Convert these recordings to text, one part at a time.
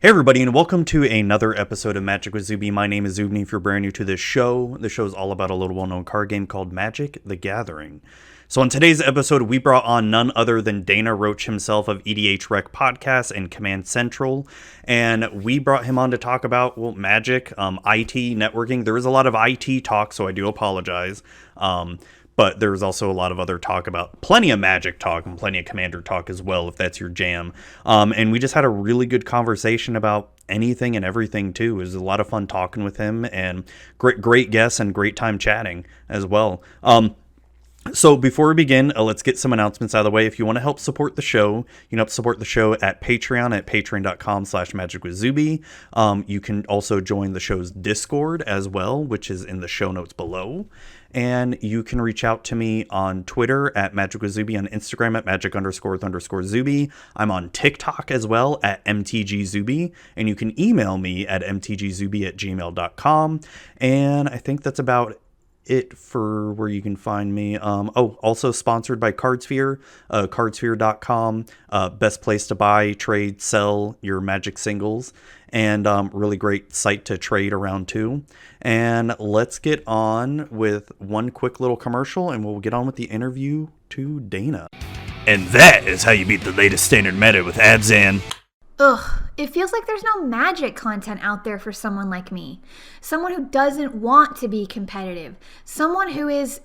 Hey everybody, and welcome to another episode of Magic with Zuby. My name is Zuby. If you're brand new to this show, the show is all about a little well-known card game called Magic: The Gathering. So on today's episode, we brought on none other than Dana Roach himself of EDHREC Podcast and Command Central, and we brought him on to talk about, well, Magic, IT, networking. There is a lot of IT talk, so I do apologize. But there's also a lot of other talk about plenty of Magic talk and plenty of Commander talk as well, if that's your jam. And we just had a really good conversation about anything and everything, too. It was a lot of fun talking with him, and great guests and great time chatting as well. So before we begin, let's get some announcements out of the way. If you want to help support the show, you can help support the show at Patreon at patreon.com/magicwithzuby. You can also join the show's Discord as well, which is in the show notes below. And you can reach out to me on Twitter at magicwithzuby, on Instagram at magic_with_Zuby. I'm on TikTok as well at mtgzuby. And you can email me at mtgzuby@gmail.com. And I think that's about it for where you can find me. Also sponsored by CardSphere, cardsphere.com, best place to buy, trade, sell your Magic singles, and really great site to trade around too. And let's get on with one quick little commercial, and we'll get on with the interview to Dana. And that is how you beat the latest standard meta with Abzan. Ugh, it feels like there's no Magic content out there for someone like me. Someone who doesn't want to be competitive. Someone who is...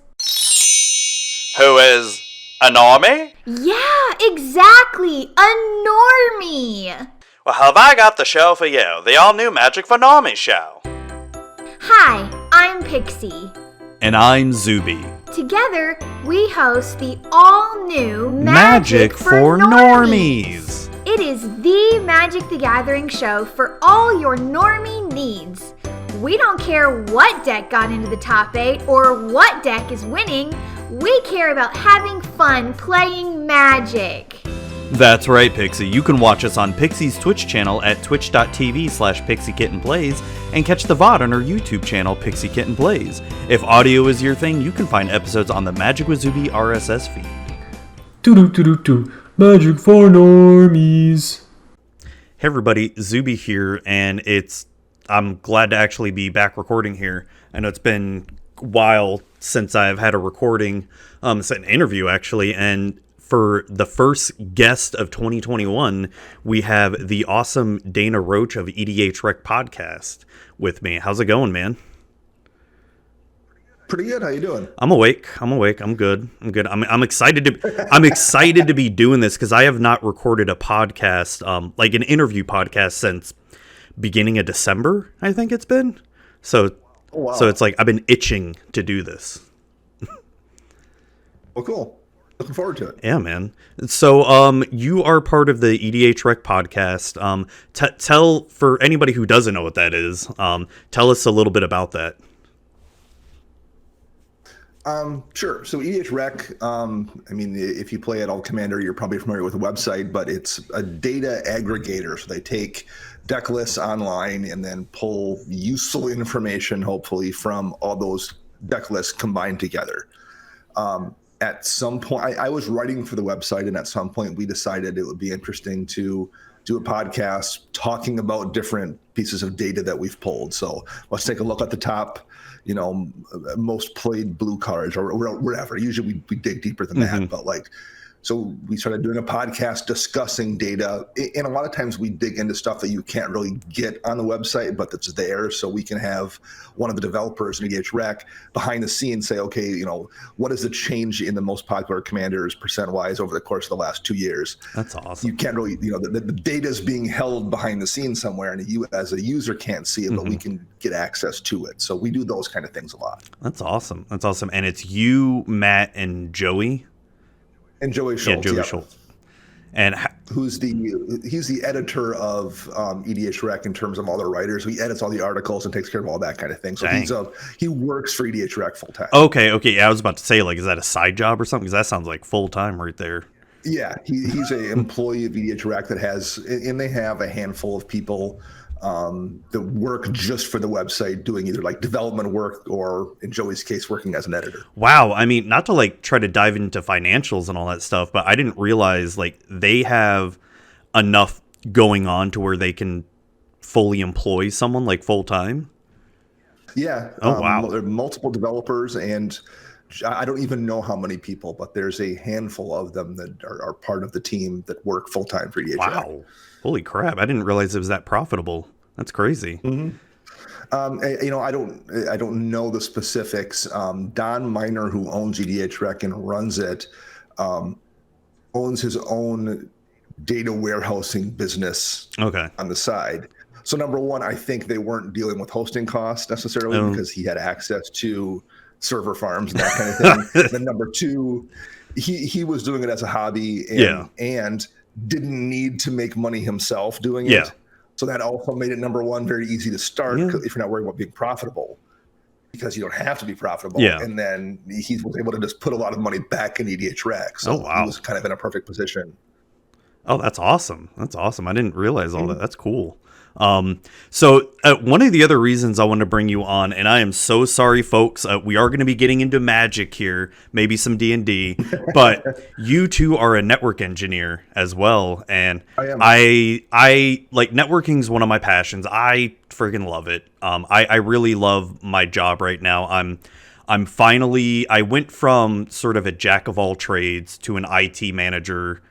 Who is a normie? Yeah, exactly! A normie! Well, have I got the show for you, the all-new Magic for Normies show. Hi, I'm Pixie. And I'm Zuby. Together, we host the all-new Magic for Normies. It is the Magic the Gathering show for all your normie needs. We don't care what deck got into the top 8 or what deck is winning. We care about having fun playing Magic. That's right, Pixie. You can watch us on Pixie's Twitch channel at twitch.tv/PixieKittenPlays and catch the VOD on our YouTube channel, Pixie Kitten Plays. If audio is your thing, you can find episodes on the Magic with Zuby RSS feed. Magic for Normies. Hey everybody, Zuby here, and I'm glad to actually be back recording here. I know it's been a while since I've had a recording, it's an interview actually, and for the first guest of 2021, we have the awesome Dana Roach of EDHREC Podcast with me. How's it going, man? Pretty good. How you doing? I'm awake. I'm good. I'm excited to be doing this because I have not recorded a podcast, like an interview podcast, since beginning of December. I think it's been. So it's like I've been itching to do this. Well, cool. Looking forward to it. Yeah, man. So, you are part of the EDHREC podcast. Tell, for anybody who doesn't know what that is, tell us a little bit about that. Sure. So EDHREC, I mean, if you play at all Commander, you're probably familiar with the website, but it's a data aggregator. So they take deck lists online and then pull useful information, hopefully, from all those deck lists combined together. At some point, I was writing for the website, and at some point we decided it would be interesting to do a podcast talking about different pieces of data that we've pulled. So let's take a look at the top, most played blue cards or whatever. Usually we dig deeper than that, but so we started doing a podcast discussing data, and a lot of times we dig into stuff that you can't really get on the website, but that's there. So we can have one of the developers in EDHREC behind the scenes say, okay, what is the change in the most popular commanders percent-wise over the course of the last 2 years? That's awesome. You can't really, the data is being held behind the scenes somewhere, and you as a user can't see it, but we can get access to it. So we do those kind of things a lot. That's awesome. And it's you, Matt, and Joey? And Joey Schultz. Yeah, Joey Schultz. And he's the editor of EDHREC in terms of all the writers. He edits all the articles and takes care of all that kind of thing. So he works for EDHREC full time. Okay. Yeah, I was about to say, is that a side job or something? Because that sounds like full time right there. Yeah, he's an employee of EDHREC and they have a handful of people that work just for the website, doing either development work or, in Joey's case, working as an editor. Wow. I mean, not to try to dive into financials and all that stuff, but I didn't realize they have enough going on to where they can fully employ someone like full time? Yeah. Oh, wow. There are multiple developers, and I don't even know how many people, but there's a handful of them that are part of the team that work full time for EDHREC. Wow. Holy crap. I didn't realize it was that profitable. That's crazy. Mm-hmm. I don't know the specifics. Don Miner, who owns EDHREC and runs it, owns his own data warehousing business on the side. So number one, I think they weren't dealing with hosting costs necessarily because he had access to server farms and that kind of thing. Then number two, he was doing it as a hobby and didn't need to make money himself doing it. So that also made it, number one, very easy to start if you're not worried about being profitable, because you don't have to be profitable. And then he was able to just put a lot of money back in EDHREC. So he was kind of in a perfect position. Oh, that's awesome. That's awesome. I didn't realize all that. That's cool. So one of the other reasons I want to bring you on, and I am so sorry, folks, we are going to be getting into Magic here, maybe some D&D, but you two are a network engineer as well. And I like, networking is one of my passions. I friggin' love it. I really love my job right now. I went from sort of a jack of all trades to an IT manager,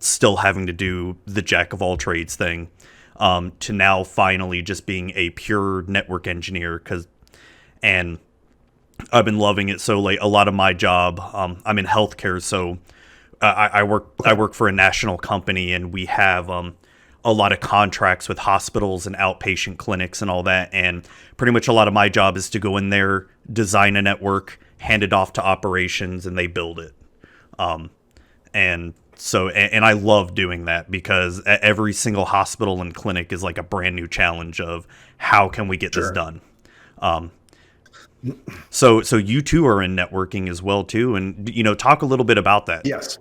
still having to do the jack of all trades thing. To now finally just being a pure network engineer, and I've been loving it. So like a lot of my job, I'm in healthcare, so I work for a national company, and we have a lot of contracts with hospitals and outpatient clinics and all that. And pretty much a lot of my job is to go in there, design a network, hand it off to operations, and they build it. And I love doing that, because every single hospital and clinic is like a brand new challenge of how can we get this done. So you two are in networking as well too, and talk a little bit about that. Yes.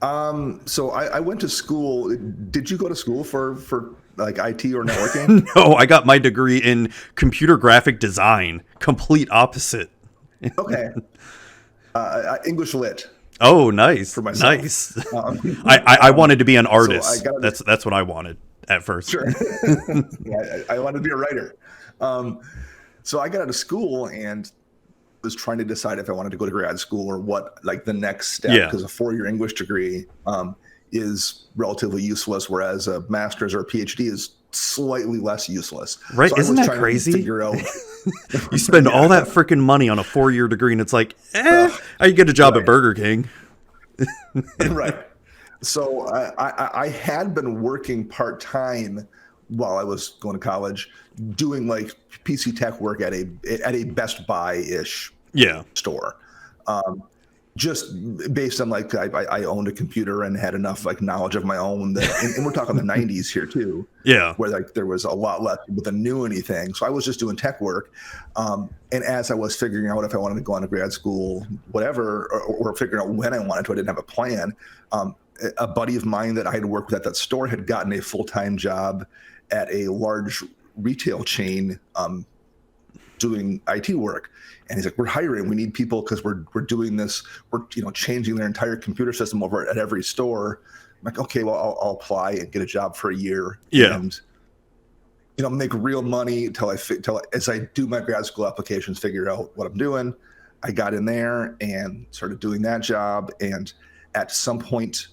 So I went to school. Did you go to school for like IT or networking? No, I got my degree in computer graphic design. Complete opposite. Okay. English lit. Oh, nice. For myself. Nice. I wanted to be an artist. So that's what I wanted at first. Sure. Yeah, I wanted to be a writer. So I got out of school and was trying to decide if I wanted to go to grad school or what, like the next step, because a 4-year English degree is relatively useless, whereas a master's or a PhD is slightly less useless. Right? So Isn't that crazy? Figure out, you spend all that freaking money on a 4-year degree, and it's like, I get a job at Burger King. Right. So I had been working part-time while I was going to college, doing like PC tech work at a Best Buy-ish store. Just based on like I owned a computer and had enough like knowledge of my own that, and we're talking the 90s here too, where like there was a lot less people that knew anything. So I was just doing tech work, and as I was figuring out if I wanted to go on to grad school, whatever, or figuring out when I wanted to, I didn't have a plan. A buddy of mine that I had worked with at that store had gotten a full-time job at a large retail chain, doing IT work. And he's like, we're hiring, we need people because we're doing this, we're changing their entire computer system over at every store. I'm like, okay, well, I'll apply and get a job for a year. And make real money till as I do my grad school applications, figure out what I'm doing. I got in there and started doing that job, and at some point,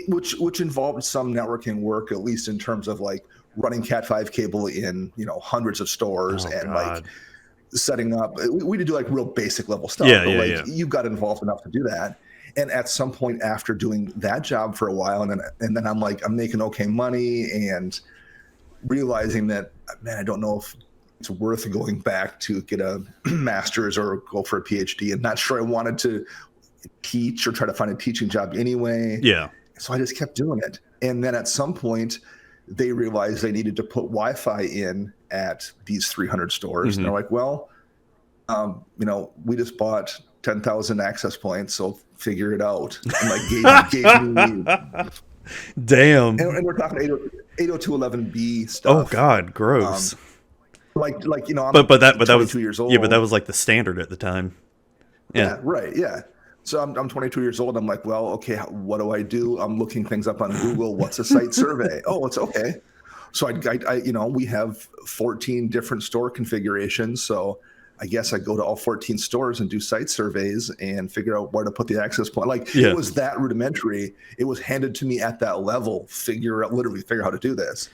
which involved some networking work, at least in terms of like running Cat5 cable in hundreds of stores like setting up. We did do like real basic level stuff. You got involved enough to do that. And at some point after doing that job for a while, and then I'm like, I'm making okay money and realizing that, man, I don't know if it's worth going back to get a master's or go for a PhD, and not sure I wanted to teach or try to find a teaching job anyway. So I just kept doing it. And then at some point they realized they needed to put Wi-Fi in at these 300 stores. And they're like, well, we just bought 10,000 access points, so figure it out. And like gave me damn. And we're talking 802.11b stuff. Oh God, gross. But that was 2 years old. Yeah, but that was like the standard at the time. Yeah, right. Yeah. So I'm 22 years old. I'm like, well, okay, what do I do? I'm looking things up on Google. What's a site survey? Oh, it's okay. So we have 14 different store configurations. So I guess I go to all 14 stores and do site surveys and figure out where to put the access point. It was that rudimentary. It was handed to me at that level. Literally figure out how to do this.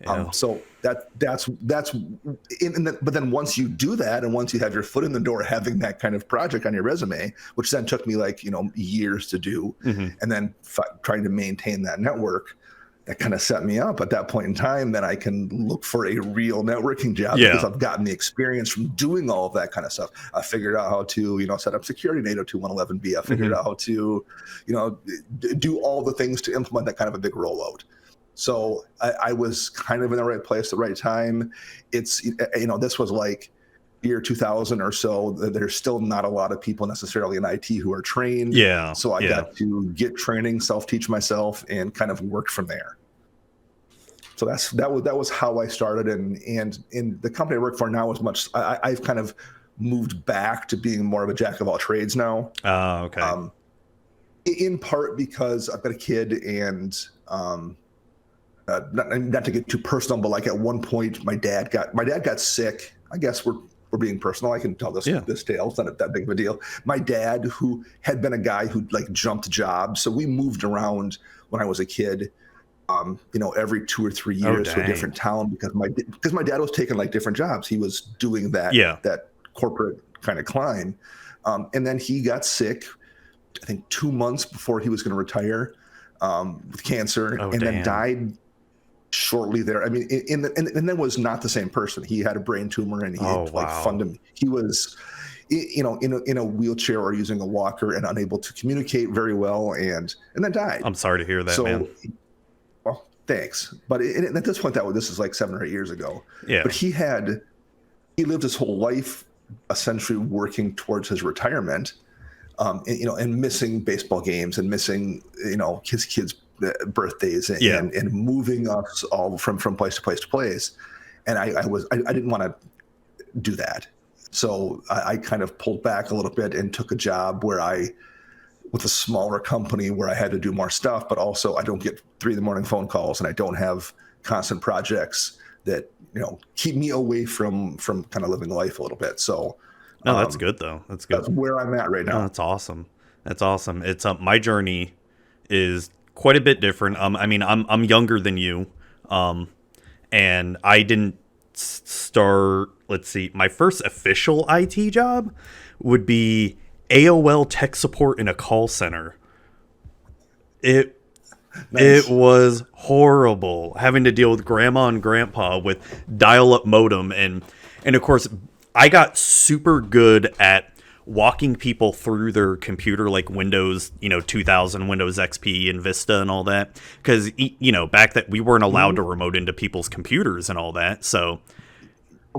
Yeah. So that's but then once you do that, and once you have your foot in the door, having that kind of project on your resume, which then took me years to do, and then trying to maintain that network, that kind of set me up at that point in time. Then I can look for a real networking job because I've gotten the experience from doing all of that kind of stuff. I figured out how to, set up security in 802.111b. I figured out how to, do all the things to implement that kind of a big rollout. So I was kind of in the right place at the right time. It's, this was like year 2000 or so. There's still not a lot of people necessarily in IT who are trained. Yeah. So I got to get training, self-teach myself, and kind of worked from there. So that was how I started. And in the company I work for now is much, I've kind of moved back to being more of a jack of all trades now. Oh, okay. In part because I've got a kid and, not to get too personal, but like at one point my dad got sick. I guess we're being personal. I can tell this tale. It's not that big of a deal. My dad, who had been a guy who jumped jobs, so we moved around when I was a kid. Every 2 or 3 years to a different town because my dad was taking different jobs. He was doing that corporate kind of climb, and then he got sick. I think 2 months before he was going to retire with cancer, then died shortly there. I mean, and then was not the same person. He had a brain tumor, and he he was, in a wheelchair or using a walker and unable to communicate very well, and then died. I'm sorry to hear that, man. Well, thanks. But at this point, this is like 7 or 8 years ago. Yeah. But he lived his whole life essentially working towards his retirement, and missing baseball games and missing, his kids' birthdays and moving us all from place to place to place. And I didn't want to do that. So I kind of pulled back a little bit and took a job with a smaller company where I had to do more stuff, but also I don't get 3 a.m. phone calls and I don't have constant projects that, keep me away from kind of living life a little bit. So no, that's good though. That's good. That's where I'm at right now. No, that's awesome. That's awesome. It's my journey is quite a bit different. I mean, I'm younger than you, and I didn't start. Let's see, my first official IT job would be AOL tech support in a call center. It was horrible having to deal with grandma and grandpa with dial-up modem, and of course I got super good at walking people through their computer, like Windows, 2000, Windows XP, and Vista, and all that. Because back that we weren't allowed to remote into people's computers and all that. So,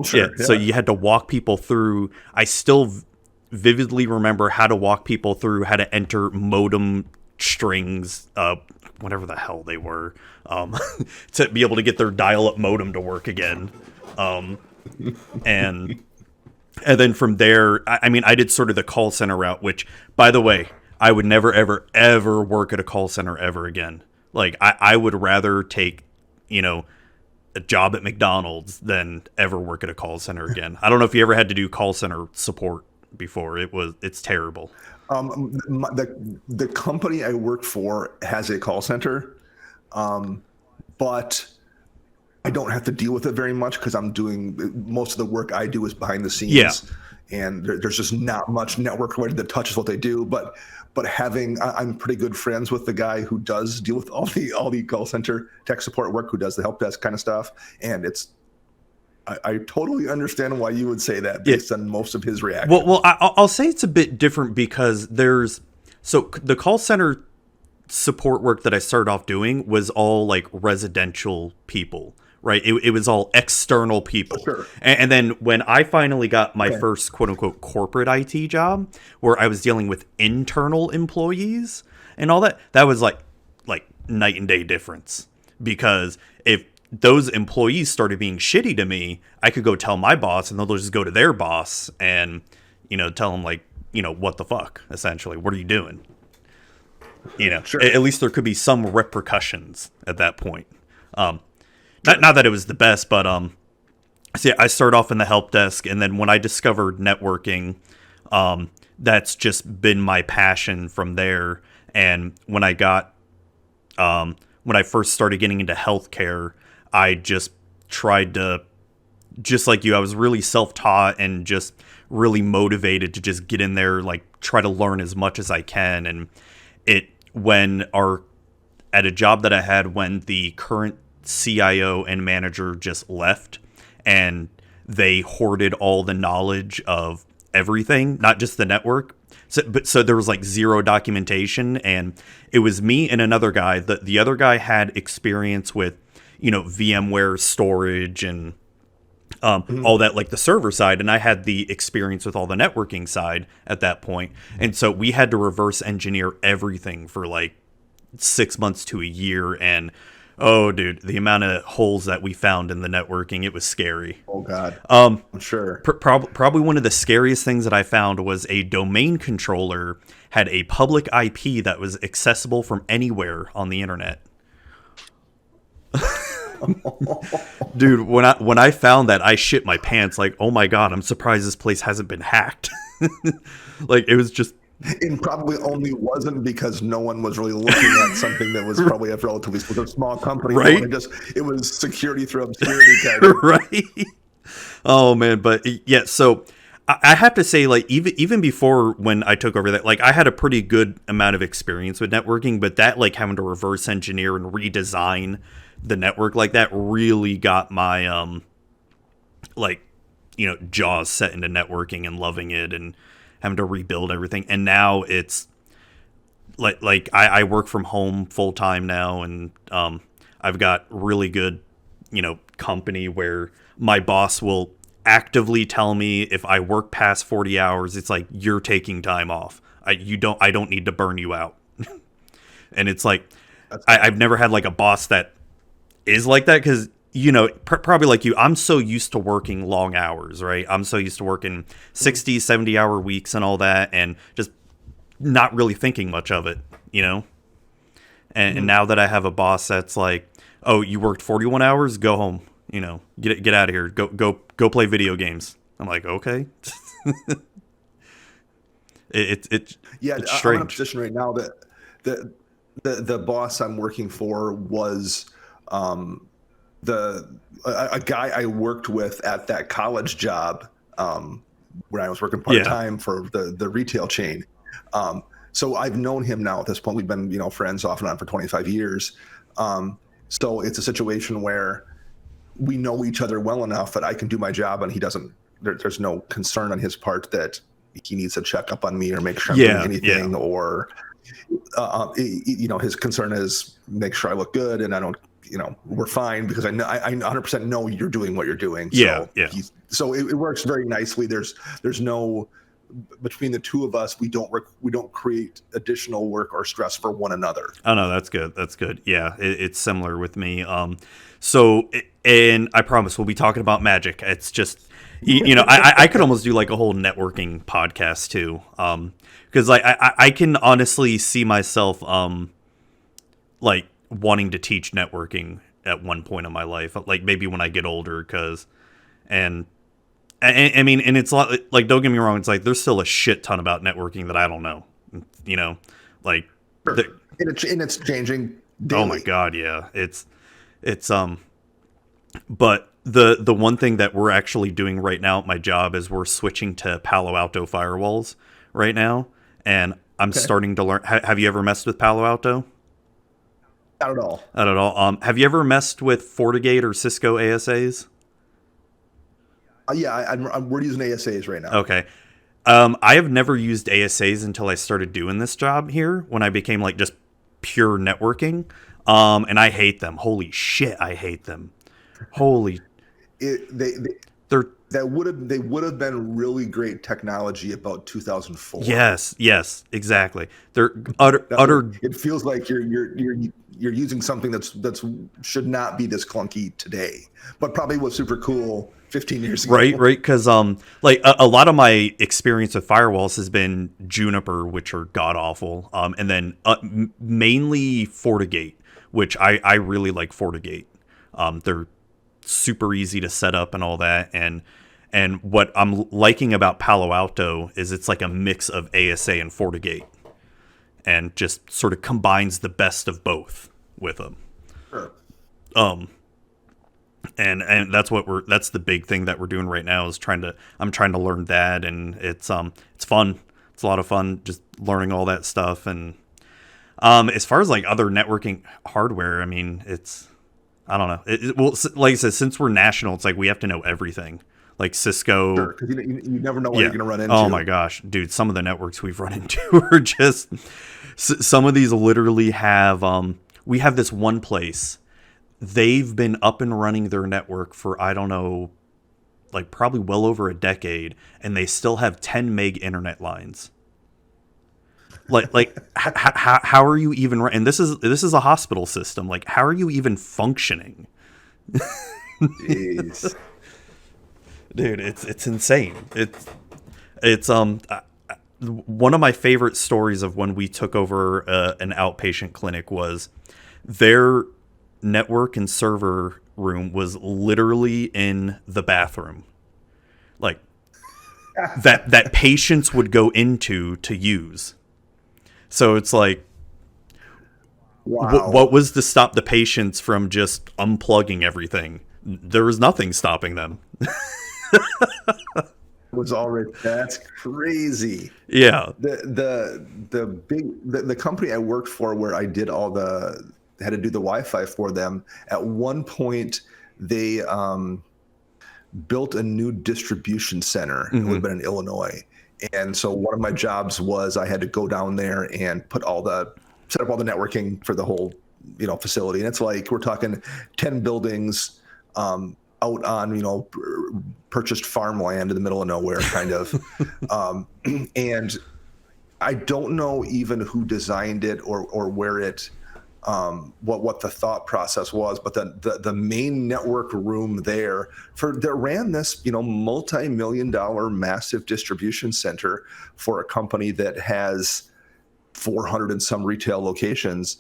so you had to walk people through. I still vividly remember how to walk people through how to enter modem strings, whatever the hell they were, to be able to get their dial-up modem to work again, And then from there, I mean, I did sort of the call center route, which, by the way, I would never, ever, ever work at a call center ever again. Like, I would rather take, a job at McDonald's than ever work at a call center again. I don't know if you ever had to do call center support before. It's terrible. The company I work for has a call center, but I don't have to deal with it very much because I'm doing most of the work I do is behind the scenes. Yeah. And there's just not much network related that touches what they do. But I'm pretty good friends with the guy who does deal with all the call center tech support work, who does the help desk kind of stuff. And I totally understand why you would say that based on most of his reactions. Well, I'll say it's a bit different because the call center support work that I started off doing was all like residential people. Right. It was all external people. Sure. And then when I finally got my first quote unquote corporate IT job where I was dealing with internal employees and all that, that was like night and day difference, because if those employees started being shitty to me, I could go tell my boss and they'll just go to their boss and, tell them like, what the fuck, essentially? What are you doing? Sure. At least there could be some repercussions at that point. Not that it was the best, but see, I started off in the help desk, and then when I discovered networking, that's just been my passion from there. And when I first started getting into healthcare, I just tried to, just like you, I was really self-taught and just really motivated to just get in there, like try to learn as much as I can. And at a job that I had, when the current CIO and manager just left, and they hoarded all the knowledge of everything, not just the network. So there was like zero documentation, and it was me and another guy. The other guy had experience with, VMware storage and all that, like the server side, and I had the experience with all the networking side at that point. And so we had to reverse engineer everything for like 6 months to a year, and oh, dude, the amount of holes that we found in the networking, it was scary. Oh, God. I'm sure. Probably one of the scariest things that I found was a domain controller had a public IP that was accessible from anywhere on the internet. Dude, when I found that, I shit my pants. Like, oh my God, I'm surprised this place hasn't been hacked. Like, it was just... It probably only wasn't because no one was really looking at something that was probably a relatively small company. Right? It was security through obscurity kind of. Right? Oh, man. But yeah, so I have to say, like, even before when I took over that, like, I had a pretty good amount of experience with networking, but that, like, having to reverse engineer and redesign the network like that really got my, jaws set into networking and loving it and having to rebuild everything. And now it's like I work from home full time now, and I've got really good, company where my boss will actively tell me if I work past 40 hours, it's like, you're taking time off. I don't need to burn you out. And it's like, I've never had like a boss that is like that, because probably like you, I'm so used to working long hours, right? I'm so used to working 60, 70 hour weeks and all that, and just not really thinking much of it, And now that I have a boss that's like, oh, you worked 41 hours, go home, get out of here, go play video games. I'm like, okay. It's strange. I'm in a position right now that the boss I'm working for was a guy I worked with at that college job when I was working part-time for the retail chain. So I've known him now at this point. We've been, friends off and on for 25 years. So it's a situation where we know each other well enough that I can do my job, and he doesn't, there's no concern on his part that he needs to check up on me or make sure I'm doing anything, or, his concern is make sure I look good and I don't, we're fine, because I 100% know you're doing what you're doing. So so it works very nicely. There's no, between the two of us, we don't create additional work or stress for one another. Oh no, that's good. That's good. Yeah, it's similar with me. And I promise we'll be talking about Magic. It's just, I could almost do like a whole networking podcast too. Because like I can honestly see myself like wanting to teach networking at one point in my life, like maybe when I get older, and I mean, and it's a lot, like, don't get me wrong, it's like there's still a shit ton about networking that I don't know, like sure. And it's changing daily. Oh my God, yeah, it's but the one thing that we're actually doing right now at my job is we're switching to Palo Alto firewalls right now, and I'm starting to learn. Have you ever messed with Palo Alto? Not at all. Not at all. Have you ever messed with FortiGate or Cisco ASAs? We're using ASAs right now. Okay. I have never used ASAs until I started doing this job here, when I became like just pure networking. And I hate them. Holy shit, I hate them. Holy. They would have been really great technology about 2004. Yes, exactly. They're utter. It feels like you're using something that's should not be this clunky today, but probably was super cool 15 years ago. Right. Because like a lot of my experience with firewalls has been Juniper, which are god awful, and then mainly FortiGate, which I really like FortiGate. They're super easy to set up and all that, and what I'm liking about Palo Alto is it's like a mix of ASA and FortiGate, and just sort of combines the best of both with them. Sure. And that's the big thing that we're doing right now is I'm trying to learn that, and it's fun. It's a lot of fun just learning all that stuff. And as far as like other networking hardware, I mean, I don't know. Well, like I said, since we're national, it's like we have to know everything. Like Cisco, Sure, because you never know what you're going to run into. Oh my gosh, dude! Some of the networks we've run into are just some of these literally have. We have this one place. They've been up and running their network for, I don't know, like probably well over a decade, and they still have 10 meg internet lines. Like how are you even? And this is a hospital system. Like, how are you even functioning? Jeez. Dude, it's insane. It's one of my favorite stories of when we took over an outpatient clinic was their network and server room was literally in the bathroom, like that patients would go into to use. So it's like, wow. What was to stop the patients from just unplugging everything? There was nothing stopping them. That's crazy. Yeah. The company I worked for, where I did had to do the Wi-Fi for them, at one point they built a new distribution center. It would have been in Illinois. And so one of my jobs was I had to go down there and set up all the networking for the whole, facility. And it's like, we're talking 10 buildings out on, purchased farmland in the middle of nowhere, kind of. And I don't know even who designed it or where it, what the thought process was, but the main network room there that ran this, multi-million-dollar massive distribution center for a company that has 400 and some retail locations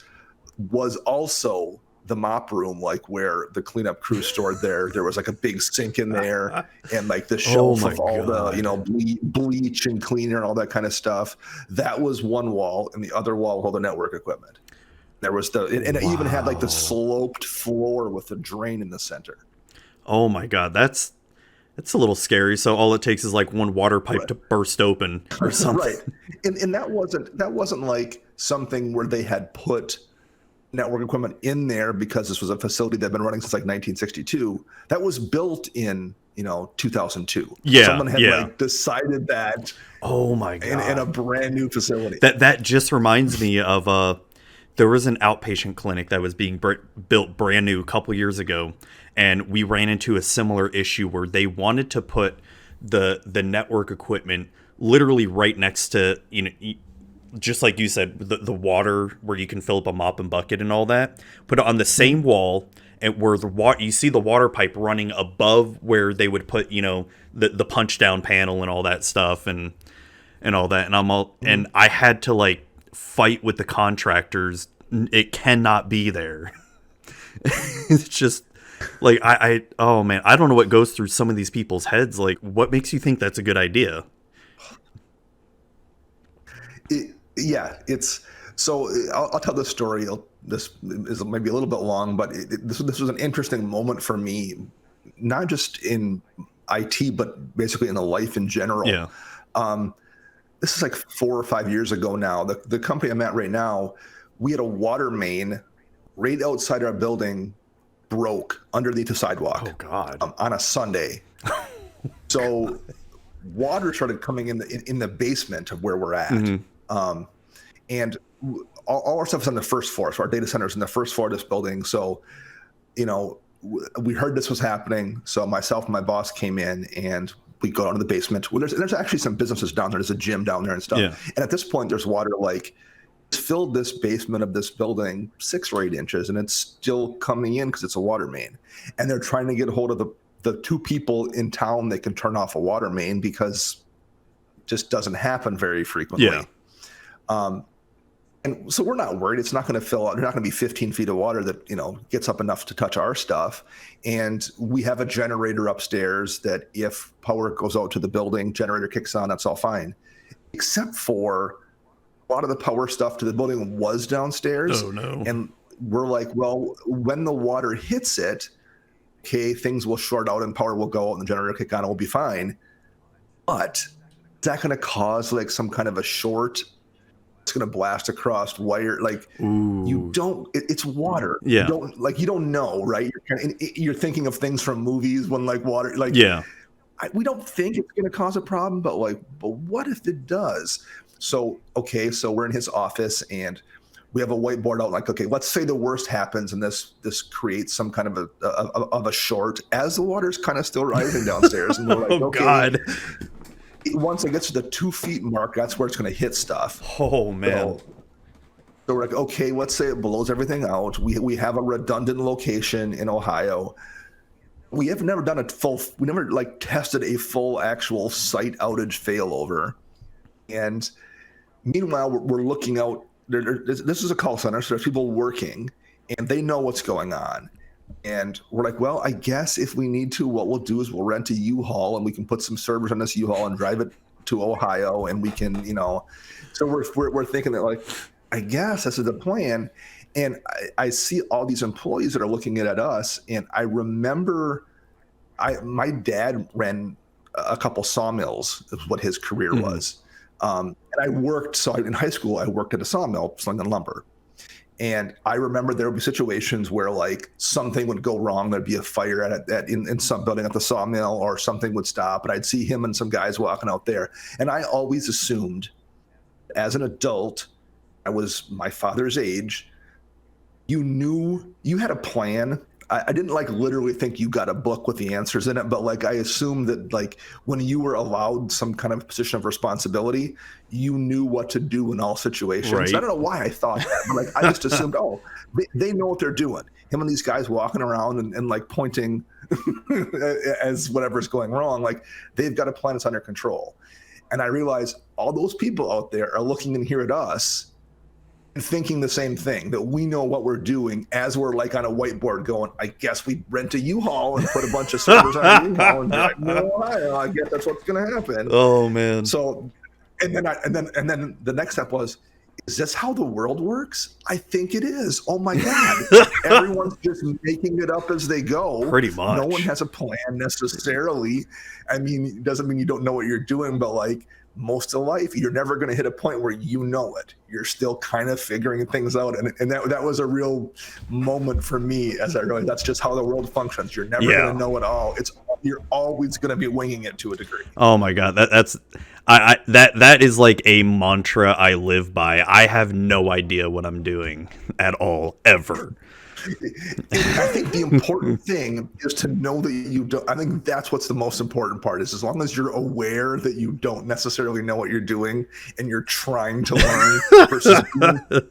was also the mop room, like where the cleanup crew stored there was like a big sink in there, and like the shelf of all the bleach and cleaner and all that kind of stuff. That was one wall, and the other wall with all the network equipment. There was it even had like the sloped floor with a drain in the center. Oh my God, that's a little scary. So all it takes is like one water pipe to burst open or something. Right. And that wasn't like something where they had put network equipment in there because this was a facility that had been running since like 1962. That was built in 2002. Yeah. Someone had decided that. Oh my God. In a brand new facility. That just reminds me of there was an outpatient clinic that was being built brand new a couple years ago, and we ran into a similar issue where they wanted to put the network equipment literally right next to, just like you said, the water where you can fill up a mop and bucket and all that. Put it on the same wall, and where you see the water pipe running above where they would put, the punch down panel and all that stuff and all that. And and I had to like fight with the contractors. It cannot be there. It's just like oh man, I don't know what goes through some of these people's heads. Like, what makes you think that's a good idea? I'll tell this story. This is maybe a little bit long, but this was an interesting moment for me, not just in IT, but basically in the life in general. Yeah. This is like 4 or 5 years ago now. The company I'm at right now, we had a water main right outside our building broke underneath the sidewalk. Oh God! On a Sunday. So water started coming in the basement of where we're at. Mm-hmm. And all our stuff is on the first floor. So our data center is in the first floor of this building. So, we heard this was happening. So myself and my boss came in, and we go down to the basement. Well, there's actually some businesses down there. There's a gym down there and stuff. Yeah. And at this point, there's water like it's filled this basement of this building 6 or 8 inches, and it's still coming in because it's a water main. And they're trying to get a hold of the two people in town that can turn off a water main, because it just doesn't happen very frequently. Yeah. And so we're not worried. It's not going to fill out. There's not going to be 15 feet of water that, gets up enough to touch our stuff. And we have a generator upstairs that if power goes out to the building, generator kicks on, that's all fine. Except for a lot of the power stuff to the building was downstairs. Oh, no. And we're like, well, when the water hits it, okay, things will short out and power will go out and the generator kick on and we'll be fine. But is that going to cause like some kind of a short? It's going to blast across wire. Like, Ooh. you don't, it's water. Yeah. You don't know, right? You're thinking of things from movies when like water, like, yeah. We don't think it's going to cause a problem, but what if it does? So we're in his office and we have a whiteboard out, like, okay, let's say the worst happens and this creates some kind of a short as the water's kind of still rising downstairs. And we're like, oh, God. Once it gets to the 2 feet mark, that's where it's going to hit stuff. Oh, man. So we're like, okay, let's say it blows everything out. We have a redundant location in Ohio. We have never done we never like tested a full actual site outage failover. And meanwhile, we're looking out. This is a call center, so there's people working and they know what's going on. And we're like, well, I guess if we need to, what we'll do is we'll rent a U-Haul and we can put some servers on this U-Haul and drive it to Ohio. And we can, so we're thinking that, like, I guess this is the plan. And I see all these employees that are looking at us. And I remember my dad ran a couple sawmills, is what his career was. And I worked, in high school, I worked at a sawmill slinging lumber. And I remember there would be situations where like something would go wrong. There'd be a fire in some building at the sawmill or something would stop. And I'd see him and some guys walking out there. And I always assumed as an adult, I was my father's age, you knew you had a plan. I didn't like literally think you got a book with the answers in it, but like I assumed that like when you were allowed some kind of position of responsibility, you knew what to do in all situations. Right. I don't know why I thought that, but like I just assumed, they know what they're doing. Him and these guys walking around and like pointing as whatever's going wrong, like they've got a plan that's under control. And I realized all those people out there are looking in here at us and thinking the same thing, that we know what we're doing as we're like on a whiteboard going, I guess we rent a U-Haul and put a bunch of servers on a U-Haul and drive to Ohio. I guess that's what's going to happen. Oh, man. So, and then the next step was, is this how the world works? I think it is. Oh my God. Everyone's just making it up as they go. Pretty much. No one has a plan necessarily. I mean, it doesn't mean you don't know what you're doing, but like, most of life, you're never going to hit a point where you know it. You're still kind of figuring things out. And that was a real moment for me as I realized that's just how the world functions. You're never going to know it all. You're always going to be winging it to a degree. Oh my God. That is like a mantra I live by. I have no idea what I'm doing at all, ever. I think the important thing is to know that you don't. I think that's what's the most important part, is as long as you're aware that you don't necessarily know what you're doing and you're trying to learn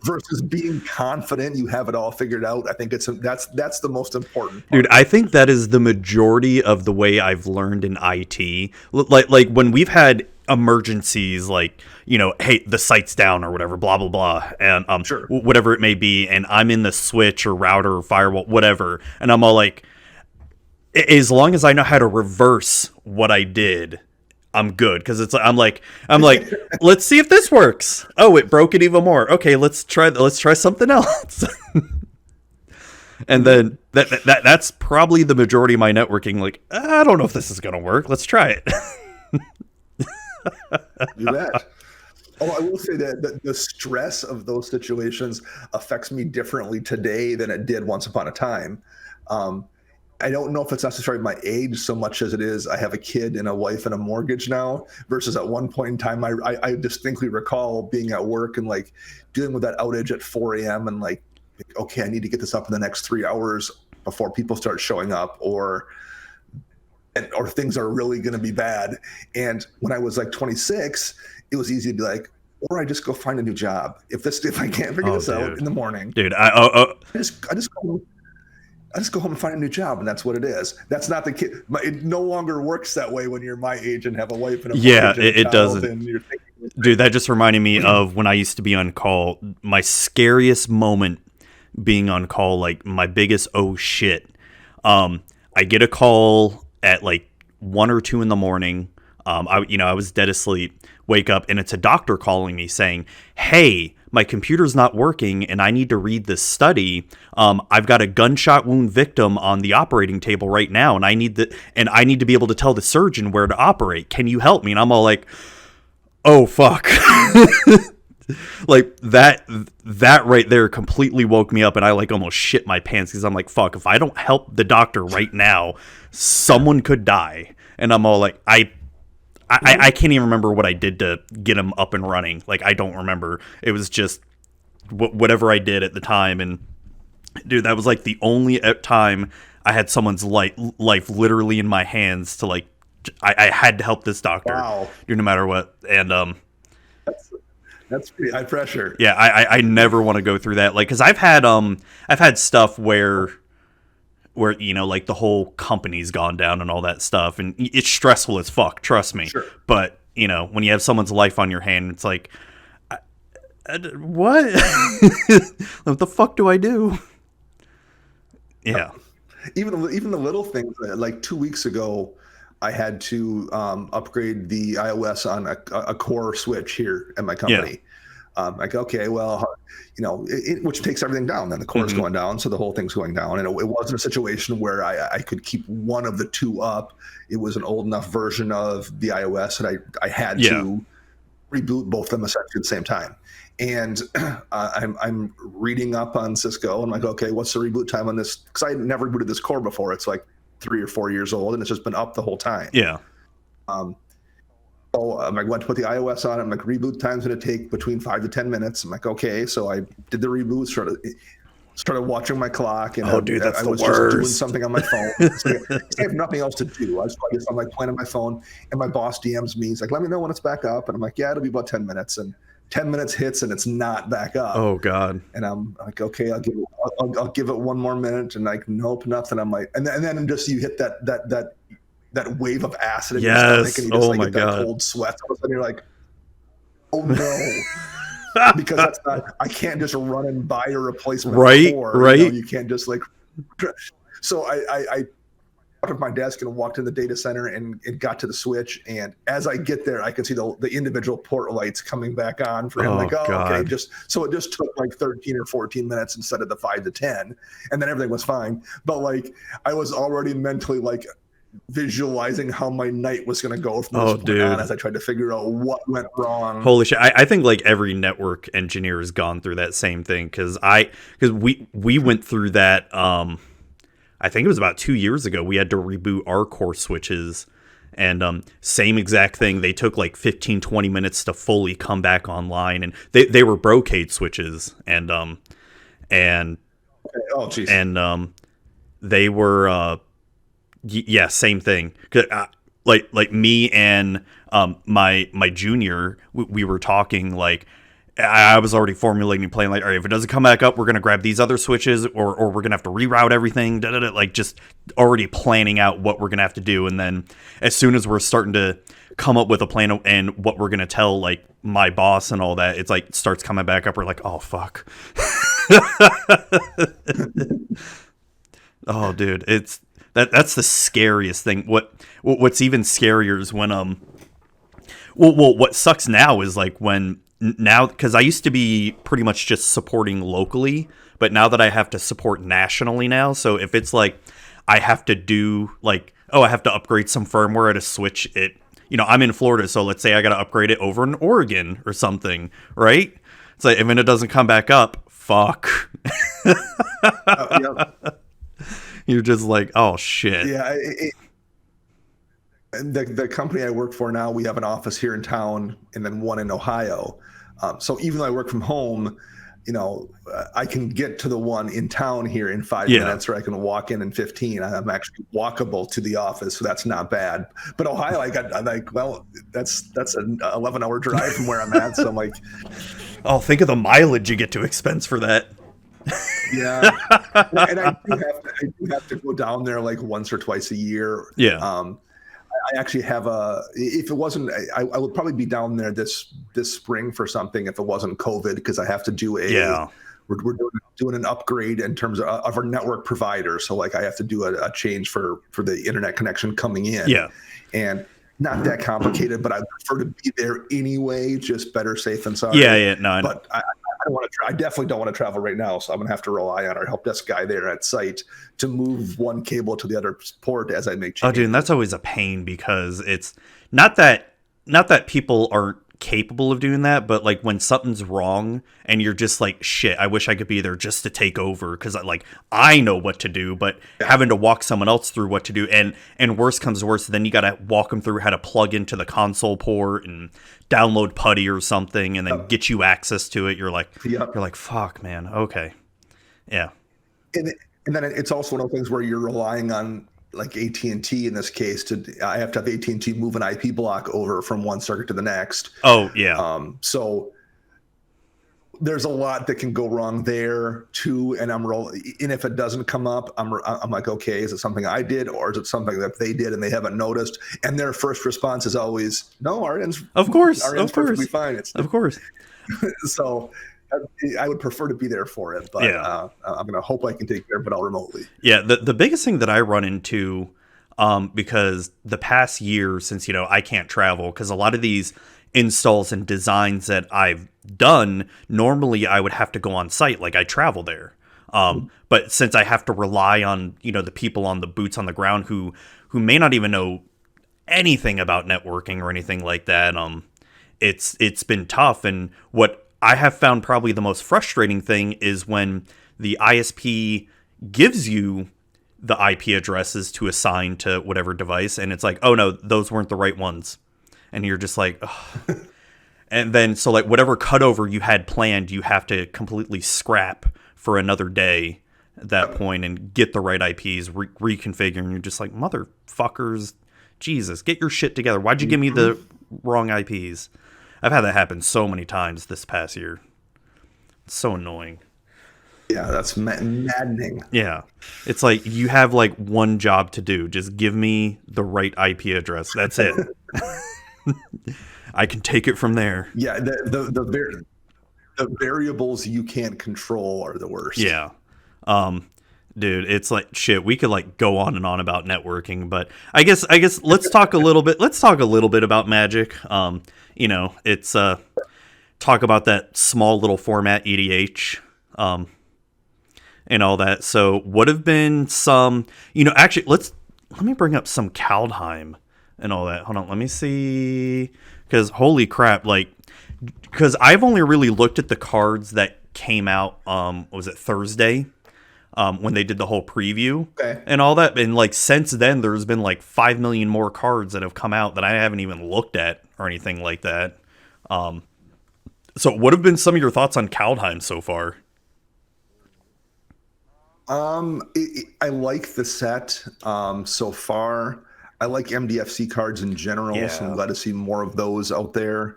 versus being confident you have it all figured out. I think that's the most important part. Dude, I think that is the majority of the way I've learned in IT. Like when we've had emergencies, like, hey, the site's down or whatever, blah blah blah, and Sure. whatever it may be, and I'm in the switch or router or firewall, whatever, and I'm all like, as long as I know how to reverse what I did, I'm good. Because I'm like let's see if this works. Oh, it broke it even more. Okay, let's try something else. And then that's probably the majority of my networking. Like, I don't know if this is gonna work. Let's try it. Do that. I will say that the stress of those situations affects me differently today than it did once upon a time. I don't know if it's necessarily my age so much as it is I have a kid and a wife and a mortgage now, versus at one point in time, I distinctly recall being at work and like dealing with that outage at 4 a.m. and like, okay, I need to get this up in the next 3 hours before people start showing up, or things are really going to be bad. And when I was like 26, it was easy to be like, or I just go find a new job. If I can't figure this out in the morning, dude, I just go I just go home and find a new job, and that's what it is. That's not the kid. It no longer works that way when you're my age and have a wife and a yeah, mortgage and it a child, doesn't. and you're thinking, Dude, that just reminded me of when I used to be on call. My scariest moment being on call, like my biggest oh shit. I get a call at like 1 or 2 in the morning. I was dead asleep. Wake up and it's a doctor calling me saying, "Hey, my computer's not working and I need to read this study. I've got a gunshot wound victim on the operating table right now, and I need to be able to tell the surgeon where to operate. Can you help me?" And I'm all like, "Oh fuck." Like that right there completely woke me up, and I like almost shit my pants because I'm like, fuck, if I don't help the doctor right now, someone could die. And I'm all like, I can't even remember what I did to get him up and running. Like, I don't remember. It was just whatever I did at the time. And dude, that was like the only time I had someone's life literally in my hands to like, I had to help this doctor. wow, Dude, no matter what. And, that's pretty high pressure. yeah, I never want to go through that. Like, cause I've had stuff where, like the whole company's gone down and all that stuff, and it's stressful as fuck, trust me. Sure. But, when you have someone's life on your hand, it's like, what? What the fuck do I do? Yeah. Even the little things. Like 2 weeks ago, I had to upgrade the iOS on a core switch here at my company. Like, okay, well, which takes everything down. Then the core is going down, so the whole thing's going down. And it wasn't a situation where I could keep one of the two up. It was an old enough version of the iOS that I had to reboot both of them essentially at the same time. And I'm reading up on Cisco. I'm like, okay, what's the reboot time on this? Because I had never booted this core before. It's like 3 or 4 years old, and it's just been up the whole time. Yeah. So I went to put the iOS on it. I'm like, reboot time's going to take between 5 to 10 minutes. I'm like, okay. So I did the reboot, started watching my clock, and that's I the was worst. just doing something on my phone. So I have nothing else to do. I'm like playing on my phone, and my boss DMs me. He's like, "Let me know when it's back up." And I'm like, "Yeah, it'll be about 10 minutes." And 10 minutes hits, and it's not back up. Oh God. And I'm like, okay, I'll give it one more minute, and like, nope, nothing. I'm like, and then just you hit that wave of acid in your stomach, and you just get that cold sweat. All of a sudden, you're like, oh no, because that's not. I can't just run and buy a replacement core. Right. You can't just like. So I out of my desk and walked in the data center, and it got to the switch. And as I get there, I can see the individual port lights coming back on for him. God. Okay, it just took like 13 or 14 minutes instead of the 5 to 10, and then everything was fine. But like, I was already mentally like visualizing how my night was going to go from this point on as I tried to figure out what went wrong. Holy shit. I think like every network engineer has gone through that same thing. Cause we went through that, I think it was about 2 years ago. We had to reboot our core switches, and same exact thing. They took like 15, 20 minutes to fully come back online, and they were brocade switches, and they were same thing. Like me and my junior, we were talking like. I was already formulating a plan like, all right, if it doesn't come back up, we're going to grab these other switches, or we're going to have to reroute everything, like just already planning out what we're going to have to do. And then as soon as we're starting to come up with a plan and what we're going to tell like my boss and all that, it's like it starts coming back up. We're like, oh, fuck. Oh, dude, that's the scariest thing. What's even scarier is when, what sucks now is like when, now, because I used to be pretty much just supporting locally, but now that I have to support nationally now, so if it's like I have to do like, I have to upgrade some firmware at a switch, I'm in Florida, so let's say I got to upgrade it over in Oregon or something, right? It's like, if it doesn't come back up, fuck. You're just like, oh shit. Yeah. The company I work for now, we have an office here in town and then one in Ohio. So even though I work from home, I can get to the one in town here in 5 minutes, or I can walk in 15. I'm actually walkable to the office, so that's not bad. But Ohio, I'm like, well, that's an 11-hour drive from where I'm at. So I'm like, oh, think of the mileage you get to expense for that. Yeah, and I do have to go down there like once or twice a year. Yeah. I actually have if it wasn't, I would probably be down there this spring for something if it wasn't COVID, because I have to do we're doing an upgrade in terms of our network provider. So like I have to do a change for the internet connection coming in. Yeah. And not that complicated, but I prefer to be there anyway, just better safe than sorry. Yeah. No, but I don't want to. I definitely don't want to travel right now, so I'm gonna have to rely on our help desk guy there at site to move one cable to the other port as I make changes. Oh, dude, and that's always a pain, because it's not that people aren't capable of doing that, but like when something's wrong and you're just like, shit, I wish I could be there just to take over, because like I know what to do, but having to walk someone else through what to do, and worse comes to worse, then you gotta walk them through how to plug into the console port and download putty or something, and then get you access to it. You're like, fuck, man. Okay, yeah. And then it's also one of those things where you're relying on like AT&T in this case I have to have AT&T move an IP block over from one circuit to the next. Oh yeah. So there's a lot that can go wrong there too, and and if it doesn't come up, I'm like, okay, is it something I did, or is it something that they did and they haven't noticed? And their first response is always, no, our end's perfectly fine. Of course. So I would prefer to be there for it, but I'm gonna hope I can take care of it all remotely. Yeah, the biggest thing that I run into, because the past year, since I can't travel, because a lot of these installs and designs that I've done, normally I would have to go on site, like I travel there. But since I have to rely on the people on the boots on the ground who may not even know anything about networking or anything like that, it's been tough. And what I have found probably the most frustrating thing is when the ISP gives you the IP addresses to assign to whatever device, and it's like, oh no, those weren't the right ones. And you're just like, ugh. And then, so like whatever cutover you had planned, you have to completely scrap for another day at that point and get the right IPs, reconfigure, and you're just like, motherfuckers, Jesus, get your shit together. Why'd you give me the wrong IPs? I've had that happen so many times this past year. It's so annoying. Yeah, that's maddening. Yeah. It's like you have like one job to do. Just give me the right IP address. That's it. I can take it from there. Yeah, the variables you can't control are the worst. Yeah. Dude, it's like shit. We could like go on and on about networking, but I guess let's talk a little bit. Let's talk a little bit about Magic. It's talk about that small little format EDH, and all that. So, what have been some? Actually, let me bring up some Kaldheim and all that. Hold on, let me see, because holy crap, because I've only really looked at the cards that came out. Was it Thursday? When they did the whole preview and all that. And like since then, there's been like 5 million more cards that have come out that I haven't even looked at or anything like that. So what have been some of your thoughts on Kaldheim so far? I like the set so far. I like MDFC cards in general, so I'm glad to see more of those out there.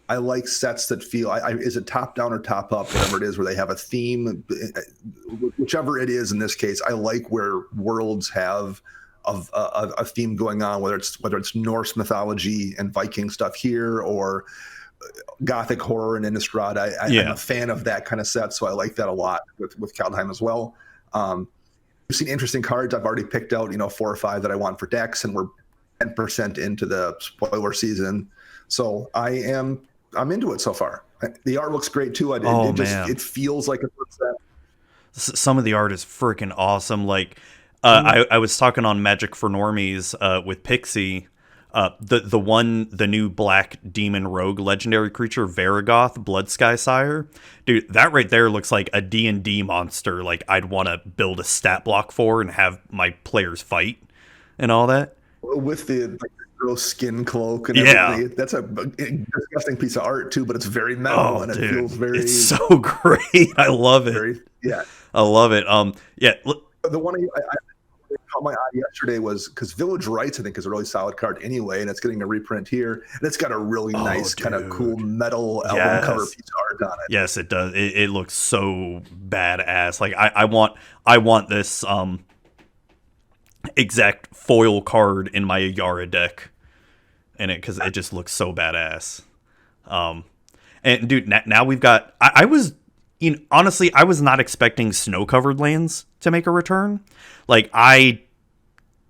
I like sets that feel, is it top down or top up, whatever it is, where they have a theme, whichever it is in this case. I like where worlds have a theme going on, whether it's Norse mythology and Viking stuff here, or Gothic horror and Innistrad. I'm a fan of that kind of set, so I like that a lot with Kaldheim as well. We've seen interesting cards. I've already picked out 4 or 5 that I want for decks, and we're 10% into the spoiler season, so I'm into it so far. The art looks great too. It feels like a good set. Some of the art is freaking awesome. Like I was talking on Magic for Normies with Pixie. The new black demon rogue legendary creature, Varigoth, Bloodsky Sire. Dude, that right there looks like a D&D monster. Like I'd want to build a stat block for and have my players fight and all that. With the gross skin cloak and everything. That's a disgusting piece of art too, but it's very metal and it feels very. It's so great. I love it. I love it. The one I caught my eye yesterday was because Village Rites, I think, is a really solid card anyway, and it's getting a reprint here, and it's got a really nice kind of cool metal album cover piece of art on it. Yes, it does. It looks so badass. Like I want this exact foil card in my Yara deck in it because it just looks so badass. And dude, now we've got. I was, honestly, I was not expecting snow-covered lands to make a return. Like I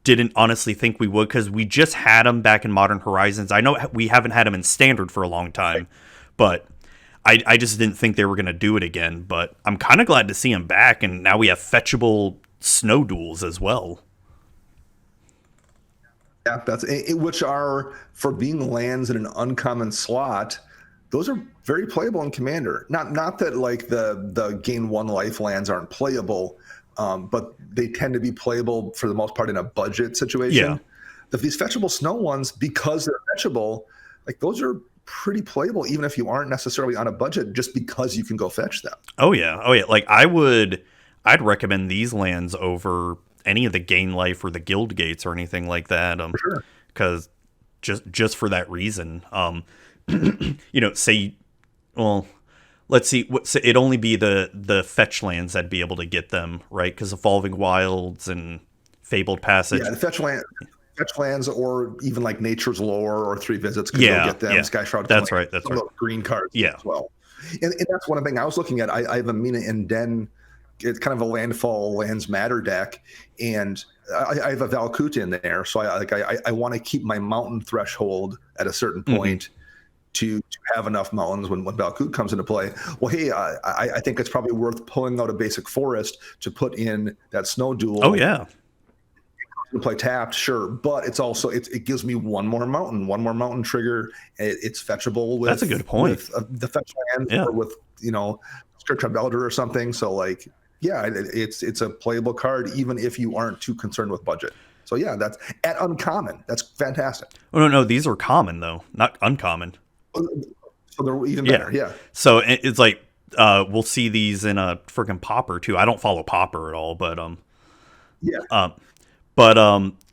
didn't honestly think we would because we just had them back in Modern Horizons. I know we haven't had them in Standard for a long time, but I just didn't think they were going to do it again. But I'm kind of glad to see them back, and now we have fetchable snow duels as well. Yeah, that's it, which are, for being lands in an uncommon slot, those are very playable in Commander. Not that like the gain 1 life lands aren't playable, but they tend to be playable for the most part in a budget situation. Yeah. These fetchable snow ones, because they're fetchable, like those are pretty playable even if you aren't necessarily on a budget, just because you can go fetch them. Oh yeah. Like I'd recommend these lands over any of the gain life or the guild gates or anything like that. Sure. Because just for that reason, say, well, let's see, it'd only be the fetch lands that'd be able to get them, right? Because Evolving Wilds and Fabled Passage. Yeah, the fetch lands, or even like Nature's Lore or 3 Visits could go get them. Yeah. Sky Shroud. That's right. That's right. Green cards as well. And that's one thing I was looking at. I have a Mina and Den. It's kind of a landfall lands matter deck, and I have a Valkut in there, so I want to keep my mountain threshold at a certain point to have enough mountains when Valkut comes into play. Well, hey, I think it's probably worth pulling out a basic forest to put in that snow duel. Oh yeah, to play tapped, sure, but it's also it gives me one more mountain trigger. It's fetchable with, that's a good point, with the fetch lands, or with Script of Elder or something. So like. Yeah, it's a playable card even if you aren't too concerned with budget. So yeah, that's at uncommon. That's fantastic. Oh no, these are common though, not uncommon. So they're even better. Yeah. So it's like we'll see these in a freaking Pauper too. I don't follow Pauper at all, but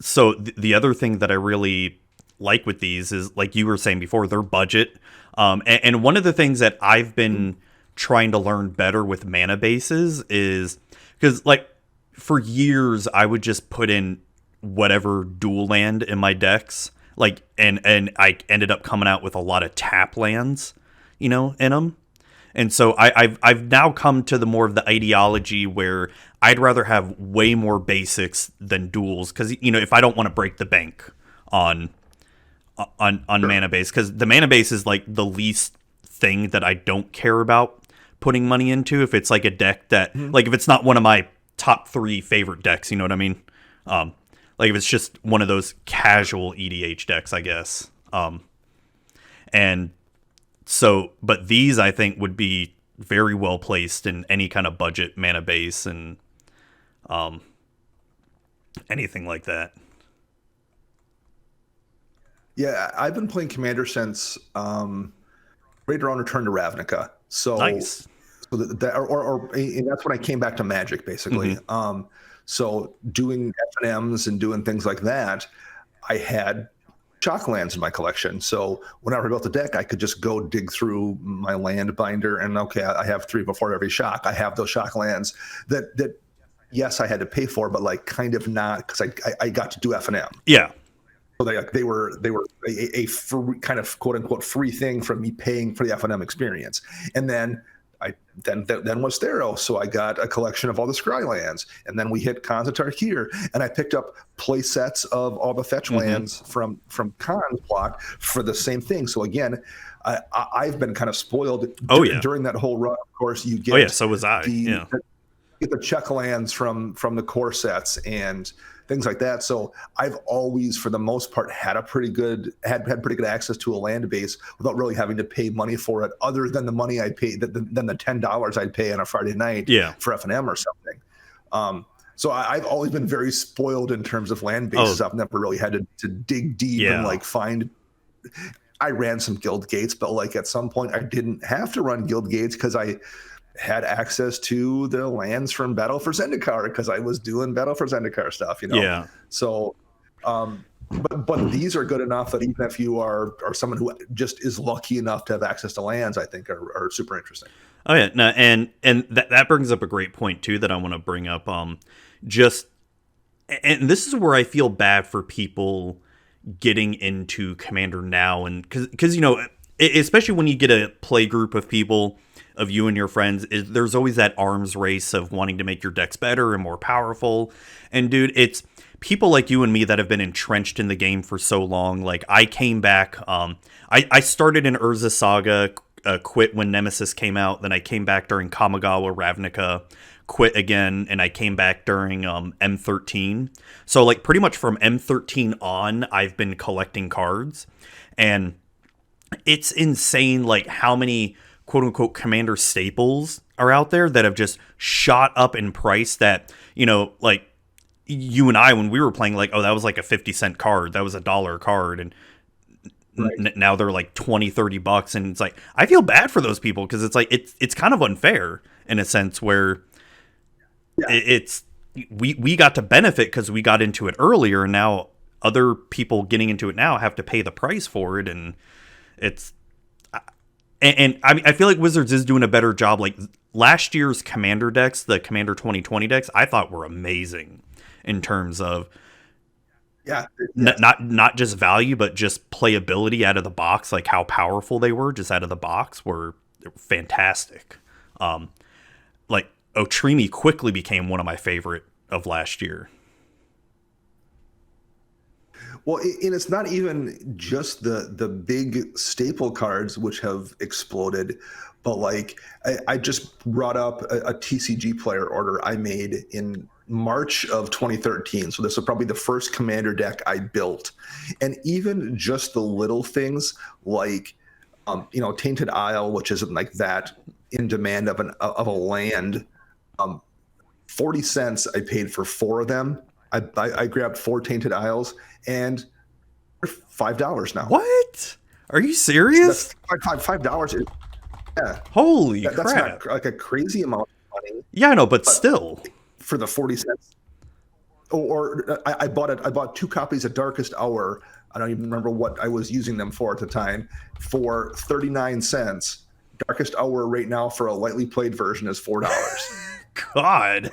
so the other thing that I really like with these is, like you were saying before, they're budget. And one of the things that I've been trying to learn better with mana bases is because, like, for years I would just put in whatever dual land in my decks, like, and I ended up coming out with a lot of tap lands, in them. And so I've now come to the more of the ideology where I'd rather have way more basics than duels, because if I don't want to break the bank on mana base, because the mana base is like the least thing that I don't care about putting money into, if it's like a deck that like, if it's not one of my top 3 favorite decks, you know what I mean? Like if it's just one of those casual EDH decks, I guess. And so, but these I think would be very well placed in any kind of budget mana base and anything like that. Yeah, I've been playing Commander since right around Return to Ravnica. So nice. So and that's when I came back to Magic, basically. So doing FNMs and doing things like that, I had shock lands in my collection. So whenever I built the deck, I could just go dig through my land binder and I have 3 before every shock. I have those shock lands that yes, I had to pay for, but like kind of not, because I got to do FNM. Yeah. So they were a free, kind of quote unquote free thing from me paying for the FNM experience. And then then was Thero, so I got a collection of all the Scry lands, and then we hit Khans of Tarkir, and I picked up play sets of all the fetch lands from Khan's block for the same thing. So again, I've been kind of spoiled. During that whole run. Of course, you get so was I. Get the check lands from the core sets and things like that. So I've always, for the most part, had pretty good access to a land base without really having to pay money for it, other than the money I paid, than the $10 I'd pay on a Friday night for FNM or something. So I've always been very spoiled in terms of land bases. I've never really had to dig deep and like find. I ran some guild gates, but like at some point I didn't have to run guild gates because I had access to the lands from Battle for Zendikar because I was doing Battle for Zendikar stuff, Yeah. So, But these are good enough that even if you are someone who just is lucky enough to have access to lands, I think are super interesting. Oh yeah, no, and that brings up a great point too that I want to bring up. Just and this is where I feel bad for people getting into Commander now, and because especially when you get a play group of people, of you and your friends, there's always that arms race of wanting to make your decks better and more powerful. And dude, it's people like you and me that have been entrenched in the game for so long. Like I came back, I started in Urza Saga, quit when Nemesis came out, then I came back during Kamigawa Ravnica, quit again, and I came back during M13. So like pretty much from M13 on, I've been collecting cards, and it's insane like how many quote unquote Commander staples are out there that have just shot up in price that, like you and I, when we were playing, like, oh, that was like a 50-cent card, that was $1 card, and right. Now they're like $20-$30, and it's like I feel bad for those people because it's like it's kind of unfair in a sense where it's we got to benefit because we got into it earlier, and now other people getting into it now have to pay the price for it, and it's and I mean I feel like Wizards is doing a better job. Like last year's Commander decks, the Commander 2020 decks, I thought were amazing in terms of not just value, but just playability out of the box. Like how powerful they were just out of the box were fantastic. Like Otrimi quickly became one of my favorite of last year. Well, and it's not even just the big staple cards which have exploded, but like I just brought up a TCG player order I made in March of 2013. So this was probably the first Commander deck I built. And even just the little things like, Tainted Isle, which isn't like that in demand of a land, 40 cents I paid for 4 of them. I grabbed 4 Tainted Isles, and they're $5 now. What? Are you serious? That's $5. Yeah. Holy crap. That's not like a crazy amount of money. Yeah, I know, but still. For the 40 cents. Or I bought 2 copies of Darkest Hour. I don't even remember what I was using them for at the time, for 39 cents. Darkest Hour right now for a lightly played version is $4. God.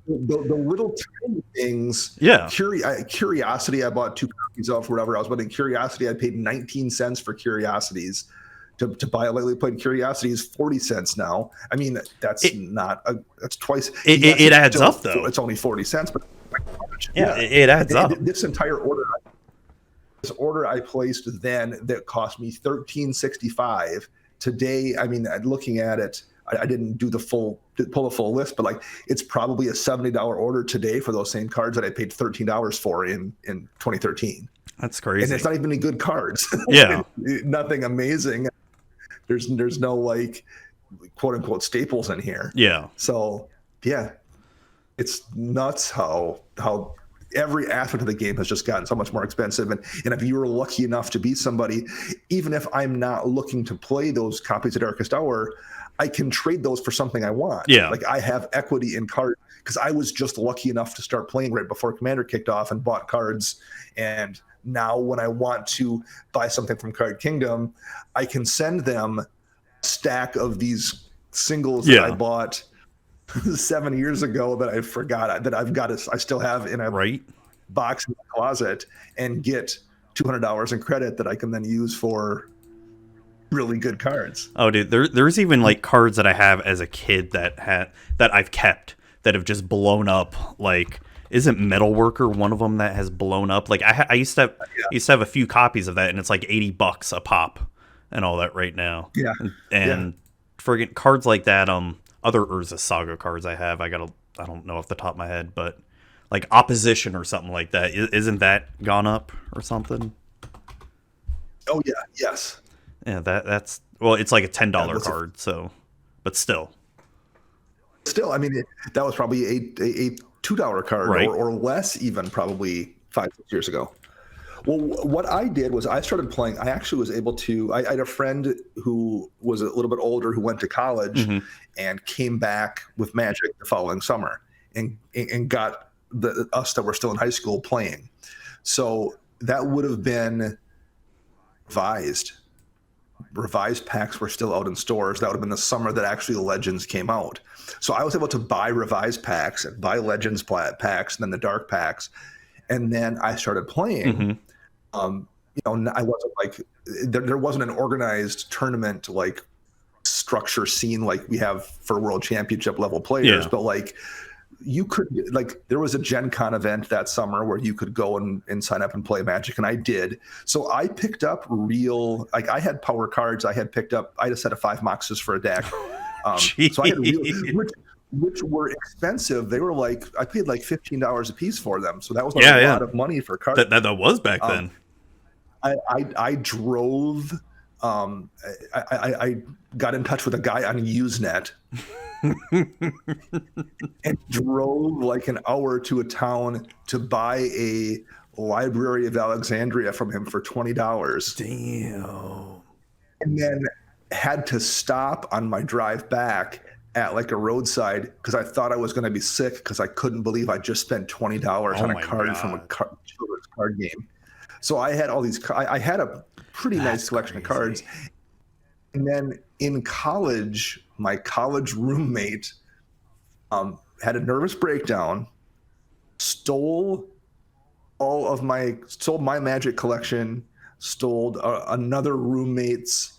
The little tiny things. Yeah. Curiosity, I bought 2 copies of whatever I was buying. Curiosity, I paid 19 cents for Curiosities. To buy a lightly played Curiosity is 40 cents now. I mean, that's twice. It adds up though. It's only 40 cents, but it adds up. This entire order I placed then that cost me $13.65. Today, I mean, looking at it, I didn't pull the full list, but like it's probably a $70 order today for those same cards that I paid $13 for in 2013. That's crazy. And it's not even any good cards. Yeah. Nothing amazing. There's no like quote unquote staples in here. Yeah. So yeah, it's nuts how every aspect of the game has just gotten so much more expensive. And if you were lucky enough to be somebody, even if I'm not looking to play those copies of Darkest Hour, I can trade those for something I want. Yeah. Like I have equity in cards because I was just lucky enough to start playing right before Commander kicked off and bought cards. And now when I want to buy something from Card Kingdom, I can send them a stack of these singles that I bought 7 years ago that I forgot that I still have in a box in the closet, and get $200 in credit that I can then use for really good cards. Oh, dude, there's even like cards that I have as a kid that I've kept that have just blown up. Like, isn't Metalworker one of them that has blown up? Like I used to have a few copies of that, and it's like $80 a pop and all that right now. Yeah, and forget cards like that. Other Urza Saga cards I have, I don't know off the top of my head, but like Opposition or something like that. Isn't that gone up or something? Oh yeah, yes. Yeah, that's well, it's like a $10 card, so, but still, I mean, that was probably a $2 card or less, even probably 5-6 years ago. Well, what I did was I started playing. I actually was able to. I had a friend who was a little bit older who went to college and came back with Magic the following summer and got us that were still in high school playing. So that would have been revised. Revised packs were still out in stores. That would have been the summer that actually Legends came out. So I was able to buy revised packs and buy Legends packs and then the dark packs. And then I started playing. You know, I wasn't like, there wasn't an organized tournament like structure scene like we have for World Championship level players, but like you could, like there was a Gen Con event that summer where you could go and sign up and play Magic, and I did. So I picked up like I had power cards. I had a set of 5 Moxes for a deck. So I had which were expensive. They were like, I paid like $15 a piece for them. So that was a lot of money for cards. That was back then. I drove. I got in touch with a guy on Usenet and drove like an hour to a town to buy a Library of Alexandria from him for $20. Damn. And then had to stop on my drive back at like a roadside because I thought I was going to be sick because I couldn't believe I just spent $20 on a card from a children's card game. So I had all these. I had a pretty nice collection of cards. And then in college, my college roommate had a nervous breakdown, stole my Magic collection, stole another roommate's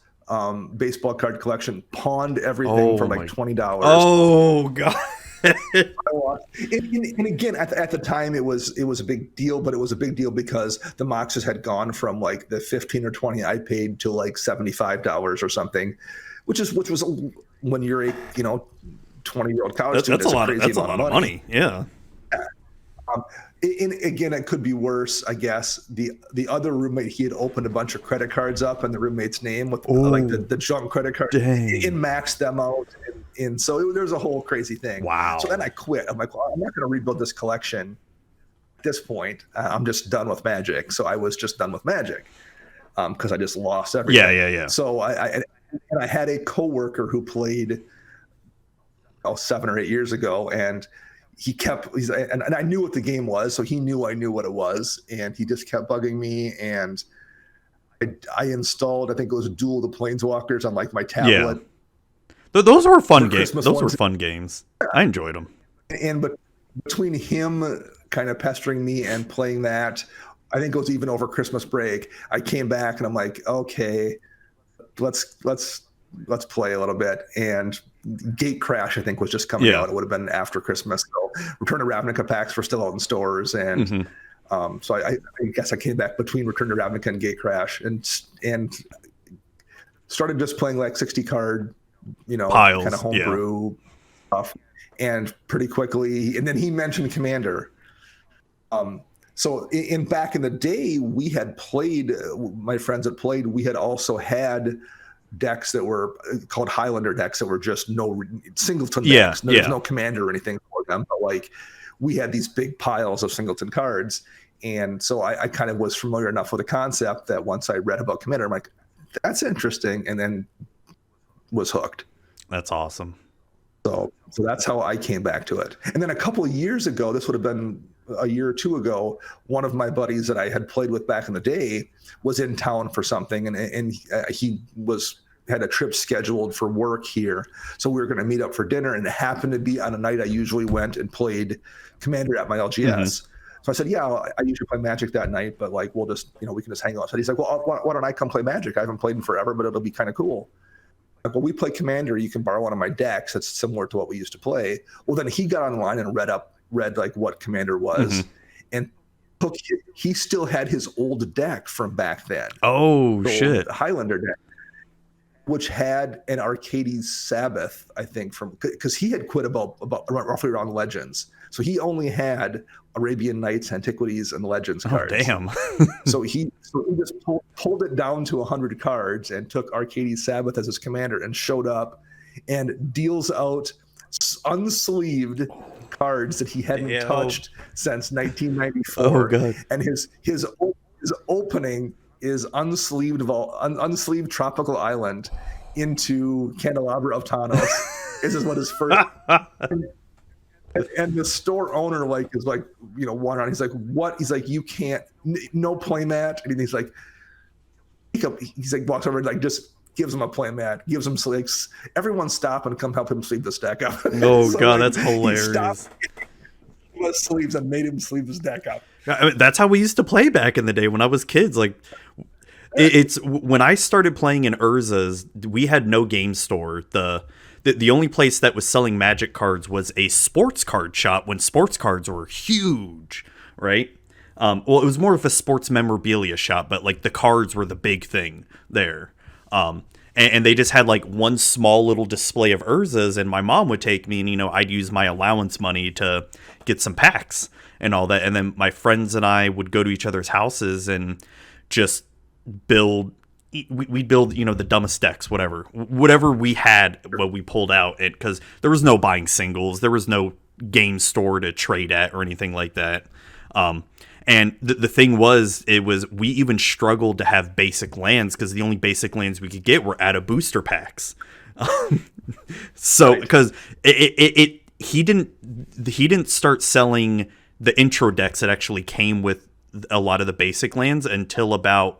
baseball card collection, pawned everything for like $20. Oh God. And again, at the time, it was a big deal, but it was a big deal because the Moxes had gone from like the 15 or 20 I paid to like $75 or something, which was when you're a 20-year-old college student. That's a lot of money. Yeah. And again, it could be worse, I guess. The other roommate, he had opened a bunch of credit cards up in the roommate's name with like the junk credit card and maxed them out. And so there's a whole crazy thing. Wow. So then I quit. I'm like, well, I'm not going to rebuild this collection at this point. I'm just done with Magic. So I was just done with Magic because I just lost everything. Yeah. So I had a coworker who played 7 or 8 years ago, and and I knew what the game was, so he knew I knew what it was, and he just kept bugging me. And I installed, I think it was Duel of the Planeswalkers on like my tablet. Yeah. Those were fun games. Those were fun games. I enjoyed them. But between him kind of pestering me and playing that, I think it was even over Christmas break, I came back and I'm like, okay, let's play a little bit. And Gate Crash, I think, was just coming out. It would have been after Christmas. So Return to Ravnica packs were still out in stores. And so I guess I came back between Return to Ravnica and Gate Crash and started just playing like 60 card, piles, kind of homebrew stuff. And pretty quickly, and then he mentioned Commander. So back in the day, we had played, my friends had played, we had also had decks that were called Highlander decks that were just no singleton decks. There's no commander or anything for them, but like we had these big piles of singleton cards. And so I kind of was familiar enough with the concept that once I read about Commander, I'm like, that's interesting. And then was hooked. That's awesome. So that's how I came back to it. And then a couple of years ago, this would have been a year or two ago, one of my buddies that I had played with back in the day was in town for something, and he had a trip scheduled for work here. So we were going to meet up for dinner, and it happened to be on a night I usually went and played Commander at my LGS. So I said, yeah, I usually play Magic that night, but like, we'll just, we can just hang out. So he's like, well, why don't I come play Magic? I haven't played in forever, but it'll be kind of cool. Like, well, we play Commander. You can borrow one of my decks. It's similar to what we used to play. Well, then he got online and read like what Commander was, and he still had his old deck from back then. Oh, shit. Highlander deck, which had an Arcades Sabbath, I think, because he had quit about roughly around Legends. So he only had Arabian Nights, Antiquities, and Legends cards. Oh, damn. So he just pulled it down to 100 cards and took Arcades Sabbath as his commander and showed up and deals out unsleeved cards that he hadn't touched since 1994. Oh, God. And his opening is unsleeved Tropical Island into Candelabra of Tanos. This is what his first. And the store owner like is like, one on. He's like, what? He's like, you can't, no play mat. And he's like, he's like, walks over and like just gives him a play mat, gives him sleeves. Everyone stop and come help him sleeve this deck up. Oh so, God, like, that's hilarious. He stopped his sleeves and made him sleeve his deck up. I mean, that's how we used to play back in the day when I was kids. Like, it's when I started playing in Urza's, we had no game store. The only place that was selling Magic cards was a sports card shop when sports cards were huge, right? Well, it was more of a sports memorabilia shop, but like the cards were the big thing there. And they just had like one small little display of Urza's, and my mom would take me and, I'd use my allowance money to get some packs and all that. And then my friends and I would go to each other's houses and just build, we'd build, the dumbest decks, whatever we had, what we pulled out, because there was no buying singles. There was no game store to trade at or anything like that. And the thing was, we even struggled to have basic lands because the only basic lands we could get were out of booster packs. So, because he didn't start selling the intro decks that actually came with a lot of the basic lands until about,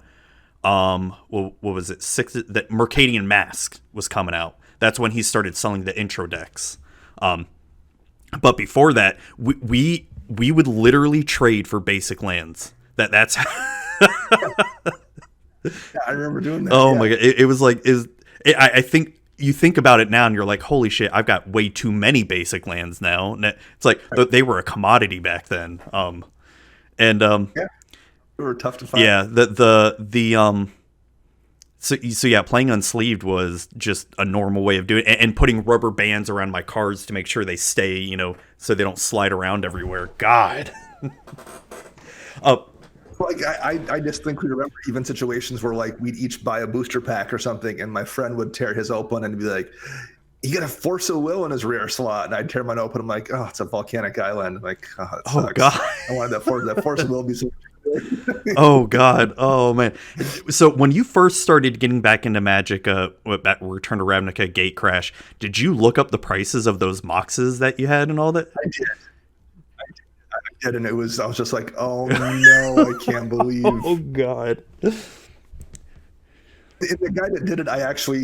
what was it? That Mercadian Mask was coming out. That's when he started selling the intro decks. But before that, we would literally trade for basic lands. That's yeah, I remember doing that. Oh my God. It was like, I think you think about it now and you're like, holy shit, I've got way too many basic lands now. And it's like, they were a commodity back then. Yeah, they were tough to find. Yeah. So yeah, playing unsleeved was just a normal way of doing it, and putting rubber bands around my cards to make sure they stay, so they don't slide around everywhere. God. Like I distinctly remember even situations where like we'd each buy a booster pack or something, and my friend would tear his open and be like, "You got a Force of Will in his rear slot," and I'd tear mine open. I'm like, "Oh, it's a volcanic island." I'm like, "Oh, that sucks. God, I wanted that Force of Will to be so." Oh God, oh man. So when you first started getting back into Magic, Return to Ravnica, Gate Crash, did you look up the prices of those moxes that you had and all that? I did, and I was just like, oh no, I can't believe. Oh God. The guy that did it,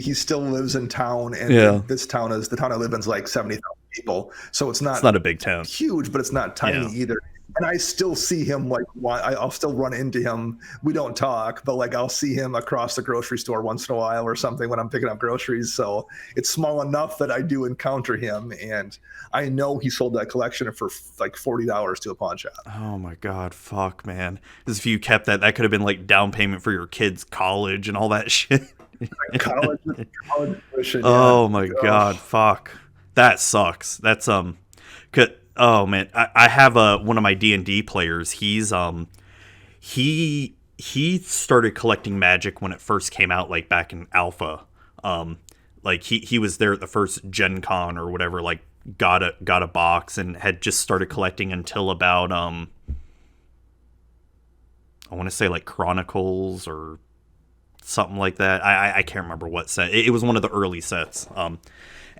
he still lives in town, and this town the town I live in is like 70,000 people, so it's not a big town, huge, but it's not tiny either. And I still see him, like, I'll still run into him. We don't talk, but like I'll see him across the grocery store once in a while or something when I'm picking up groceries. So it's small enough that I do encounter him, and I know he sold that collection for like $40 to a pawn shop. Oh my God, fuck, man! Because if you kept that could have been like down payment for your kids' college and all that shit. college tuition. Oh my God, fuck! That sucks. That's Oh man, I have one of my D&D players. He's he started collecting Magic when it first came out, like back in Alpha. Like he was there at the first Gen Con or whatever. Like got a box and had just started collecting until about I want to say like Chronicles or something like that. I can't remember what set. It was one of the early sets.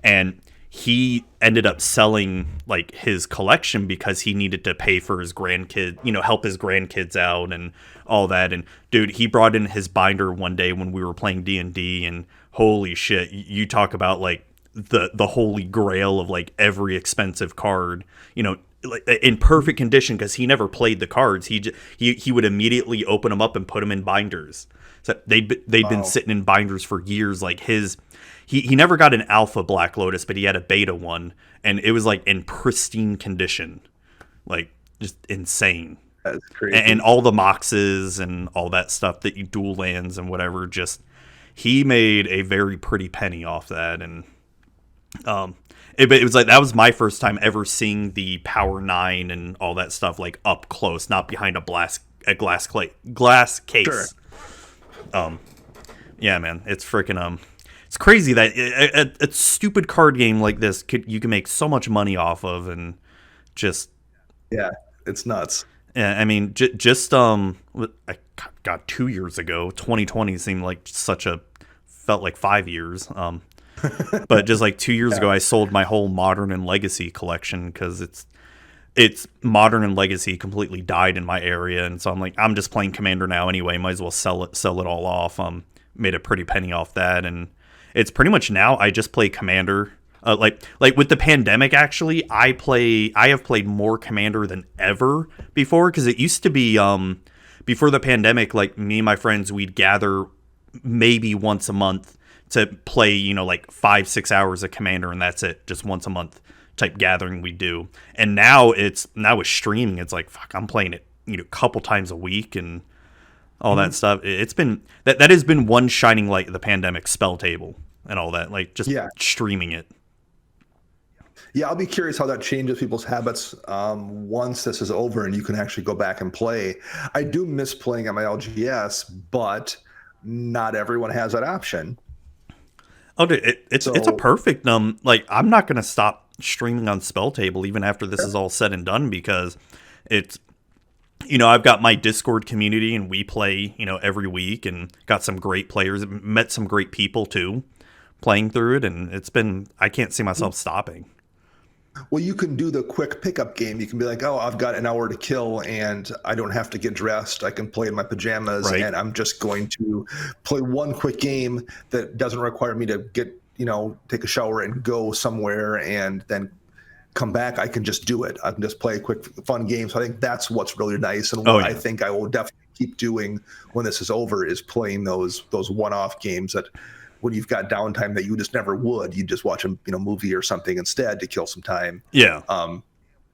And he ended up selling like his collection because he needed to pay for his grandkid, help his grandkids out and all that. And dude, he brought in his binder one day when we were playing D&D, and holy shit, you talk about like the holy grail of like every expensive card, like in perfect condition, because he never played the cards. He would immediately open them up and put them in binders. So they'd been sitting in binders for years. Like he never got an alpha Black Lotus, but he had a beta one, and it was like in pristine condition, like just insane. That's crazy. And all the moxes and all that stuff that you dual lands and whatever, just he made a very pretty penny off that. And it was like that was my first time ever seeing the Power 9 and all that stuff like up close, not behind a glass case. Sure. Yeah, man, it's freaking it's crazy that a stupid card game like this you can make so much money off of, and just it's nuts. Yeah, I mean, just I got 2 years ago, 2020 seemed like felt like 5 years. But just like 2 years ago, I sold my whole Modern and Legacy collection because it's Modern and Legacy completely died in my area, and so I'm like, I'm just playing Commander now anyway. Might as well sell it all off. Made a pretty penny off that, and it's pretty much now I just play Commander. Like with the pandemic, actually, I have played more Commander than ever before, because it used to be before the pandemic, like me and my friends, we'd gather maybe once a month to play, like 5-6 hours of Commander, and that's it, just once a month type gathering we do. And now with streaming, it's like, fuck, I'm playing it, a couple times a week and all that stuff. It's been that has been one shining light of the pandemic, spell table and all that, like just streaming it. Yeah, I'll be curious how that changes people's habits once this is over and you can actually go back and play. I do miss playing on my LGS, but not everyone has that option. Oh, dude, it's a perfect like, I'm not gonna stop streaming on Spell Table even after this is all said and done, because it's, I've got my Discord community and we play, every week, and got some great players, met some great people too playing through it, and I can't see myself stopping. Well, you can do the quick pickup game. You can be like, oh, I've got an hour to kill and I don't have to get dressed. I can play in my pajamas, and I'm just going to play one quick game that doesn't require me to get, take a shower and go somewhere and then come back. I can just do it. I can just play a quick, fun game. So I think that's what's really nice. And what I think I will definitely keep doing when this is over is playing those one-off games that, when you've got downtime that you just never would, you just watch a movie or something instead to kill some time. Yeah.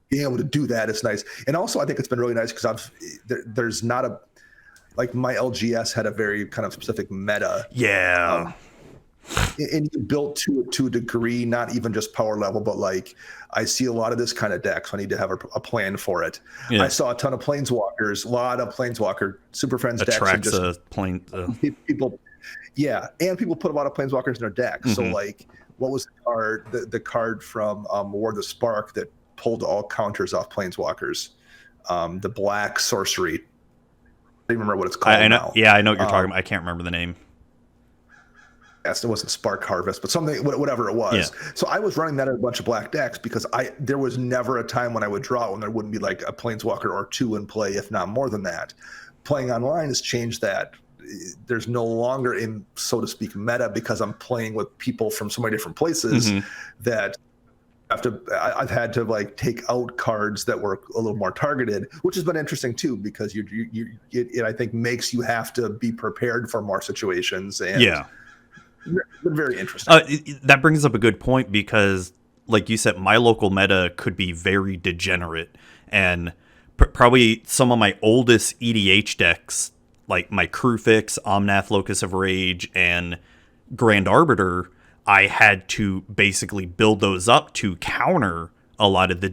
Being able to do that is nice. And also I think it's been really nice because there's not like my LGS had a very kind of specific meta. Yeah. And you built to a degree, not even just power level, but like I see a lot of this kind of deck, so I need to have a plan for it. Yeah. I saw a ton of Planeswalkers, a lot of Planeswalker Super Friends decks. People. Yeah, and people put a lot of Planeswalkers in their deck. Mm-hmm. So, like, what was the card from War of the Spark that pulled all counters off Planeswalkers? The black sorcery. I don't even remember what it's called. I know. Now. Yeah, I know what you're talking about. I can't remember the name. Yes, it wasn't Spark Harvest, but something, whatever it was. Yeah. So I was running that in a bunch of black decks because there was never a time when I would draw when there wouldn't be like a Planeswalker or two in play, if not more than that. Playing online has changed that. There's no longer in, so to speak, meta, because I'm playing with people from so many different places that I've had to like take out cards that were a little more targeted, which has been interesting too, because it I think makes you have to be prepared for more situations. And it's been very interesting. That brings up a good point, because like you said, my local meta could be very degenerate, and probably some of my oldest EDH decks, like my Crufix, Omnath, Locus of Rage, and Grand Arbiter, I had to basically build those up to counter a lot of the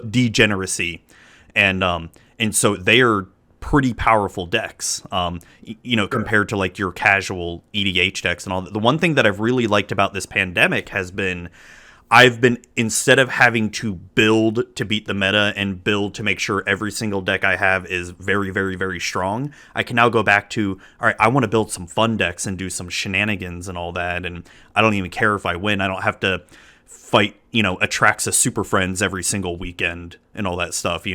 degeneracy. And so they are pretty powerful decks, compared to like your casual EDH decks and all that. The one thing that I've really liked about this pandemic has been, instead of having to build to beat the meta and build to make sure every single deck I have is very, very, very strong, I can now go back to, all right, I want to build some fun decks and do some shenanigans and all that. And I don't even care if I win. I don't have to fight, Atraxa Super Friends every single weekend and all that stuff,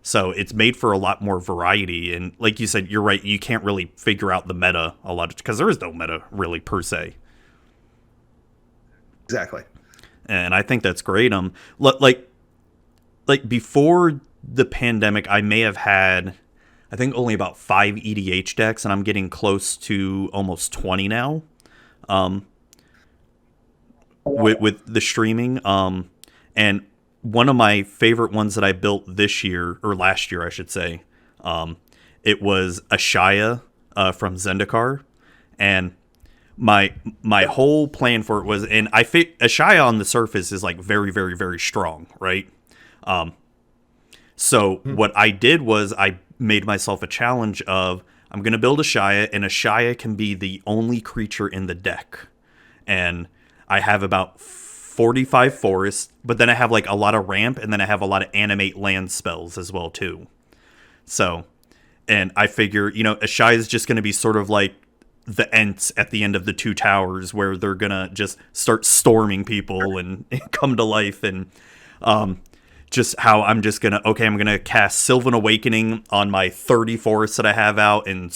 So it's made for a lot more variety. And like you said, you're right, you can't really figure out the meta a lot, because there is no meta really per se. Exactly. And I think that's great. Like before the pandemic, I may have had, I think, only about 5 EDH decks, and I'm getting close to almost 20 now. With the streaming. And one of my favorite ones that I built this year, or last year, I should say, it was Ashaya from Zendikar, and my whole plan for it was, and Ashaya on the surface is like very, very, very strong, right? So what I did was I made myself a challenge of, I'm going to build Ashaya, and Ashaya can be the only creature in the deck. And I have about 45 forests, but then I have like a lot of ramp, and then I have a lot of animate land spells as well too. So, and I figure, Ashaya is just going to be sort of like the Ents at the end of the Two Towers, where they're gonna just start storming people and come to life, and just how I'm gonna cast Sylvan Awakening on my 30 forests that I have out and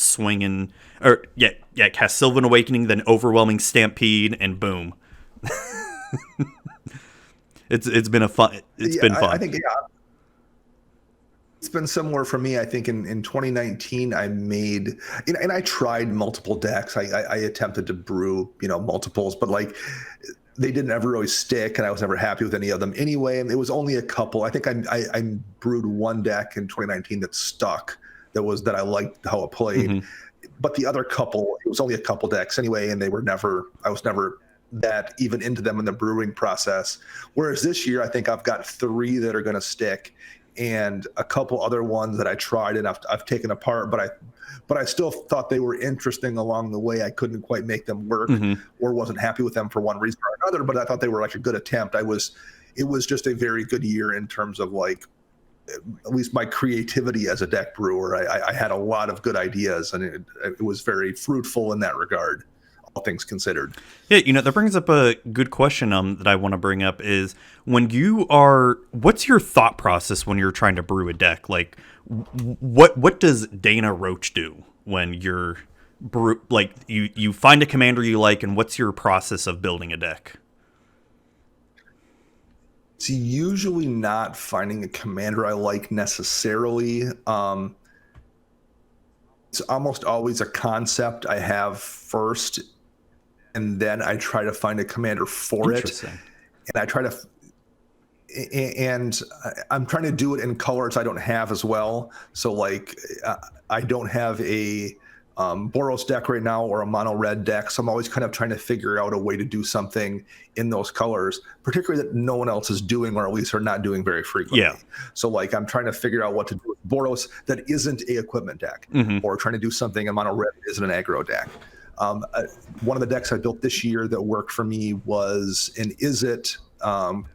cast Sylvan Awakening, then Overwhelming Stampede, and boom. It's been fun. I think it's been similar for me. I think in 2019 I made, and I tried multiple decks. I attempted to brew multiples, but like they didn't ever really stick, and I was never happy with any of them anyway. And it was only a couple. I think I brewed one deck in 2019 that stuck. That I liked how it played. Mm-hmm. But the other couple, it was only a couple decks anyway, and I was never that even into them in the brewing process. Whereas this year, I think I've got 3 that are going to stick, and a couple other ones that I tried and I've taken apart, but I still thought they were interesting along the way. I couldn't quite make them work, mm-hmm. or wasn't happy with them for one reason or another, but I thought they were like a good attempt. It was just a very good year in terms of like, at least my creativity as a deck brewer. I had a lot of good ideas, and it was very fruitful in that regard, all things considered. Yeah, that brings up a good question that I want to bring up is what's your thought process when you're trying to brew a deck? Like, what does Dana Roach do when you're you find a commander you like, and what's your process of building a deck? It's usually not finding a commander I like necessarily. It's almost always a concept I have first, and then I try to find a commander for it. And I try to, and I'm trying to do it in colors I don't have as well. So like, I don't have a Boros deck right now or a mono red deck. So I'm always kind of trying to figure out a way to do something in those colors, particularly that no one else is doing, or at least are not doing very frequently. Yeah. So like, I'm trying to figure out what to do with Boros that isn't a equipment deck, mm-hmm. or trying to do something in mono red that isn't an aggro deck. One of the decks I built this year that worked for me was an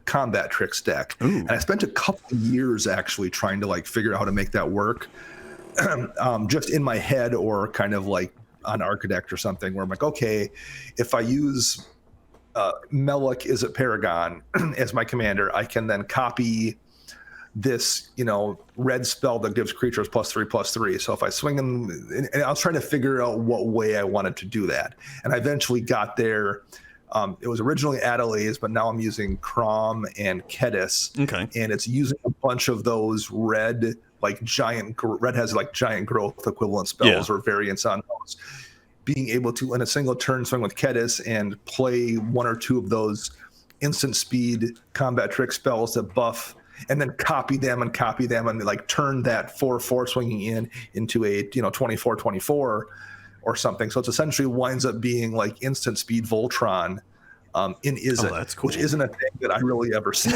Combat Tricks deck. Ooh. And I spent a couple of years actually trying to like figure out how to make that work. Just in my head, or kind of like on Architect or something, where I'm like, okay, if I use Melek Izzet Paragon as my commander, I can then copy this, red spell that gives creatures +3/+3. So if I swing them, and I was trying to figure out what way I wanted to do that. And I eventually got there. It was originally Adelaise, but now I'm using Crom and Kedis. Okay. And it's using a bunch of those red has like giant growth equivalent spells, or variants on those. Being able to, in a single turn, swing with Kedis and play 1 or 2 of those instant speed combat trick spells that buff, and then copy them and like turn that 4/4 swinging into a 24/24 or something. So it's essentially winds up being like instant speed Voltron in Izzet, that's cool. Which isn't a thing that I really ever see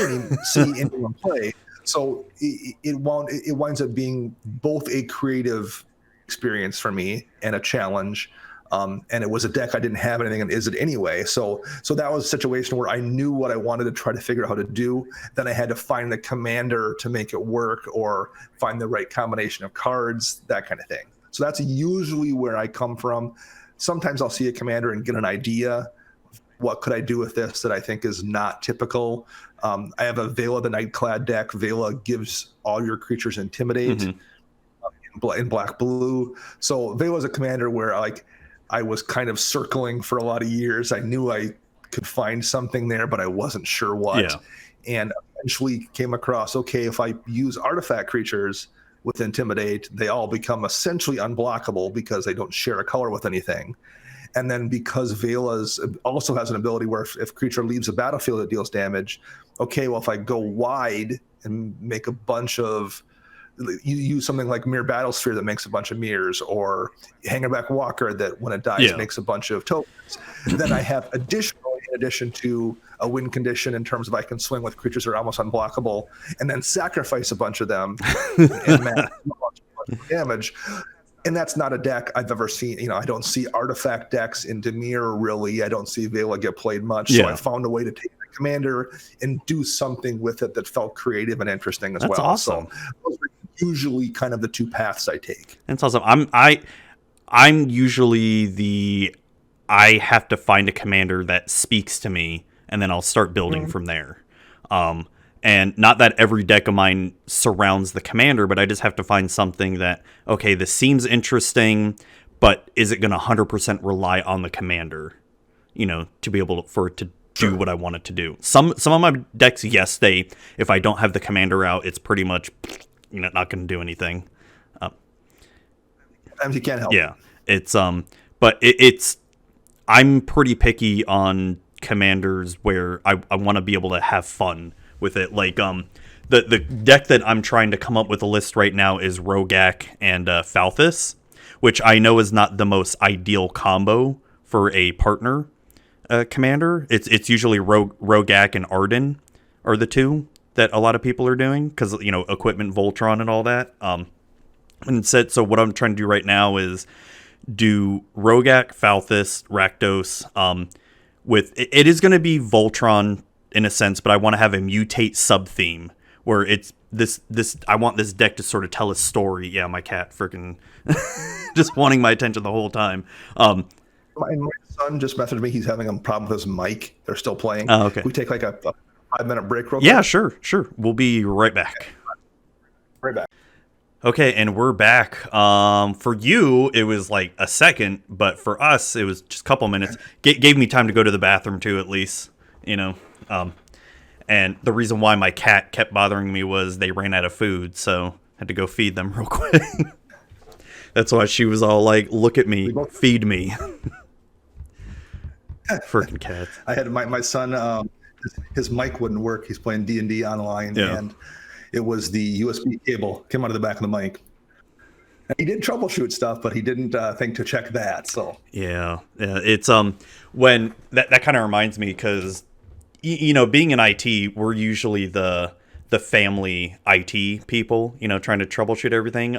anyone play. So it winds up being both a creative experience for me and a challenge. And it was a deck I didn't have anything in Izzet anyway. So that was a situation where I knew what I wanted to try to figure out how to do. Then I had to find the commander to make it work, or find the right combination of cards, that kind of thing. So that's usually where I come from. Sometimes I'll see a commander and get an idea. What could I do with this that I think is not typical? I have a Vela the Nightclad deck. Vela gives all your creatures Intimidate, mm-hmm. in black-blue. So Vela is a commander where I was kind of circling for a lot of years. I knew I could find something there, but I wasn't sure what. Yeah. And eventually came across, okay, if I use artifact creatures with Intimidate, they all become essentially unblockable because they don't share a color with anything. And then because Vela's also has an ability where if creature leaves a battlefield that deals damage, okay, well, if I go wide and make a bunch of, you use something like Mirror Battlesphere that makes a bunch of mirrors, or Hangerback Walker that when it dies makes a bunch of tokens, then I have in addition to a win condition in terms of I can swing with creatures that are almost unblockable, and then sacrifice a bunch of them and manage a bunch of damage. And that's not a deck I've ever seen. I don't see artifact decks in Dimir, really. I don't see Vela get played much. Yeah. So I found a way to take the commander and do something with it that felt creative and interesting as well. That's awesome. So those are usually kind of the 2 paths I take. That's awesome. I'm usually the I have to find a commander that speaks to me, and then I'll start building from there. And not that every deck of mine surrounds the commander, but I just have to find something that, okay, this seems interesting, but is it going to 100% rely on the commander, to be able for it to do what I want it to do? Some of my decks, yes, if I don't have the commander out, it's pretty much, not going to do anything. Sometimes you can't help. Yeah, it's but it's I'm pretty picky on commanders where I want to be able to have fun with it. Like the deck that I'm trying to come up with a list right now is Rogak and Falthus, which I know is not the most ideal combo for a partner commander. It's usually Rogak and Arden are the two that a lot of people are doing because equipment Voltron and all that. And so what I'm trying to do right now is do Rogak, Falthus, Rakdos. With it is going to be Voltron in a sense, but I want to have a mutate sub theme where it's this. I want this deck to sort of tell a story. Yeah, my cat freaking just wanting my attention the whole time. My son just messaged me. He's having a problem with his mic. They're still playing. Oh, okay. We take like a 5-minute break real quick? Yeah, sure. We'll be right back. Right back. Okay, and we're back. For you, it was like a second, but for us, it was just a couple minutes. Gave me time to go to the bathroom too, at least, And the reason why my cat kept bothering me was they ran out of food, so I had to go feed them real quick. That's why she was all like, "Look at me, feed me." Freaking cats. I had my son. His mic wouldn't work. He's playing D&D online, and it was the USB cable came out of the back of the mic. And he did troubleshoot stuff, but he didn't think to check that. So yeah, it's when that kind of reminds me because being in IT, we're usually the family IT people, trying to troubleshoot everything.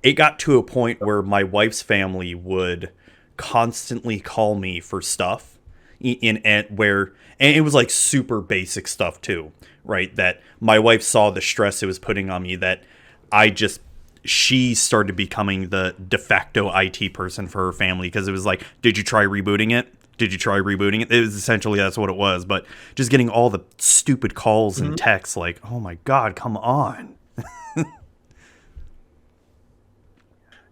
It got to a point where my wife's family would constantly call me for stuff and it was like super basic stuff too, right? That my wife saw the stress it was putting on me, that she started becoming the de facto IT person for her family because it was like, did you try rebooting it? It was essentially, that's what it was. But just getting all the stupid calls and texts like, oh my God, come on.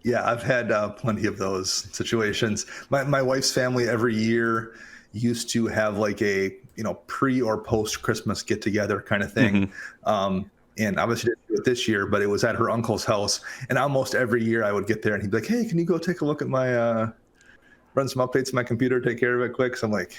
Yeah, I've had plenty of those situations. My wife's family every year used to have like a pre or post Christmas get together kind of thing. And obviously didn't do it this year, but it was at her uncle's house. And almost every year I would get there and he'd be like, "Hey, can you go take a look at my run some updates on my computer, take care of it quick?" So I'm like,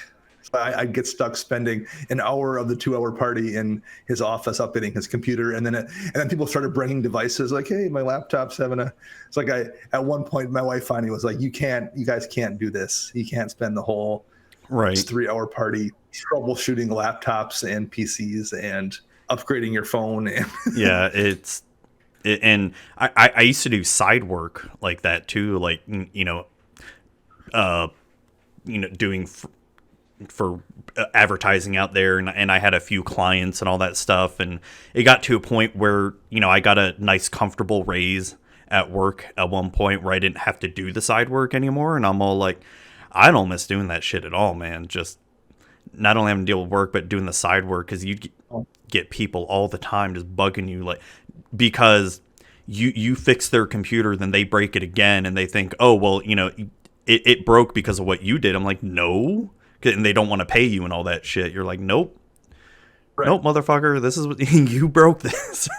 I'd get stuck spending an hour of the 2-hour party in his office updating his computer, and then people started bringing devices like, "Hey, my laptop's having a." It's like at one point my wife finally was like, "You guys can't do this. You can't spend the whole 3-hour party troubleshooting laptops and PCs and upgrading your phone." Yeah, and I used to do side work like that too, like doing for advertising out there, and I had a few clients and all that stuff, and it got to a point where I got a nice comfortable raise at work at one point where I didn't have to do the side work anymore, and I'm all like, I don't miss doing that shit at all, man. Just not only having to deal with work, but doing the side work, because you get people all the time just bugging you, like, because you fix their computer, then they break it again, and they think, oh, well, it broke because of what you did. I'm like, no. And they don't want to pay you and all that shit. You're like, nope. Right. Nope, motherfucker. This is what you broke this.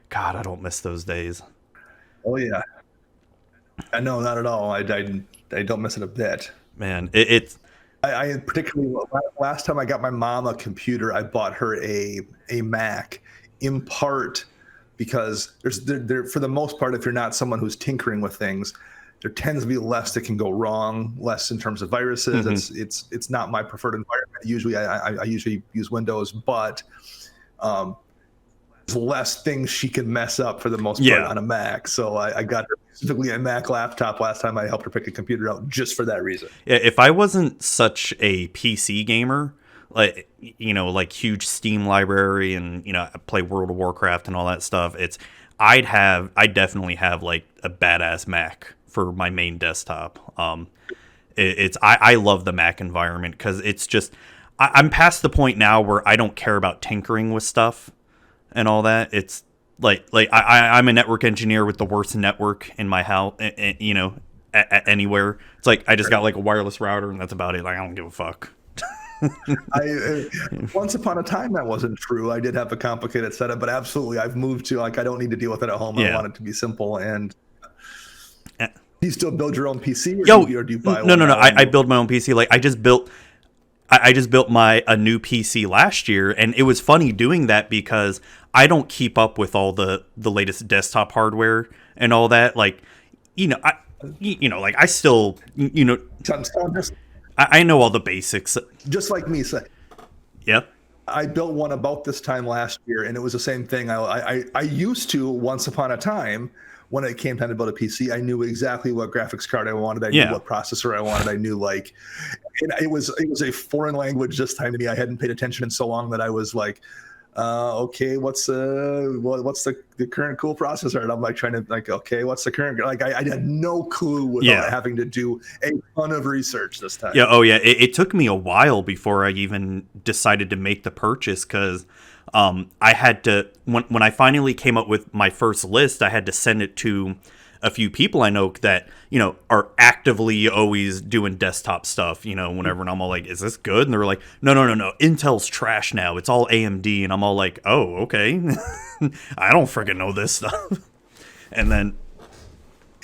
God, I don't miss those days. Oh, yeah. I know, not at all. I don't miss it a bit. Man, I particularly, last time I got my mom a computer, I bought her a Mac, in part because there for the most part, if you're not someone who's tinkering with things, there tends to be less that can go wrong, less in terms of viruses. It's not my preferred environment. Usually I usually use Windows, but there's less things she can mess up for the most part on a Mac. So I got her specifically a Mac laptop last time I helped her pick a computer out just for that reason. Yeah, if I wasn't such a PC gamer, like huge Steam library and I play World of Warcraft and all that stuff, I'd definitely have like a badass Mac for my main desktop. I love the Mac environment because it's just I'm past the point now where I don't care about tinkering with stuff and all that. It's I'm a network engineer with the worst network in my house, anywhere. It's like I just got like a wireless router and that's about it. Like I don't give a fuck. Once upon a time that wasn't true. I did have a complicated setup, but absolutely I've moved to like I don't need to deal with it at home. I want it to be simple. And do you still build your own PC or do you buy one? No. I build my own PC. Like I just built a new PC last year, and it was funny doing that because I don't keep up with all the latest desktop hardware and all that. Like, I still, I know all the basics. Just like me, say. Yep. I built one about this time last year, and it was the same thing. I used to, once upon a time, when it came time to build a PC, I knew exactly what graphics card I wanted. I knew what processor I wanted. I knew and it was a foreign language this time to me. I hadn't paid attention in so long that I was like, okay, what's the current cool processor? And I'm like trying to okay, what's the current? Like I had no clue without having to do a ton of research this time. Yeah. Oh yeah. It took me a while before I even decided to make the purchase because I had to when I finally came up with my first list, I had to send it to a few people I know that are actively always doing desktop stuff, whenever, and I'm all like, is this good? And they're like, no, Intel's trash now, it's all AMD. And I'm all like, oh, okay. I don't freaking know this stuff. And then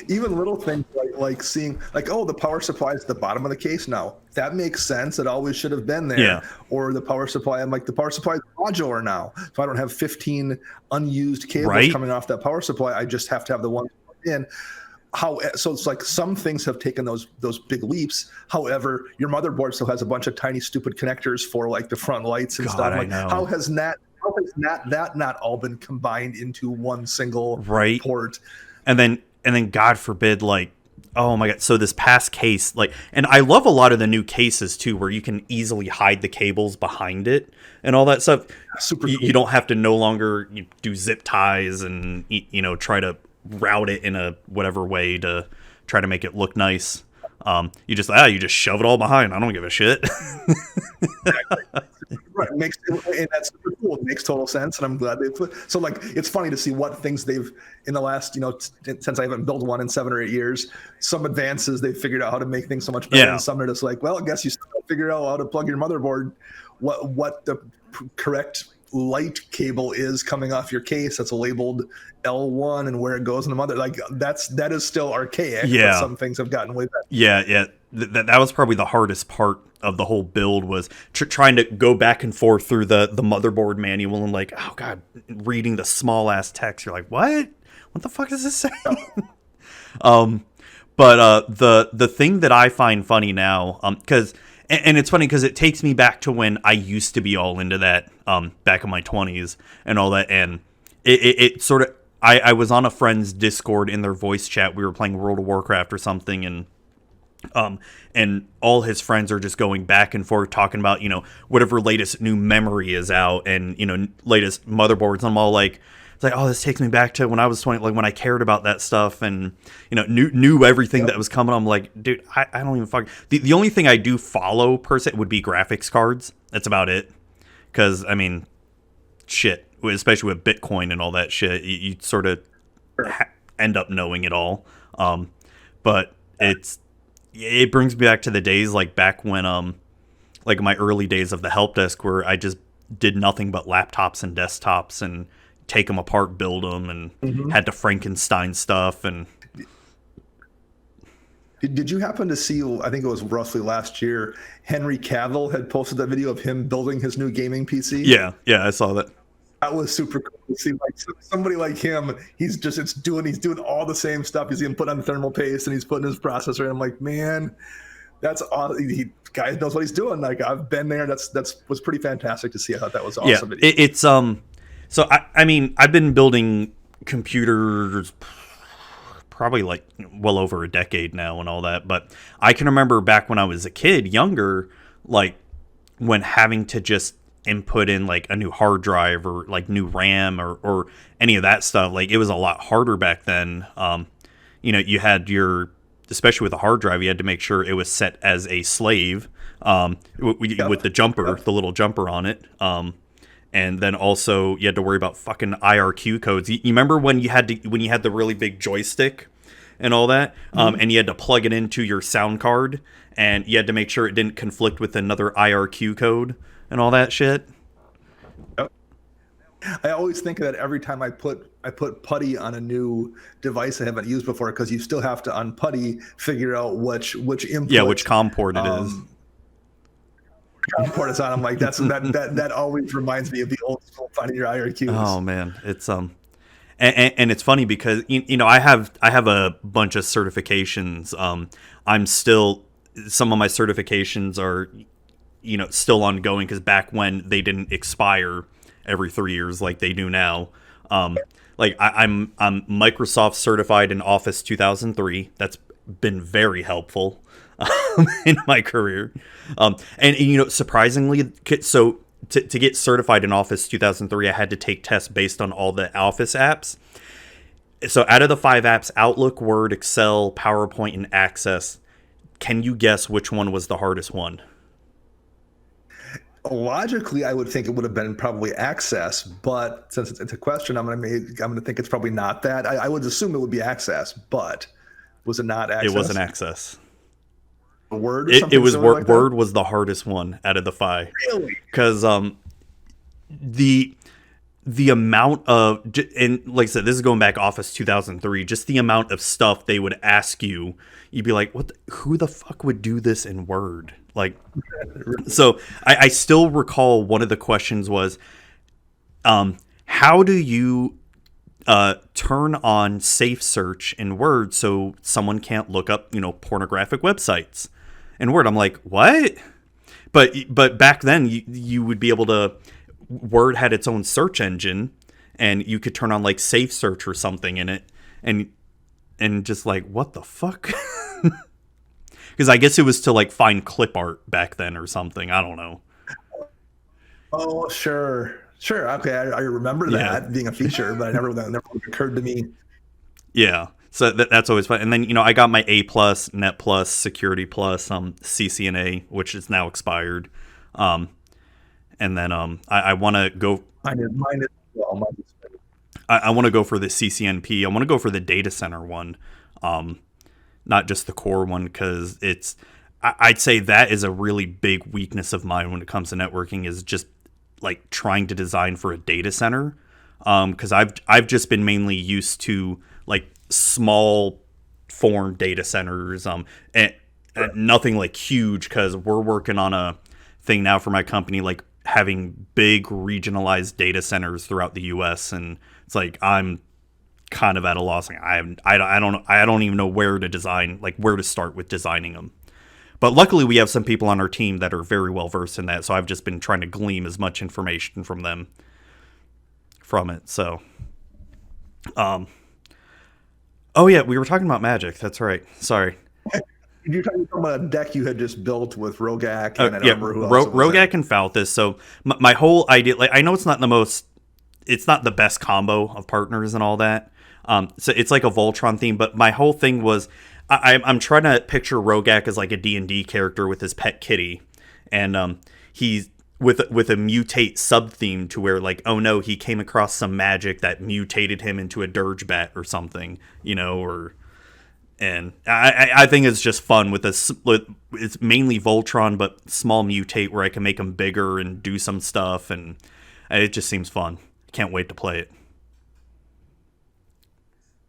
even little things like seeing the power supply is at the bottom of the case now. That makes sense. It always should have been there. Yeah. Or the power supply, I'm like, the power supply is modular now. So I don't have 15 unused cables coming off that power supply. I just have to have the one in. So it's like some things have taken those big leaps. However, your motherboard still has a bunch of tiny stupid connectors for like the front lights and stuff. Like, how has that not all been combined into one single port? And then God forbid, like, oh my God. So this past case, and I love a lot of the new cases too, where you can easily hide the cables behind it and all that stuff. Super cool. You don't have to no longer do zip ties and, try to route it in a whatever way to try to make it look nice. You just shove it all behind. I don't give a shit. Right, and that's super cool. It makes total sense, and I'm glad they put. So it's funny to see what things they've in the last since I haven't built one in 7 or 8 years. Some advances they've figured out how to make things so much better, and some are just like, well, I guess you still figure out how to plug your motherboard, what the correct light cable is coming off your case that's labeled L1 and where it goes in the mother. Like that is still archaic. Yeah, but some things have gotten way better. Yeah. That was probably the hardest part of the whole build was trying to go back and forth through the motherboard manual and like, oh God, reading the small ass text. You're like, what the fuck does this say? But the thing that I find funny now, because and it's funny because it takes me back to when I used to be all into that back in my 20s and all that, and it sort of I was on a friend's Discord in their voice chat. We were playing World of Warcraft or something, and all his friends are just going back and forth talking about whatever latest new memory is out and latest motherboards. And I'm all like, it's like, oh, this takes me back to when I was 20, like when I cared about that stuff and knew everything that was coming. I'm like, dude, I don't even fuck. The only thing I do follow per se would be graphics cards. That's about it. Because I mean, shit, especially with Bitcoin and all that shit, you sort of end up knowing it all. But it brings me back to the days like back when like my early days of the help desk where I just did nothing but laptops and desktops and take them apart, build them, and had to Frankenstein stuff. And did you happen to see, I think it was roughly last year, Henry Cavill had posted that video of him building his new gaming PC? Yeah, I saw that. That was super cool to see, like somebody like him. He's doing all the same stuff. He's even put on thermal paste and he's putting his processor. And I'm like, man, that's awesome. He guy knows what he's doing. Like I've been there. That's was pretty fantastic to see. I thought that was awesome. Yeah, it's So I mean, I've been building computers probably like well over a decade now and all that. But I can remember back when I was a kid, younger, like when having to just input in like a new hard drive or like new RAM or any of that stuff. Like it was a lot harder back then. You had your especially with a hard drive, you had to make sure it was set as a slave with the jumper, the little jumper on it. And then also you had to worry about fucking IRQ codes. You remember when you had the really big joystick and all that, and you had to plug it into your sound card, and you had to make sure it didn't conflict with another IRQ code and all that shit. Yep. I always think of that every time I put putty on a new device I haven't used before, because you still have to unputty, figure out which input. Yeah, which COM port it is. COM port is on. I'm like, that always reminds me of the old school finding your IRQs. Oh man, it's and it's funny because you know I have a bunch of certifications. I'm still, some of my certifications are, you know, still ongoing, because back when they didn't expire every 3 years like they do now. Like I'm Microsoft certified in Office 2003. That's been very helpful in my career. And you know, surprisingly, so to get certified in Office 2003, I had to take tests based on all the Office apps. So out of the 5 apps, Outlook, Word, Excel, PowerPoint, and Access, can you guess which one was the hardest one? Logically, I would think it would have been probably Access, but since it's a question, I'm gonna think it's probably not that. I would assume it would be Access, but was it not Access? It wasn't Access. Word. It was Word. Like Word was the hardest one out of the 5. Really? Because the amount of, and like I said, this is going back Office 2003. Just the amount of stuff they would ask you, you'd be like, "What? Who the fuck would do this in Word?" Like, so I still recall one of the questions was, how do you turn on safe search in Word so someone can't look up, you know, pornographic websites in Word? I'm like, what? But back then you would be able to, Word had its own search engine, and you could turn on like safe search or something in it, and just like, what the fuck? Because I guess it was to like find clip art back then or something. I don't know. Oh, sure. Okay, I remember that being a feature, but that never occurred to me. Yeah, so that's always fun. And then, you know, I got my A+, Net Plus, Security Plus, CCNA, which is now expired. And then I want to go. Mine is well. I want to go for the CCNP. I want to go for the data center one. Not just the core one, because I'd say that is a really big weakness of mine when it comes to networking, is just like trying to design for a data center. Because I've just been mainly used to like small form data centers, and nothing like huge, because we're working on a thing now for my company, like having big regionalized data centers throughout the US, and it's like I'm kind of at a loss. I don't even know where to design, like where to start with designing them. But luckily we have some people on our team that are very well versed in that, so I've just been trying to glean as much information from them from it. So oh yeah, we were talking about Magic. That's right. Sorry. You're talking about a deck you had just built with Rogak and Rogak and Falthus. So my whole idea, like, I know it's not the best combo of partners and all that. So it's like a Voltron theme, but my whole thing was I'm trying to picture Rogak as like a D&D character with his pet kitty, and he's with a mutate sub theme to where, like, oh no, he came across some magic that mutated him into a dirge bat or something, you know, and I think it's just fun with this. It's mainly Voltron, but small mutate where I can make him bigger and do some stuff, and it just seems fun. Can't wait to play it.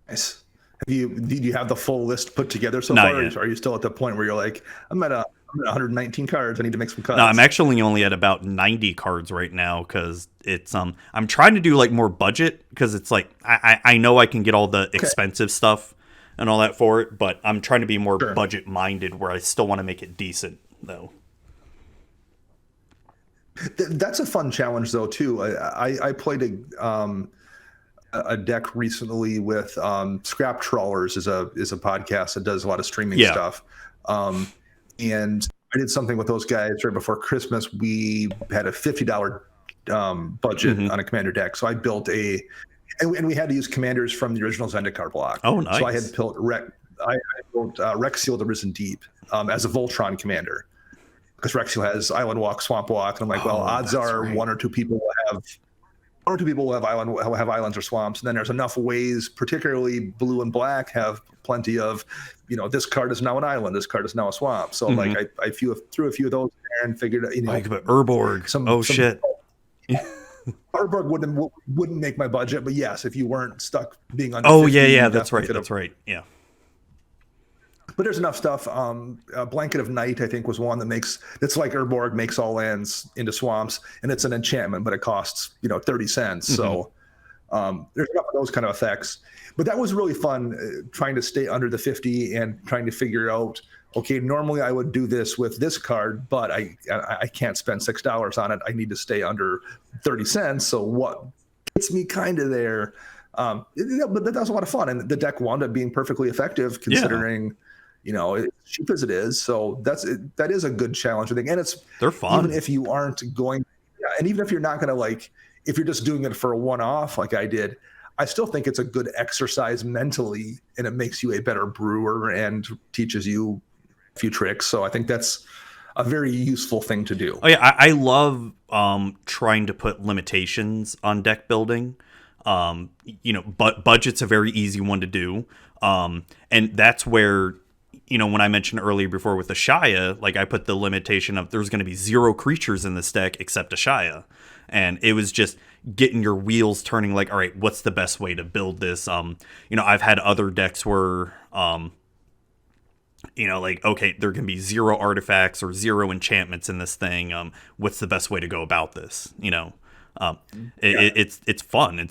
Nice. Did you have the full list put together so Not far? yet. Or are you still at the point where you're like, I'm at 119 cards. I need to make some cuts. No, I'm actually only at about 90 cards right now, because it's I'm trying to do like more budget, because it's like I know I can get all the expensive stuff and all that for it, but I'm trying to be more budget minded, where I still want to make it decent though. That's a fun challenge though too. I played a deck recently with Scrap Trawlers is a podcast that does a lot of streaming stuff. And I did something with those guys right before Christmas. We had a $50 budget on a commander deck. So I built and we had to use commanders from the original Zendikar block. Oh, nice. So I had built I wrote Rexiel the Risen Deep as a Voltron commander, because Rexiel has Island Walk, Swamp Walk, and I'm like, well, odds are right. one or two people will have islands or swamps, and then there's enough ways, particularly blue and black have plenty of, this card is now an island, this card is now a swamp. So like I threw a few of those in there and figured, but Urborg. Shit. Urborg wouldn't make my budget, but yes, if you weren't stuck being under. Oh 50, yeah, that's right. That's right. Yeah. But there's enough stuff. Blanket of Night, I think, was one that's like Urborg, makes all lands into swamps, and it's an enchantment, but it costs 30 cents. So there's enough of those kind of effects. But that was really fun, trying to stay under the 50 and trying to figure out, okay, normally I would do this with this card, but I can't spend $6 on it. I need to stay under 30 cents. So what gets me kind of there? But that was a lot of fun, and the deck wound up being perfectly effective considering. As cheap as it is. So that is a good challenge, I think. And they're fun. Even if you aren't going, and even if you're not going to if you're just doing it for a one-off like I did, I still think it's a good exercise mentally, and it makes you a better brewer and teaches you a few tricks. So I think that's a very useful thing to do. Oh yeah, I love trying to put limitations on deck building. But budget's a very easy one to do. And that's where, when I mentioned earlier before with the Shia, like I put the limitation of there's going to be 0 creatures in this deck except a Shia. And it was just getting your wheels turning like, all right, what's the best way to build this? I've had other decks where, okay, there can be 0 artifacts or 0 enchantments in this thing. What's the best way to go about this? It's fun.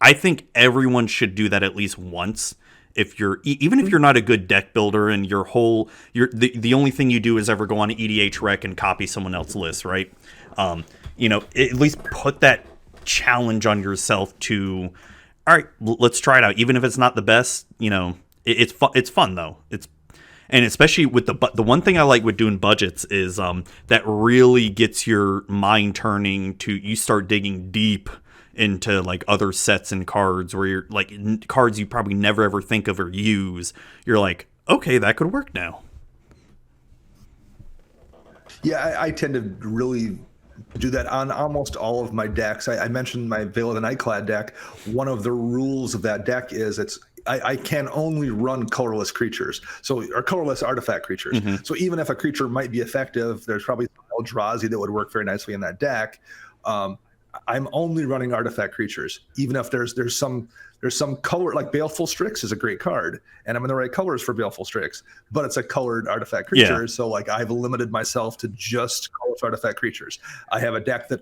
I think everyone should do that at least once. Even if you're not a good deck builder and the only thing you do is ever go on EDHREC and copy someone else's list, right? At least put that challenge on yourself to, all right, let's try it out. Even if it's not the best, it's fun though. And especially with the one thing I like with doing budgets is that really gets your mind turning to, you start digging deep into like other sets and cards where you're like cards you probably never ever think of or use. You're like, okay, that could work now. Yeah, I tend to really do that on almost all of my decks. I mentioned my Veil of the Nightclad deck. One of the rules of that deck is I can only run colorless creatures, or colorless artifact creatures. So even if a creature might be effective, there's probably Eldrazi that would work very nicely in that deck. I'm only running artifact creatures, even if there's some color, like Baleful Strix is a great card, and I'm in the right colors for Baleful Strix, but it's a colored artifact creature. Yeah. So like I've limited myself to just colorless artifact creatures. I have a deck that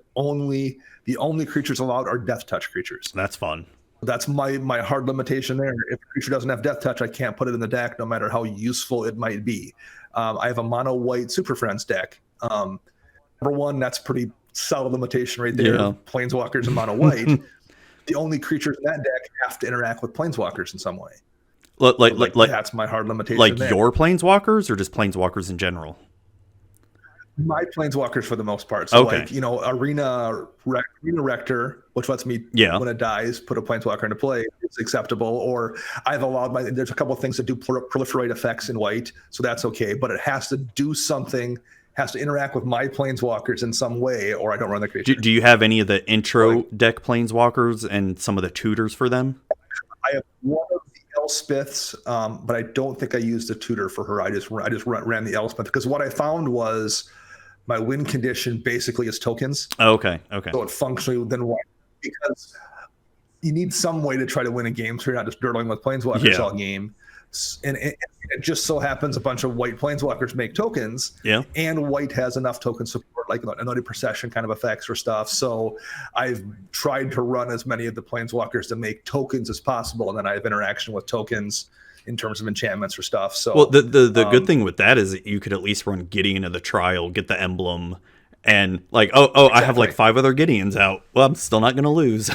the only creatures allowed are Death Touch creatures. That's fun. That's my hard limitation there. If a creature doesn't have Death Touch, I can't put it in the deck, no matter how useful it might be. I have a mono white Super Friends deck. Number one, that's pretty solid limitation right there. Yeah. Planeswalkers and mono white. The only creatures in that deck have to interact with Planeswalkers in some way. Like that's my hard limitation. Like there. Your Planeswalkers or just Planeswalkers in general? My Planeswalkers for the most part. So okay. Arena Rector, which lets me, when it dies, put a Planeswalker into play, it's acceptable. Or I've allowed there's a couple of things that do proliferate effects in white, so that's okay. But it has to do something, has to interact with my Planeswalkers in some way, or I don't run the creature. Do you have any of the intro deck Planeswalkers and some of the tutors for them? I have one of the Elspeths, but I don't think I used a tutor for her. I just ran the Elspeth, because what I found was my win condition basically is tokens. Oh, okay. So it functionally then won, because you need some way to try to win a game, so you're not just dirtling with Planeswalkers all game. And it just so happens a bunch of white Planeswalkers make tokens, and white has enough token support, like another procession kind of effects or stuff. So I've tried to run as many of the Planeswalkers to make tokens as possible, and then I have interaction with tokens in terms of enchantments or stuff. So well, the good thing with that is that you could at least run Gideon of the Trial, get the emblem, and like exactly. I have like 5 other Gideons out. Well, I'm still not going to lose.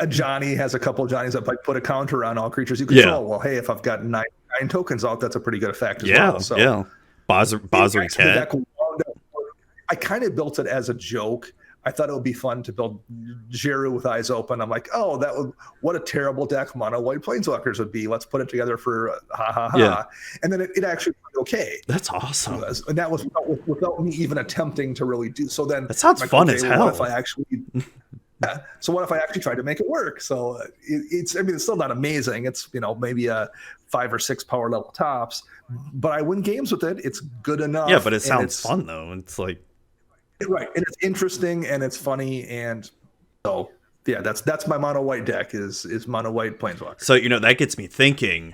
Johnny has a couple of Johnnies that like put a counter on all creatures you control. Well, hey, if I've got 9 tokens out, that's a pretty good effect as well. So Bozzery Cat. I kind of built it as a joke. I thought it would be fun to build Jiru with eyes open. I'm like, oh, what a terrible deck mono white planeswalkers would be. Let's put it together for ha ha ha. Yeah. And then it actually went okay. That's awesome. And that was without me even attempting to really do so. Then that sounds fun as hell. What if I actually so what if I actually tried to make it work? So it's still not amazing. It's, maybe a 5 or 6 power level tops, but I win games with it. It's good enough. Yeah, but it sounds fun though. It's like, right, and it's interesting and it's funny, and so yeah, that's my mono white deck is mono white planeswalker. So that gets me thinking.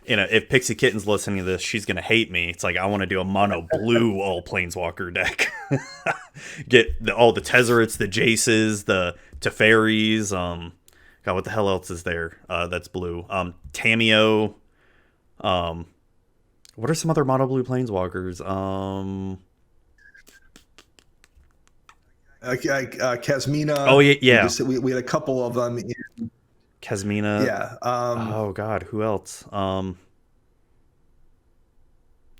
If Pixie Kitten's listening to this, she's gonna hate me. It's like I want to do a mono blue all planeswalker deck. Get all the Tezzerets, the Jaces, the Teferis. God, what the hell else is there? That's blue. Tameo. What are some other mono blue planeswalkers? Kasmina. Oh yeah. We had a couple of them. Kasmina. Yeah. Oh God, who else? Is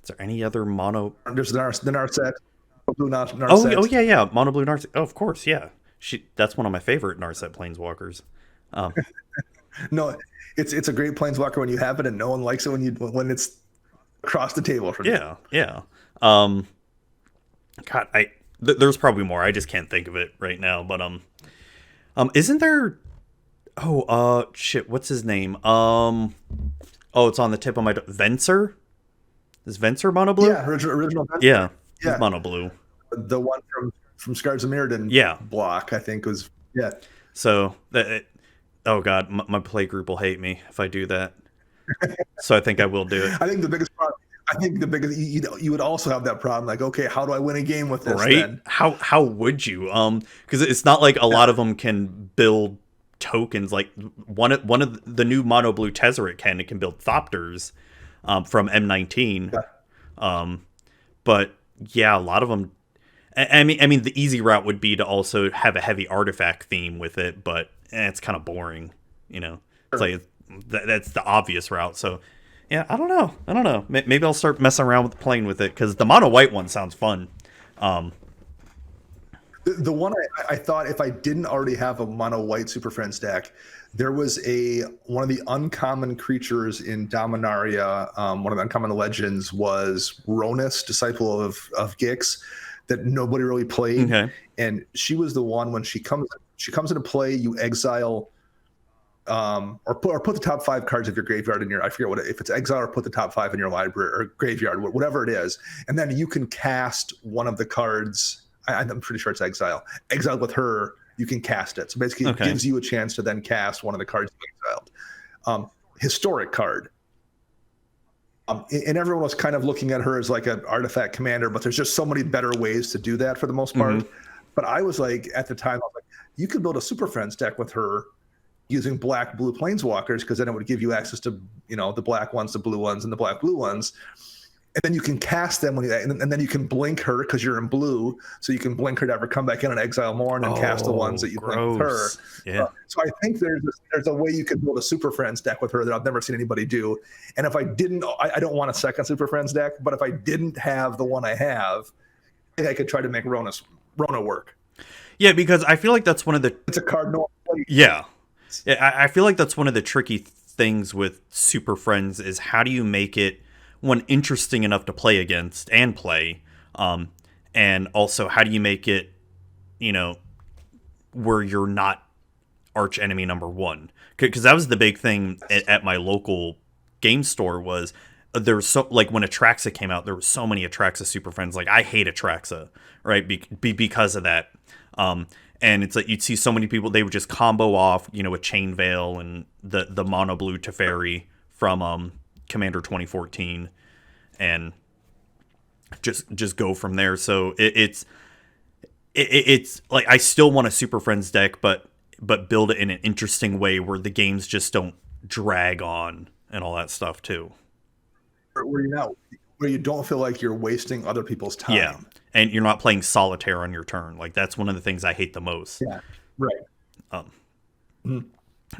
there any other mono? There's the Narset. Blue Narset. Oh yeah. Mono blue Narset. Oh, of course, yeah. That's one of my favorite Narset planeswalkers. No, it's a great planeswalker when you have it, and no one likes it when it's across the table from you. Yeah. God, there's probably more. I just can't think of it right now. But isn't there? Oh, shit. What's his name? Oh, it's on the tip of my Venser. Is Venser mono blue? Yeah, original Venser. Yeah, he's mono blue. The one from Scars of Mirrodin. Yeah, block I think was So oh God, my play group will hate me if I do that. So I think I will do it. I think the biggest problem. You would also have that problem. Like, okay, how do I win a game with this? Right? Then? How would you? Because it's not like a lot of them can build tokens. Like one of the new mono blue Tezzeret can build Thopters from M19. Yeah. But yeah, a lot of them. I mean, the easy route would be to also have a heavy artifact theme with it, but it's kind of boring. It's like that's the obvious route. So. Yeah, I don't know. Maybe I'll start messing around with playing with it because the mono white one sounds fun. The one I thought if I didn't already have a mono white Super Friends deck, there was one of the uncommon creatures in Dominaria. One of the uncommon legends was Ronus, Disciple of Gix, that nobody really played. Okay. And she was the one when she comes into play, you exile. Or put the top 5 cards of your graveyard in your, I forget if it's exile or put the top 5 in your library or graveyard, whatever it is. And then you can cast one of the cards. I'm pretty sure it's exile. Exiled with her, you can cast it. So basically it gives you a chance to then cast one of the cards you exiled. Historic card. And everyone was kind of looking at her as like an artifact commander, but there's just so many better ways to do that for the most part. Mm-hmm. But I was like, at the time, I was like, you could build a Super Friends deck with her using black blue planeswalkers, because then it would give you access to the black ones, the blue ones, and the black blue ones, and then you can cast them and then you can blink her because you're in blue, so you can blink her to ever come back in and exile more, and then cast the ones that you blink with her. Yeah. So I think there's a way you could build a Super Friends deck with her that I've never seen anybody do. And if I didn't, I don't want a second Super Friends deck, but if I didn't have the one I have, I think I could try to make Rona work. Yeah, because I feel like that's one of the. It's a card no one plays. Yeah. I feel like that's one of the tricky things with Super Friends is how do you make it one interesting enough to play against and play, and also how do you make it, where you're not arch enemy number one? Because that was the big thing at my local game store was there's so like when Atraxa came out, there were so many Atraxa Super Friends. Like I hate Atraxa, right? Because of that. And it's like you'd see so many people, they would just combo off, with Chain Veil and the mono blue Teferi from Commander 2014 and just go from there. So it's like I still want a Super Friends deck, but build it in an interesting way where the games just don't drag on and all that stuff too. Where you don't feel like you're wasting other people's time. Yeah. And you're not playing solitaire on your turn. Like that's one of the things I hate the most. Yeah. Right.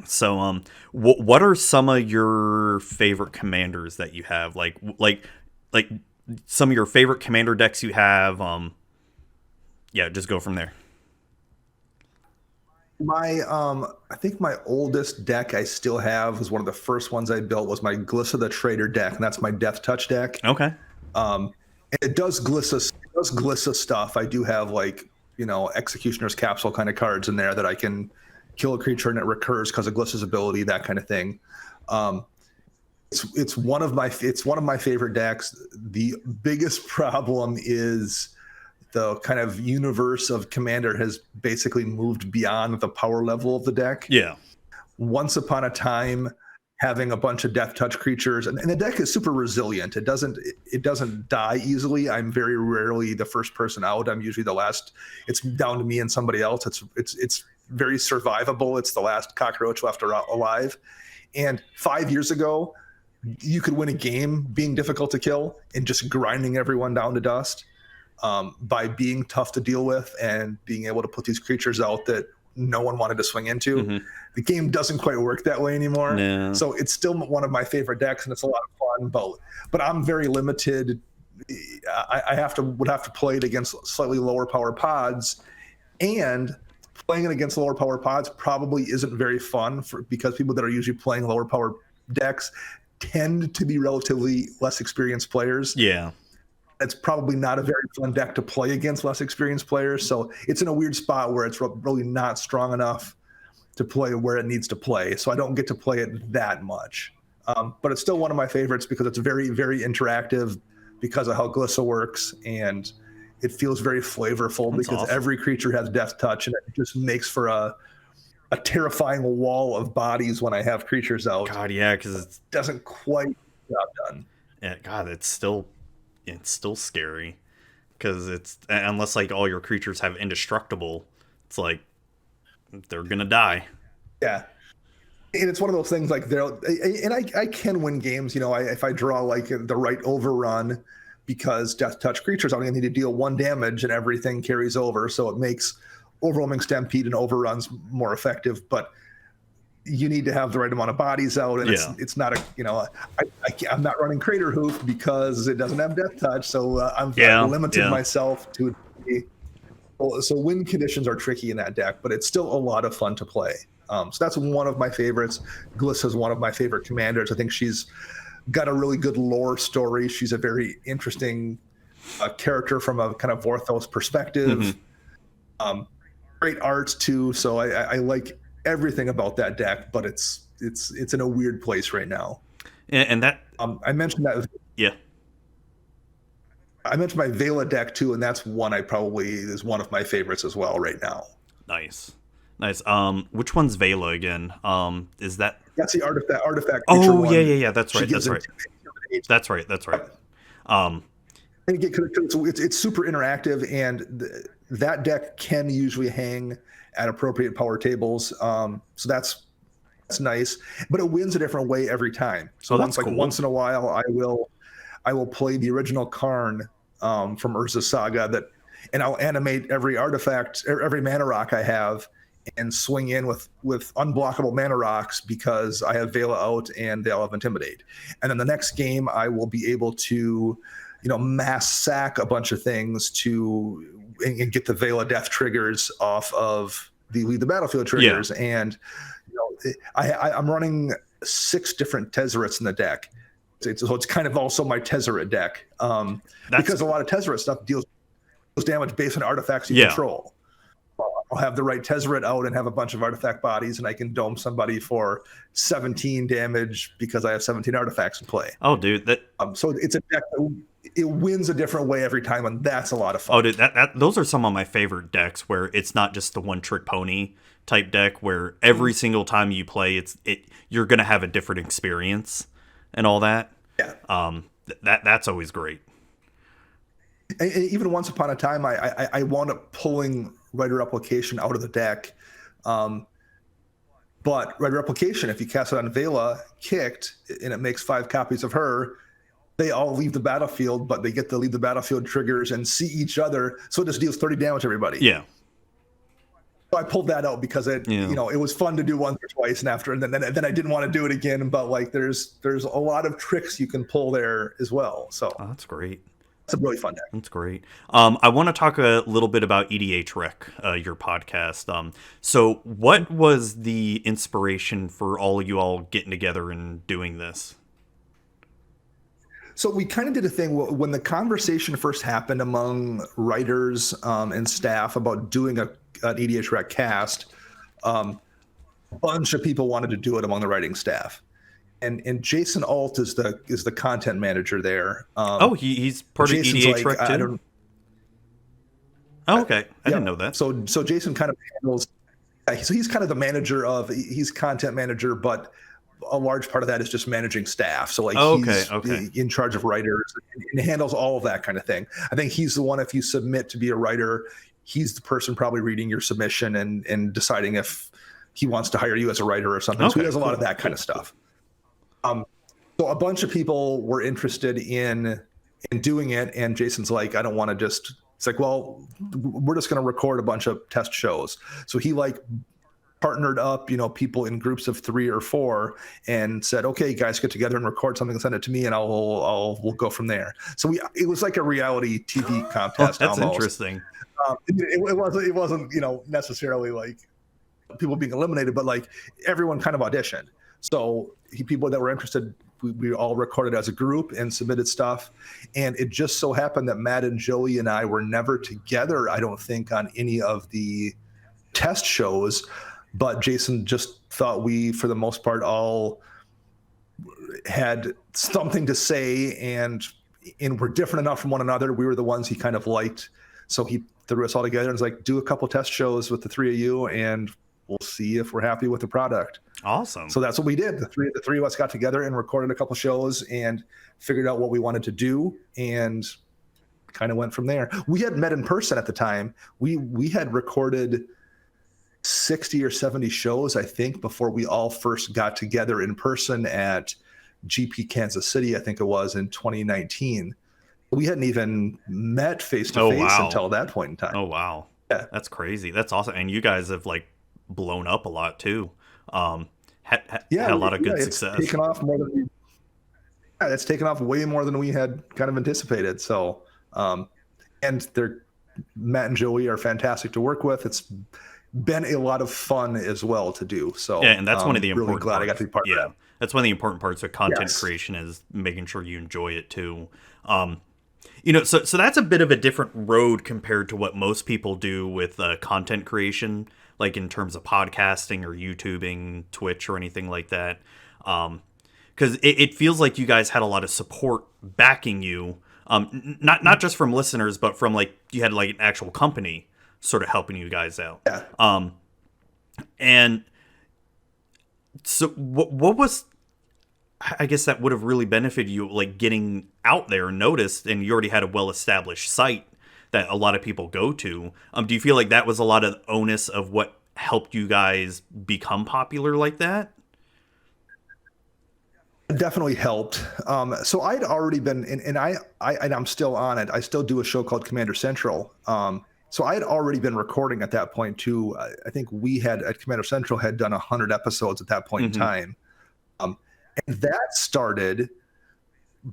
So what are some of your favorite commanders that you have? Like some of your favorite commander decks you have. Yeah, just go from there. My I think my oldest deck I still have was one of the first ones I built was my Glissa the Trader deck, and that's my Death Touch deck. Okay. Um, and it does Glissa stuff. I do have like Executioner's Capsule kind of cards in there that I can kill a creature and it recurs because of Glissa's ability, that kind of thing. Um, it's one of my favorite decks. The biggest problem is the kind of universe of Commander has basically moved beyond the power level of the deck. Yeah. Once upon a time, having a bunch of Death Touch creatures, and the deck is super resilient. It doesn't die easily. I'm very rarely the first person out. I'm usually the last. It's down to me and somebody else. It's very survivable. It's the last cockroach left alive. And 5 years ago, you could win a game being difficult to kill and just grinding everyone down to dust. By being tough to deal with and being able to put these creatures out that no one wanted to swing into. Mm-hmm. The game doesn't quite work that way anymore. No. So it's still one of my favorite decks, and it's a lot of fun. But I'm very limited. I would have to play it against slightly lower power pods, and playing it against lower power pods probably isn't very fun because people that are usually playing lower power decks tend to be relatively less experienced players. Yeah. It's probably not a very fun deck to play against less experienced players. So it's in a weird spot where it's really not strong enough to play where it needs to play. So I don't get to play it that much. But it's still one of my favorites because it's very, very interactive because of how Glissa works. And it feels very flavorful. That's because awesome. Every creature has Death Touch, and it just makes for a terrifying wall of bodies when I have creatures out. God, yeah, because it doesn't quite get the job done. Yeah, God, it's still scary because it's unless like all your creatures have indestructible, it's like they're gonna die. Yeah, and it's one of those things like I can win games. If I draw like the right overrun, because Death Touch creatures only need to deal 1 damage and everything carries over, so it makes Overwhelming Stampede and overruns more effective. But you need to have the right amount of bodies out, and it's not I'm not running Crater Hoof because it doesn't have Death Touch, so I'm limited myself to. So win conditions are tricky in that deck, but it's still a lot of fun to play. So that's one of my favorites. Gliss is one of my favorite commanders. I think she's got a really good lore story. She's a very interesting character from a kind of Vorthos perspective. Mm-hmm. Great art too. So I like everything about that deck, but it's in a weird place right now. And that I mentioned that. Yeah. I mentioned my Vela deck too, and that's one is one of my favorites as well right now. Nice. Which one's Vela again? Is that? That's the artifact. Oh yeah. That's right. That's right. It's super interactive, and that deck can usually hang at appropriate power tables. So that's nice, but it wins a different way every time. So once in a while, I will play the original Karn from Urza's Saga and I'll animate every artifact, every mana rock I have, and swing in with unblockable mana rocks because I have Vela out and they'll have Intimidate. And then the next game, I will be able to, mass sack a bunch of things and get the Vela Death triggers off of the Leave the Battlefield triggers. Yeah. And I'm running 6 different Tezzerets in the deck. So it's kind of also my Tezzeret deck because a lot of Tezzeret stuff deals damage based on artifacts you control. I'll have the right Tezzeret out and have a bunch of artifact bodies, and I can dome somebody for 17 damage because I have 17 artifacts in play. Oh, dude, so it's a deck that it wins a different way every time, and that's a lot of fun. Oh, dude, those are some of my favorite decks where it's not just the one trick pony type deck where every single time you play, you're gonna have a different experience and all that. Yeah. That's always great. And even once upon a time, I wound up pulling Writer Replication out of the deck. But Writer Replication, if you cast it on Vela, kicked, and it makes 5 copies of her, they all leave the battlefield, but they get to leave the battlefield triggers and see each other, so it just deals 30 damage to everybody. Yeah. So I pulled that out because it was fun to do once or twice, and then I didn't want to do it again. But like, there's a lot of tricks you can pull there as well. So that's great. It's a really fun day. That's great. I want to talk a little bit about EDHREC, your podcast. So what was the inspiration for all of you all getting together and doing this? So we kind of did a thing when the conversation first happened among writers and staff about doing an EDHREC cast. A bunch of people wanted to do it among the writing staff, and Jason Alt is the content manager there. He's part Jason's of EDHREC too. Oh, okay. I didn't know that. So Jason kind of handles. So he's kind of the manager he's content manager, but a large part of that is just managing staff. So he's in charge of writers and handles all of that kind of thing. I think he's the one, if you submit to be a writer, he's the person probably reading your submission and deciding if he wants to hire you as a writer or something. So he does a lot of that kind of stuff. So a bunch of people were interested in doing it, and Jason's like, I don't want to just. It's like, well, we're just going to record a bunch of test shows. So he partnered up, people in groups of 3 or 4, and said, "Okay, guys, get together and record something and send it to me, and we'll go from there." So it was like a reality TV contest. That's almost. Interesting. It wasn't necessarily like people being eliminated, but like everyone kind of auditioned. So people that were interested, we all recorded as a group and submitted stuff. And it just so happened that Matt and Joey and I were never together, I don't think, on any of the test shows. But Jason just thought we, for the most part, all had something to say and were different enough from one another. We were the ones he kind of liked. So he threw us all together and was like, do a couple test shows with the 3 of you, and we'll see if we're happy with the product. Awesome. So that's what we did. The three of us got together and recorded a couple shows and figured out what we wanted to do, and kind of went from there. We had met in person at the time. We had recorded 60 or 70 shows, I think, before we all first got together in person at GP Kansas City, I think it was, in 2019. We hadn't even met face to face until that point in time. Oh, wow. Yeah. That's crazy. That's awesome. And you guys have blown up a lot too. Had a lot of good success. It's taken off more than it's taken off way more than we had kind of anticipated. So, and Matt and Joey are fantastic to work with. It's been a lot of fun as well to do. So yeah, and that's one of the important. Really glad parts. I got to be part of that. That's one of the important parts of content creation, is making sure you enjoy it too. So that's a bit of a different road compared to what most people do with content creation, like in terms of podcasting or YouTubing, Twitch, or anything like that. Because it feels like you guys had a lot of support backing you, not just from listeners, but from you had an actual company sort of helping you guys out. Yeah. And so what was, I guess, that would have really benefited you, getting out there and noticed, and you already had a well-established site that a lot of people go to. Do you feel like that was a lot of the onus of what helped you guys become popular like that? It definitely helped. So I'd already been, and I'm still on it. I still do a show called Commander Central. So I had already been recording at that point too. I think we had at Commander Central had done 100 episodes at that point in time. And that started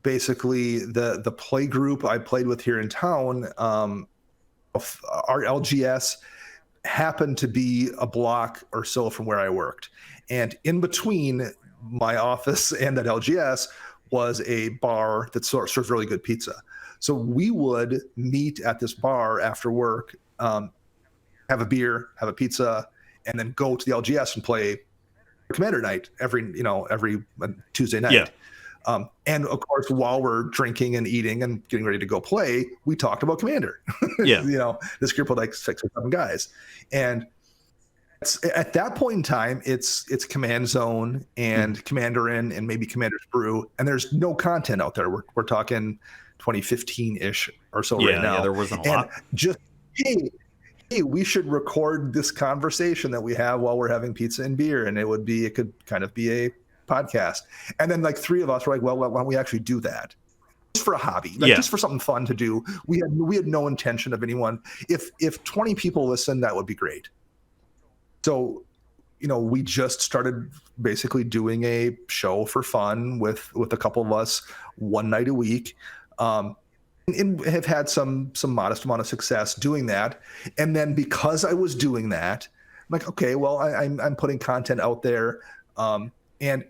basically the play group I played with here in town. Our LGS happened to be a block or so from where I worked. And in between my office and that LGS was a bar that served really good pizza. So we would meet at this bar after work, have a beer, have a pizza, and then go to the LGS and play Commander night every Tuesday night. Yeah. And of course, while we're drinking and eating and getting ready to go play, we talked about Commander. Yeah. This group of 6 or 7 guys. And at that point in time, it's Command Zone and Commander In and maybe Commander's Brew, and there's no content out there. We're talking 2015-ish or so right now. Yeah, there wasn't a lot. Just, hey, we should record this conversation that we have while we're having pizza and beer, and it could kind of be a podcast. And then 3 of us were like, well, why don't we actually do that? Just for a hobby, just for something fun to do. We had no intention of anyone. If 20 people listen, that would be great. So, we just started basically doing a show for fun with a couple of us one night a week. and have had some modest amount of success doing that. And then because I was doing that, I'm like, okay, well, I'm putting content out there, and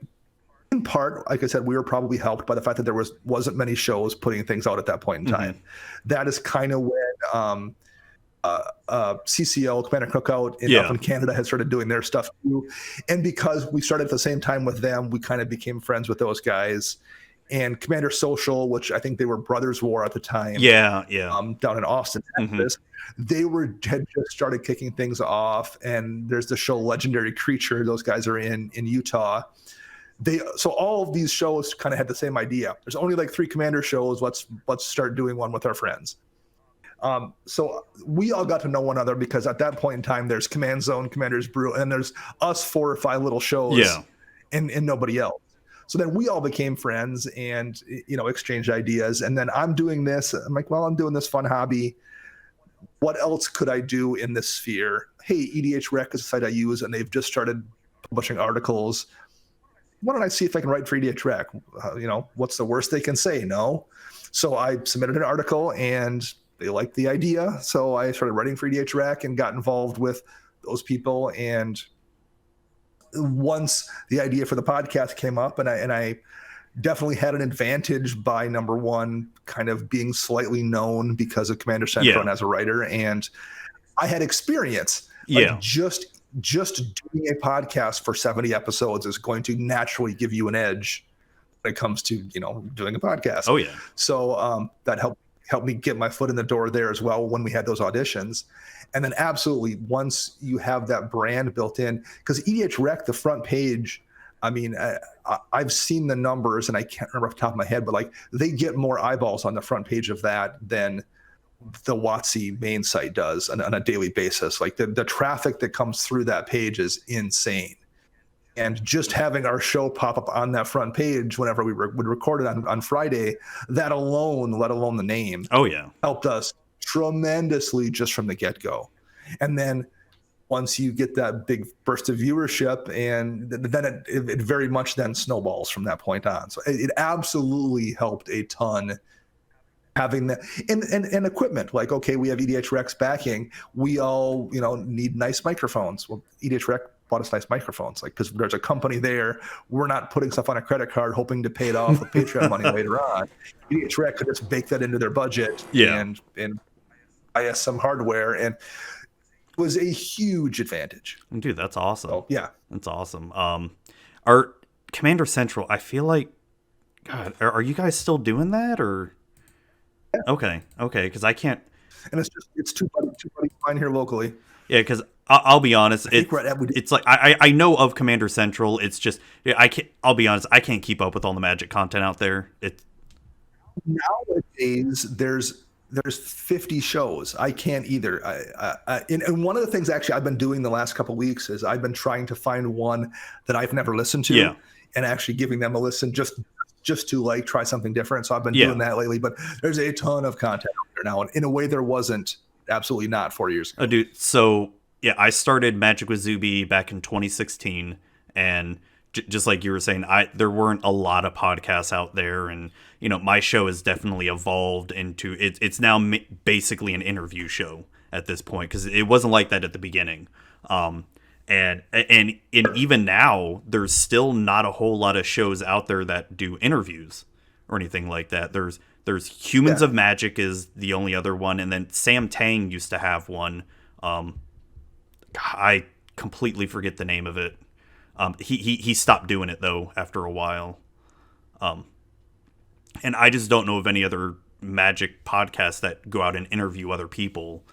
in part, like I said, we were probably helped by the fact that there wasn't many shows putting things out at that point in time. That is kind of when CCO, Commander Cookout up in Canada, had started doing their stuff too. And because we started at the same time with them, we kind of became friends with those guys. And Commander Social, which I think they were Brothers War at the time. Down in Austin, Texas. They had just started kicking things off. And there's the show Legendary Creature. Those guys are in Utah. So all of these shows kind of had the same idea. There's only like 3 Commander shows. Let's start doing one with our friends. So we all got to know one another because at that point in time, there's Command Zone, Commander's Brew, and there's us 4 or 5 little shows, and nobody else. So then we all became friends and, exchanged ideas. And then I'm doing this. I'm like, well, I'm doing this fun hobby. What else could I do in this sphere? Hey, EDHREC is a site I use, and they've just started publishing articles. Why don't I see if I can write for EDHREC? What's the worst they can say? No. So I submitted an article, and they liked the idea. So I started writing for EDHREC and got involved with those people. And once the idea for the podcast came up, and I definitely had an advantage by, number one, kind of being slightly known because of Commander Central and as a writer. And I had experience. Just doing a podcast for 70 episodes is going to naturally give you an edge when it comes to, doing a podcast. Oh, yeah. So that helped me get my foot in the door there as well when we had those auditions. And then absolutely, once you have that brand built in, because EDHREC, the front page, I mean, I've seen the numbers and I can't remember off the top of my head, but like they get more eyeballs on the front page of that than the WotC main site does on a daily basis. Like the traffic that comes through that page is insane. And just having our show pop up on that front page whenever we would record it on Friday, that alone, let alone the name, helped us tremendously just from the get-go. And then once you get that big burst of viewership, and then it very much then snowballs from that point on. So it absolutely helped a ton having that and equipment. Like, okay, we have EDHREC's backing. We all, need nice microphones. Well, EDHREC bought us nice microphones, like, because there's a company there. We're not putting stuff on a credit card hoping to pay it off with Patreon money later on. EDHREC could just bake that into their budget and buy us some hardware, and it was a huge advantage. Dude, that's awesome. So, that's awesome. Our Commander Central, I feel like, God, are you guys still doing that, or? Okay, because I can't. And it's two buddies of mine here locally. Yeah, because I'll be honest, it's like I know of Commander Central. It's just I'll be honest, I can't keep up with all the Magic content out there. Nowadays there's 50 shows. I can't either. And one of the things actually I've been doing the last couple of weeks is I've been trying to find one that I've never listened to, and actually giving them a listen just to like try something different. So I've been doing that lately, but there's a ton of content out there now, and in a way there wasn't absolutely not 4 years ago. Oh, dude. So I started Magic with Zuby back in 2016, and just like you were saying, there weren't a lot of podcasts out there, and my show has definitely evolved into it's now basically an interview show at this point, because it wasn't like that at the beginning. And even now, there's still not a whole lot of shows out there that do interviews or anything like that. There's Humans of Magic is the only other one, and then Sam Tang used to have one. I completely forget the name of it. He stopped doing it though after a while. And I just don't know of any other Magic podcasts that go out and interview other people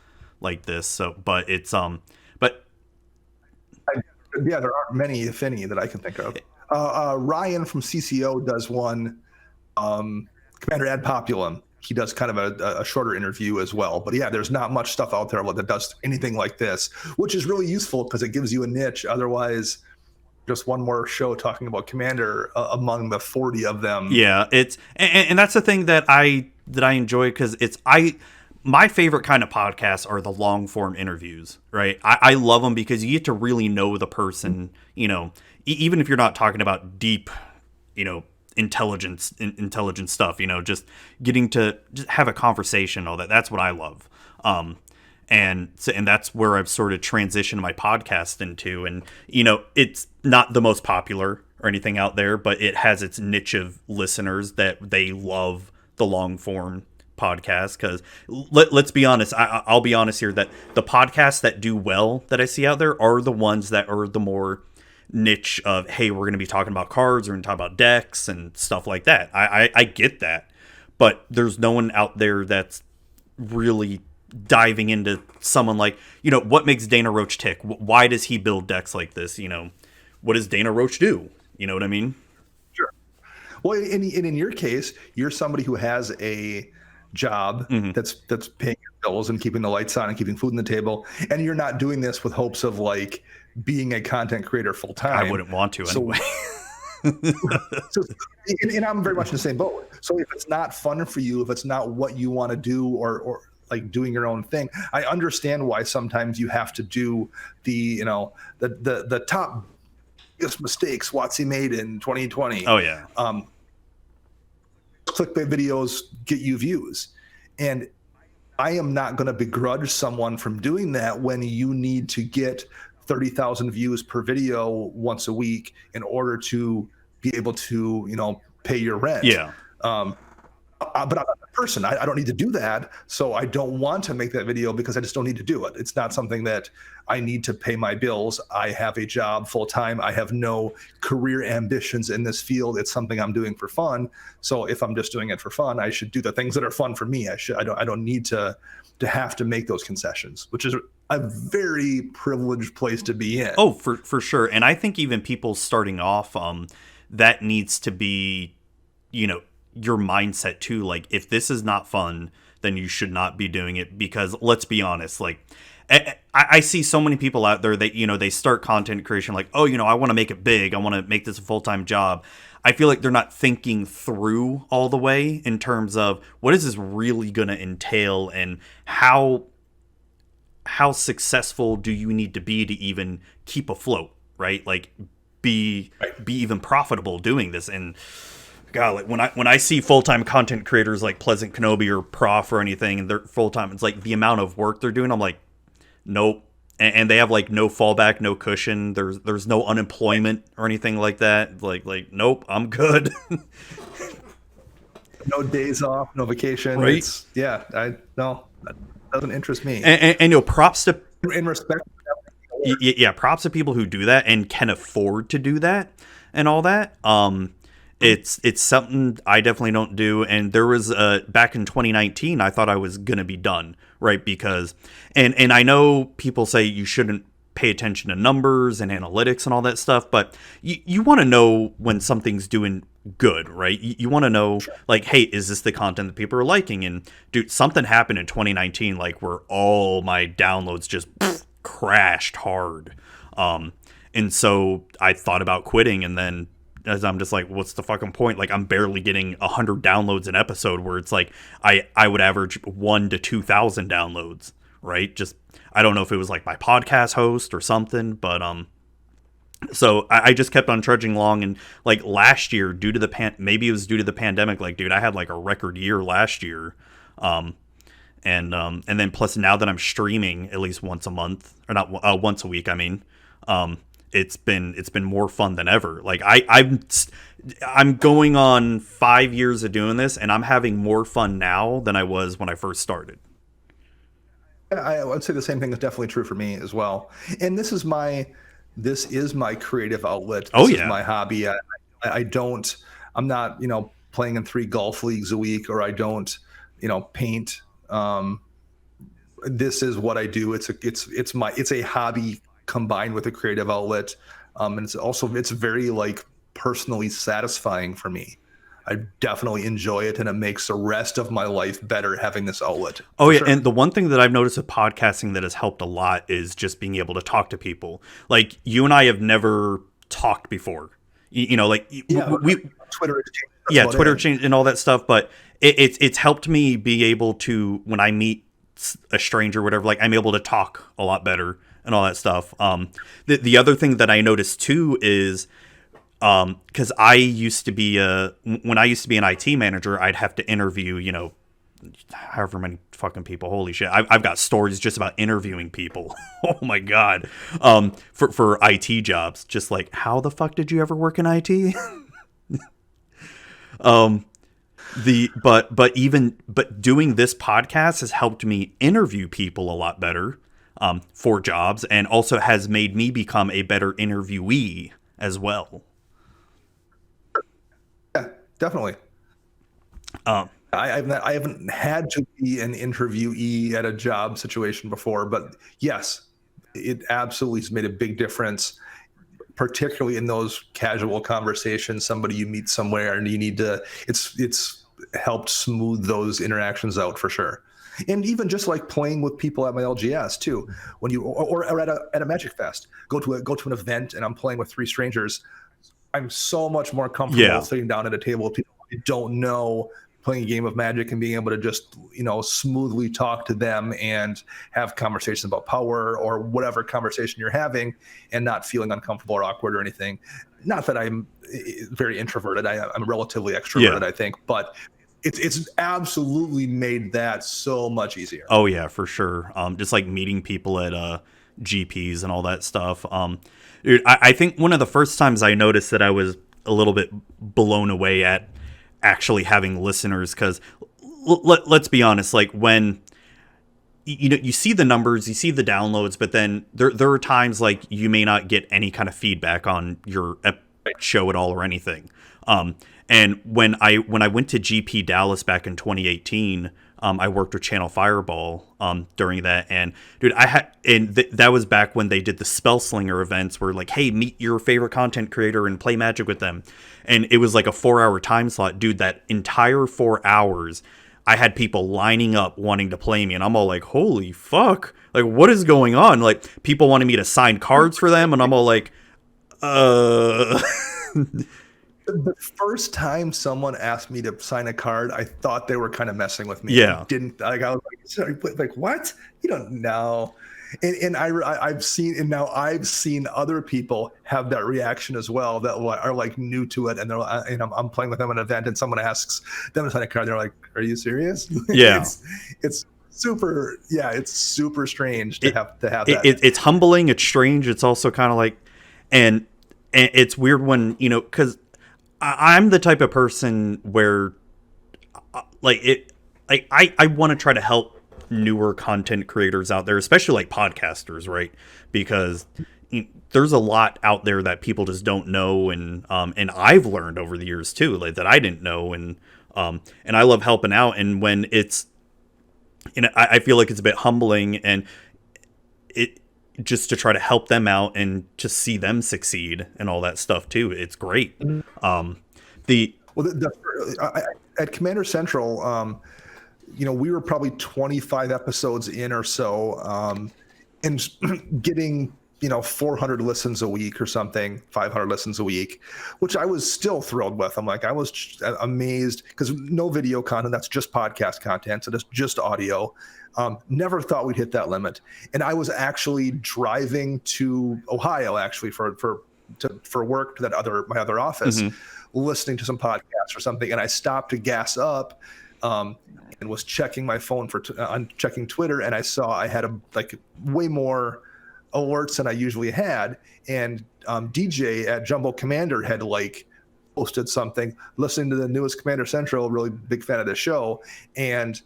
like this. So, but it's there aren't many, if any, that I can think of. Ryan from CCO does one. Commander Ad Populum, he does kind of a shorter interview as well. But there's not much stuff out there that does anything like this, which is really useful because it gives you a niche. Otherwise, just one more show talking about Commander among the 40 of them. Yeah, and that's the thing that I enjoy, because my favorite kind of podcasts are the long form interviews, right? I love them because you get to really know the person, even if you're not talking about deep, intelligent stuff, just getting to just have a conversation, all that. That's what I love. And that's where I've sort of transitioned my podcast into. And, it's not the most popular or anything out there, but it has its niche of listeners that they love the long form podcast. Because let's be honest, I'll be honest here, that the podcasts that do well that I see out there are the ones that are the more niche of, hey, we're going to be talking about cards, we're going to talk about decks and stuff like that. I get that. But there's no one out there that's really diving into someone like, what makes Dana Roach tick? Why does he build decks like this? What does Dana Roach do? You know what I mean? Sure. Well, in your case, you're somebody who has a job that's paying your bills and keeping the lights on and keeping food on the table, and you're not doing this with hopes of like being a content creator full time. I wouldn't want to anyway. And I'm very much in the same boat. So if it's not fun for you, if it's not what you want to do, or like doing your own thing, I understand why sometimes you have to do the top biggest mistakes WotC made in 2020. Oh yeah. Clickbait videos get you views, and I am not going to begrudge someone from doing that when you need to get 30,000 views per video once a week in order to be able to pay your rent. Yeah. But I'm not that person. I don't need to do that. So I don't want to make that video because I just don't need to do it. It's not something that I need to pay my bills. I have a job full time. I have no career ambitions in this field. It's something I'm doing for fun. So if I'm just doing it for fun, I should do the things that are fun for me. I don't need to have to make those concessions, which is a very privileged place to be in. Oh, for sure. And I think even people starting off, that needs to be, your mindset too. Like, if this is not fun, then you should not be doing it, because let's be honest, like I see so many people out there that, they start content creation like, oh, I want to make it big. I want to make this a full-time job. I feel like they're not thinking through all the way in terms of what is this really going to entail, and how successful do you need to be even keep afloat, right? Like be even profitable doing this. And God, like when I see full-time content creators like Pleasant Kenobi or Prof or anything, and they're full-time, it's like the amount of work they're doing, I'm like, nope. And they have like no fallback, no cushion. There's no unemployment or anything like that. Like nope, I'm good. No days off, no vacation. Right? That doesn't interest me. And props to, in respect. Yeah, props to people who do that and can afford to do that and all that. It's something I definitely don't do. And there was back in 2019, I thought I was gonna be done, right? Because and I know people say you shouldn't pay attention to numbers and analytics and all that stuff, but you want to know when something's doing good, right? You want to know, like, hey, is this the content that people are liking? And dude, something happened in 2019, like where all my downloads just crashed hard. And so I thought about quitting, and then as I'm just like, what's the fucking point? Like, I'm barely getting 100 downloads an episode, where it's like I would average 1,000 to 2,000 downloads, right? Just, I don't know if it was like my podcast host or something, but so I just kept on trudging along. And like last year, due to the maybe it was due to the pandemic, like, dude, I had like a record year last year. And then plus now that I'm streaming at least once a month, or not once a week, I mean, it's been more fun than ever. Like I'm going on 5 years of doing this, and I'm having more fun now than I was when I first started. I would say the same thing is definitely true for me as well. And this is my creative outlet. This is my hobby. I'm not, playing in 3 golf leagues a week, or I don't, paint. This is what I do. It's a hobby combined with a creative outlet. And it's very like personally satisfying for me. I definitely enjoy it, and it makes the rest of my life better having this outlet. Oh yeah, sure. And the one thing that I've noticed with podcasting that has helped a lot is just being able to talk to people. Like, you and I have never talked before. We Twitter exchange. Twitter exchange and all that stuff. But it's helped me be able to, when I meet a stranger or whatever, like, I'm able to talk a lot better and all that stuff. The other thing that I noticed too is Because I used to be when I used to be an IT manager, I'd have to interview, however many fucking people. Holy shit! I've got stories just about interviewing people. Oh my god. For IT jobs, just like, how the fuck did you ever work in IT? But doing this podcast has helped me interview people a lot better for jobs, and also has made me become a better interviewee as well. Yeah, definitely. I haven't had to be an interviewee at a job situation before, but yes, it absolutely has made a big difference, particularly in those casual conversations, somebody you meet somewhere and you need to, it's helped smooth those interactions out for sure. And even just like playing with people at my LGS too, when you, or at a Magic Fest, go to an event and I'm playing with 3 strangers, I'm so much more comfortable sitting down at a table with people I don't know, playing a game of Magic and being able to just, smoothly talk to them and have conversations about power or whatever conversation you're having and not feeling uncomfortable or awkward or anything. Not that I'm very introverted. I'm relatively extroverted, I think, but it's absolutely made that so much easier. Oh yeah, for sure. Just like meeting people at GPs and all that stuff. Dude, I think one of the first times I noticed that I was a little bit blown away at actually having listeners, because let's be honest, like when you see the numbers, you see the downloads, but then there are times like you may not get any kind of feedback on your show at all or anything. And when I went to GP Dallas back in 2018, I worked with Channel Fireball during that, and dude, that was back when they did the Spellslinger events, where like, hey, meet your favorite content creator and play Magic with them, and it was like a 4-hour time slot, dude. That entire 4 hours, I had people lining up wanting to play me, and I'm all like, holy fuck, like what is going on? Like people wanted me to sign cards for them, and I'm all like, The first time someone asked me to sign a card, I thought they were kind of messing with me. Yeah. I didn't, like, I was like, sorry, like, what? You don't know. And I've seen other people have that reaction as well, that are like new to it, and they're, I'm playing with them at an event, and someone asks them to sign a card, they're like, "Are you serious?" Yeah, it's super. Yeah, it's super strange to have that. It's humbling. It's strange. It's also kind of like, and it's weird when because I'm the type of person where, I want to try to help newer content creators out there, especially like podcasters, right? Because there's a lot out there that people just don't know, and I've learned over the years too, like that I didn't know, and I love helping out. And when it's, I feel like it's a bit humbling, and it just to try to help them out and to see them succeed and all that stuff too. It's great. At Commander Central, we were probably 25 episodes in or so, and getting 400 listens a week or something, 500 listens a week, which I was still thrilled with. I'm like, I was amazed, because no video content, that's just podcast content, so that's just audio. Never thought we'd hit that limit. And I was actually driving to Ohio actually for work to my other office, listening to some podcasts or something, and I stopped to gas up, and was checking my phone checking Twitter, and I saw I had way more alerts than I usually had, and DJ at Jumbo Commander had posted something, listening to the newest Commander Central, really big fan of the show, and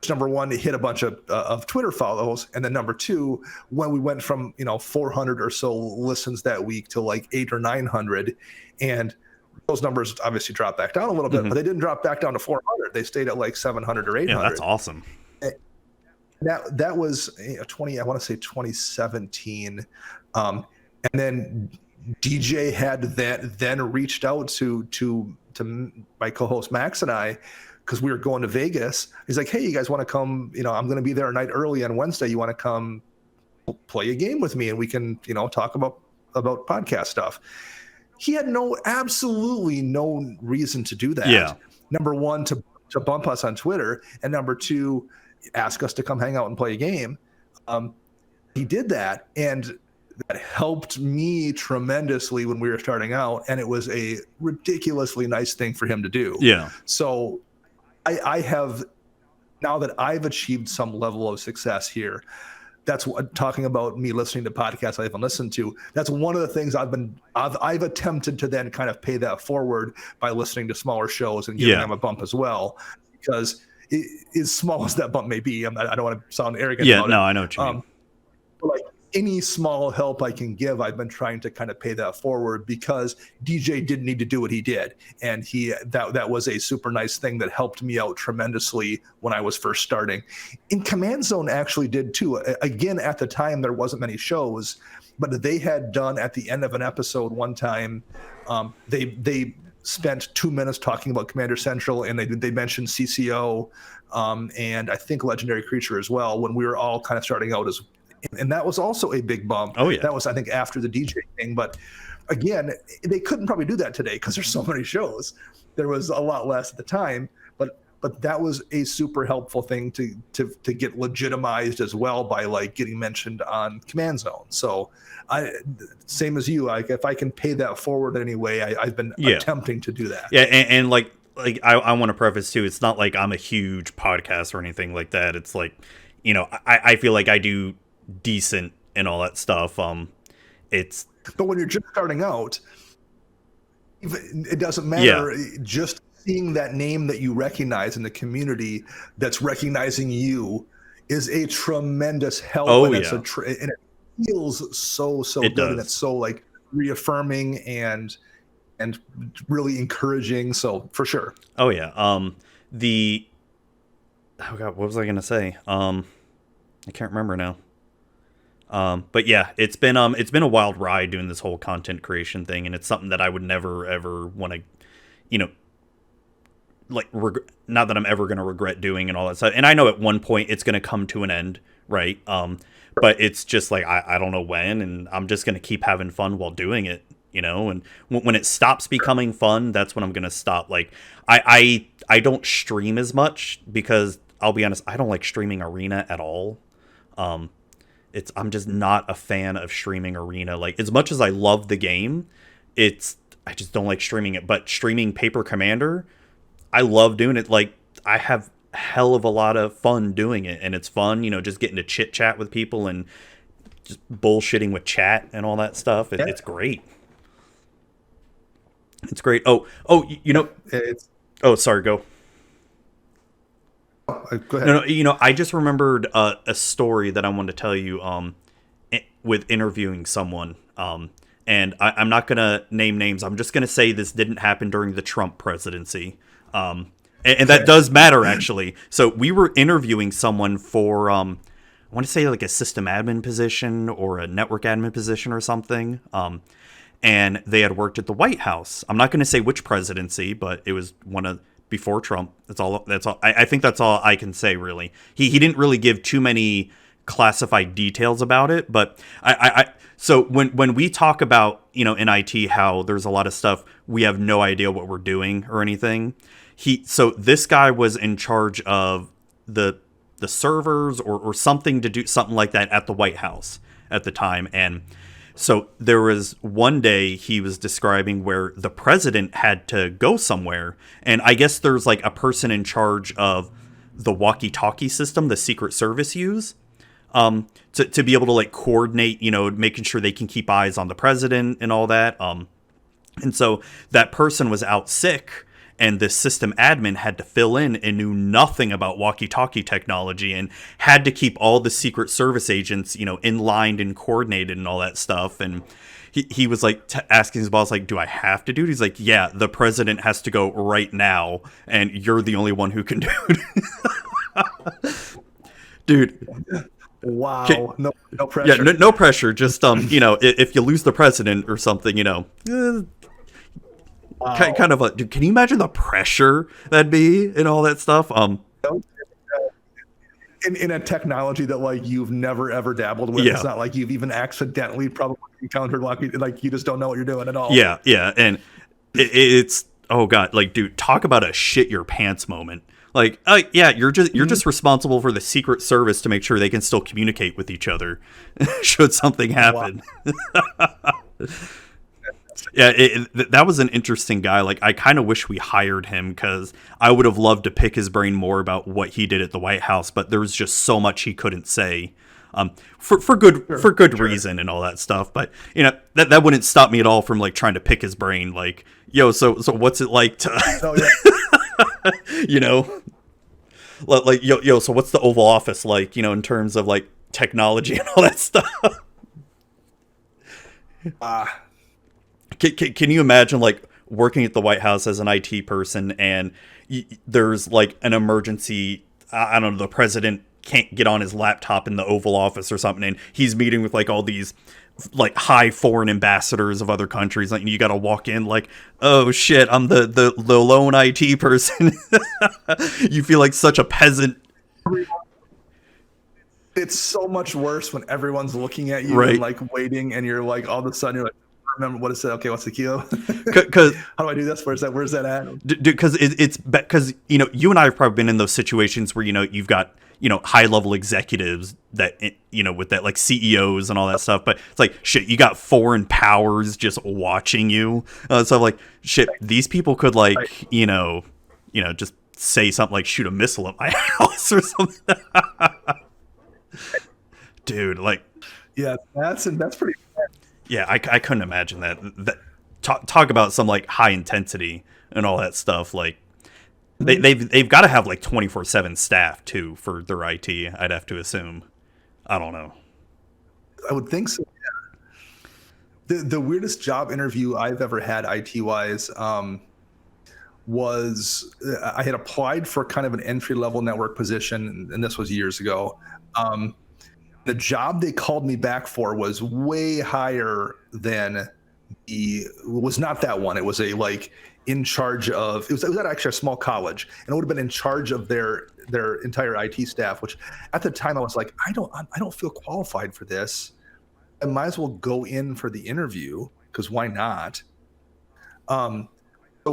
number one, it hit a bunch of Twitter follows, and then number two, when we went from 400 or so listens that week to 800 or 900, and those numbers obviously dropped back down a little bit, but they didn't drop back down to 400. They stayed at 700 or 800. Yeah, that's awesome. That was 2017, and then DJ had then reached out to my co-host Max and I, because we were going to Vegas. He's like, "Hey, you guys want to come? I'm going to be there a night early on Wednesday. You want to come play a game with me, and we can talk about podcast stuff." He had absolutely no reason to do that. Yeah. Number one, to bump us on Twitter, and number two, ask us to come hang out and play a game. He did that, and that helped me tremendously when we were starting out, and it was a ridiculously nice thing for him to do. Yeah. So I have, now that I've achieved some level of success here, that's what, talking about me listening to podcasts I haven't listened to, that's one of the things I've attempted to then kind of pay that forward by listening to smaller shows and giving them a bump as well, because as small as that bump may be, I don't want to sound arrogant about it. I know what you mean. But like any small help I can give, I've been trying to kind of pay that forward, because DJ didn't need to do what he did, and that was a super nice thing that helped me out tremendously when I was first starting. And Command Zone actually did too. Again, at the time there wasn't many shows, but they had done at the end of an episode one time, they spent 2 minutes talking about Commander Central, and they mentioned CCO, and I think Legendary Creature as well, when we were all kind of starting out as. And that was also a big bump. Oh, yeah. That was, I think, after the DJ thing. But again, they couldn't probably do that today because there's so many shows. There was a lot less at the time. But that was a super helpful thing to get legitimized as well by like getting mentioned on Command Zone. So same as you, like if I can pay that forward anyway, I've been attempting to do that. Yeah, and like I want to preface too, it's not like I'm a huge podcast or anything like that. It's like, you know, I feel like I do decent and all that stuff. But when you're just starting out, it doesn't matter. Just seeing that name that you recognize in the community that's recognizing you is a tremendous help. And it feels so good. Does. And it's so like reaffirming and really encouraging. So for sure. Oh yeah. Oh God, what was I going to say? I can't remember now. But yeah, it's been a wild ride doing this whole content creation thing, and it's something that I would never ever want to, you know, like not that I'm ever going to regret doing and all that stuff. And I know at one point it's going to come to an end, right? But it's just like I don't know when, and I'm just going to keep having fun while doing it, you know. And when it stops becoming fun, that's when I'm going to stop. Like I don't stream as much because I'll be honest, I don't like streaming Arena at all. I'm just not a fan of streaming Arena. Like as much as I love the game, I just don't like streaming it. But streaming Paper Commander, I love doing it. Like I have hell of a lot of fun doing it, and it's fun, you know, just getting to chit chat with people and just bullshitting with chat and all that stuff. It's great. It's great. Oh, you know, sorry, go. Go ahead. No, you know, I just remembered a story that I wanted to tell you with interviewing someone. And I'm not going to name names. I'm just going to say this didn't happen during the Trump presidency. And that does matter, actually. So we were interviewing someone for, I want to say like a system admin position or a network admin position or something. And they had worked at the White House. I'm not going to say which presidency, but it was one of before Trump. That's all. I think that's all I can say, really. He didn't really give too many classified details about it, but so when we talk about, you know, in IT, how there's a lot of stuff we have no idea what we're doing or anything. So this guy was in charge of the servers or something to do something like that at the White House at the time. And so there was one day he was describing where the president had to go somewhere. And I guess there's like a person in charge of the walkie-talkie system the Secret Service use to be able to like coordinate, you know, making sure they can keep eyes on the president and all that. And so that person was out sick, and this system admin had to fill in and knew nothing about walkie-talkie technology and had to keep all the Secret Service agents, you know, in line and coordinated and all that stuff. And he was like asking his boss, like, do I have to do it? He's like, yeah, the president has to go right now, and you're the only one who can do it. Dude. Wow. No pressure. Yeah, no pressure. Just, you know, if you lose the president or something, you know, wow. Kind of dude, can you imagine the pressure that'd be and all that stuff? In a technology that like you've never ever dabbled with. It's not like you've even accidentally probably encountered like you just don't know what you're doing at all. Yeah. And it's, oh God, like, dude, talk about a shit your pants moment. Like, oh yeah, you're just responsible for the Secret Service to make sure they can still communicate with each other should something happen. Wow. Yeah, that was an interesting guy. Like, I kind of wish we hired him because I would have loved to pick his brain more about what he did at the White House. But there was just so much he couldn't say, for good reason and all that stuff. But that wouldn't stop me at all from like trying to pick his brain. Like, yo, so what's it like to, like yo, so what's the Oval Office like? In terms of like technology and all that stuff. Can you imagine like working at the White House as an IT person and there's like an emergency? I don't know, the president can't get on his laptop in the Oval Office or something, and he's meeting with like all these like high foreign ambassadors of other countries. Like, you got to walk in like, oh shit, I'm the lone IT person. You feel like such a peasant. It's so much worse when everyone's looking at you right. and like waiting, and you're like, all of a sudden you're like, remember what it said? Okay, what's the key? Because how do I do this? Where's that at? Because it's because you and I have probably been in those situations where you've got high level executives that with that like CEOs and all that stuff, but it's like shit, you got foreign powers just watching you. So like shit, these people could like just say something like shoot a missile at my house or something. Dude, like yeah, that's pretty. Yeah, I couldn't imagine that. Talk about some like high intensity and all that stuff. Like they've got to have like 24/7 staff too for their IT. I'd have to assume. I don't know. I would think so. Yeah. The weirdest job interview I've ever had IT wise was I had applied for kind of an entry level network position, and this was years ago. The job they called me back for was way higher than was not that one. It was a like in charge of, it was at actually a small college, and it would have been in charge of their entire IT staff, which at the time I was like, I don't feel qualified for this. I might as well go in for the interview because why not? So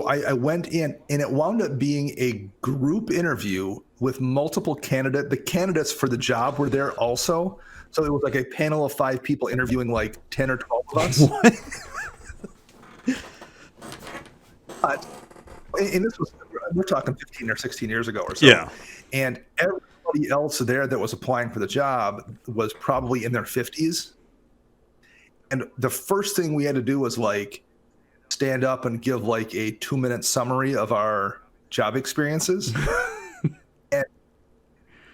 I went in, and it wound up being a group interview with multiple candidates. The candidates for the job were there also. So it was like a panel of 5 people interviewing like 10 or 12 of us. What? And this was, we're talking 15 or 16 years ago or so. Yeah. And everybody else there that was applying for the job was probably in their 50s. And the first thing we had to do was like stand up and give like a 2-minute summary of our job experiences.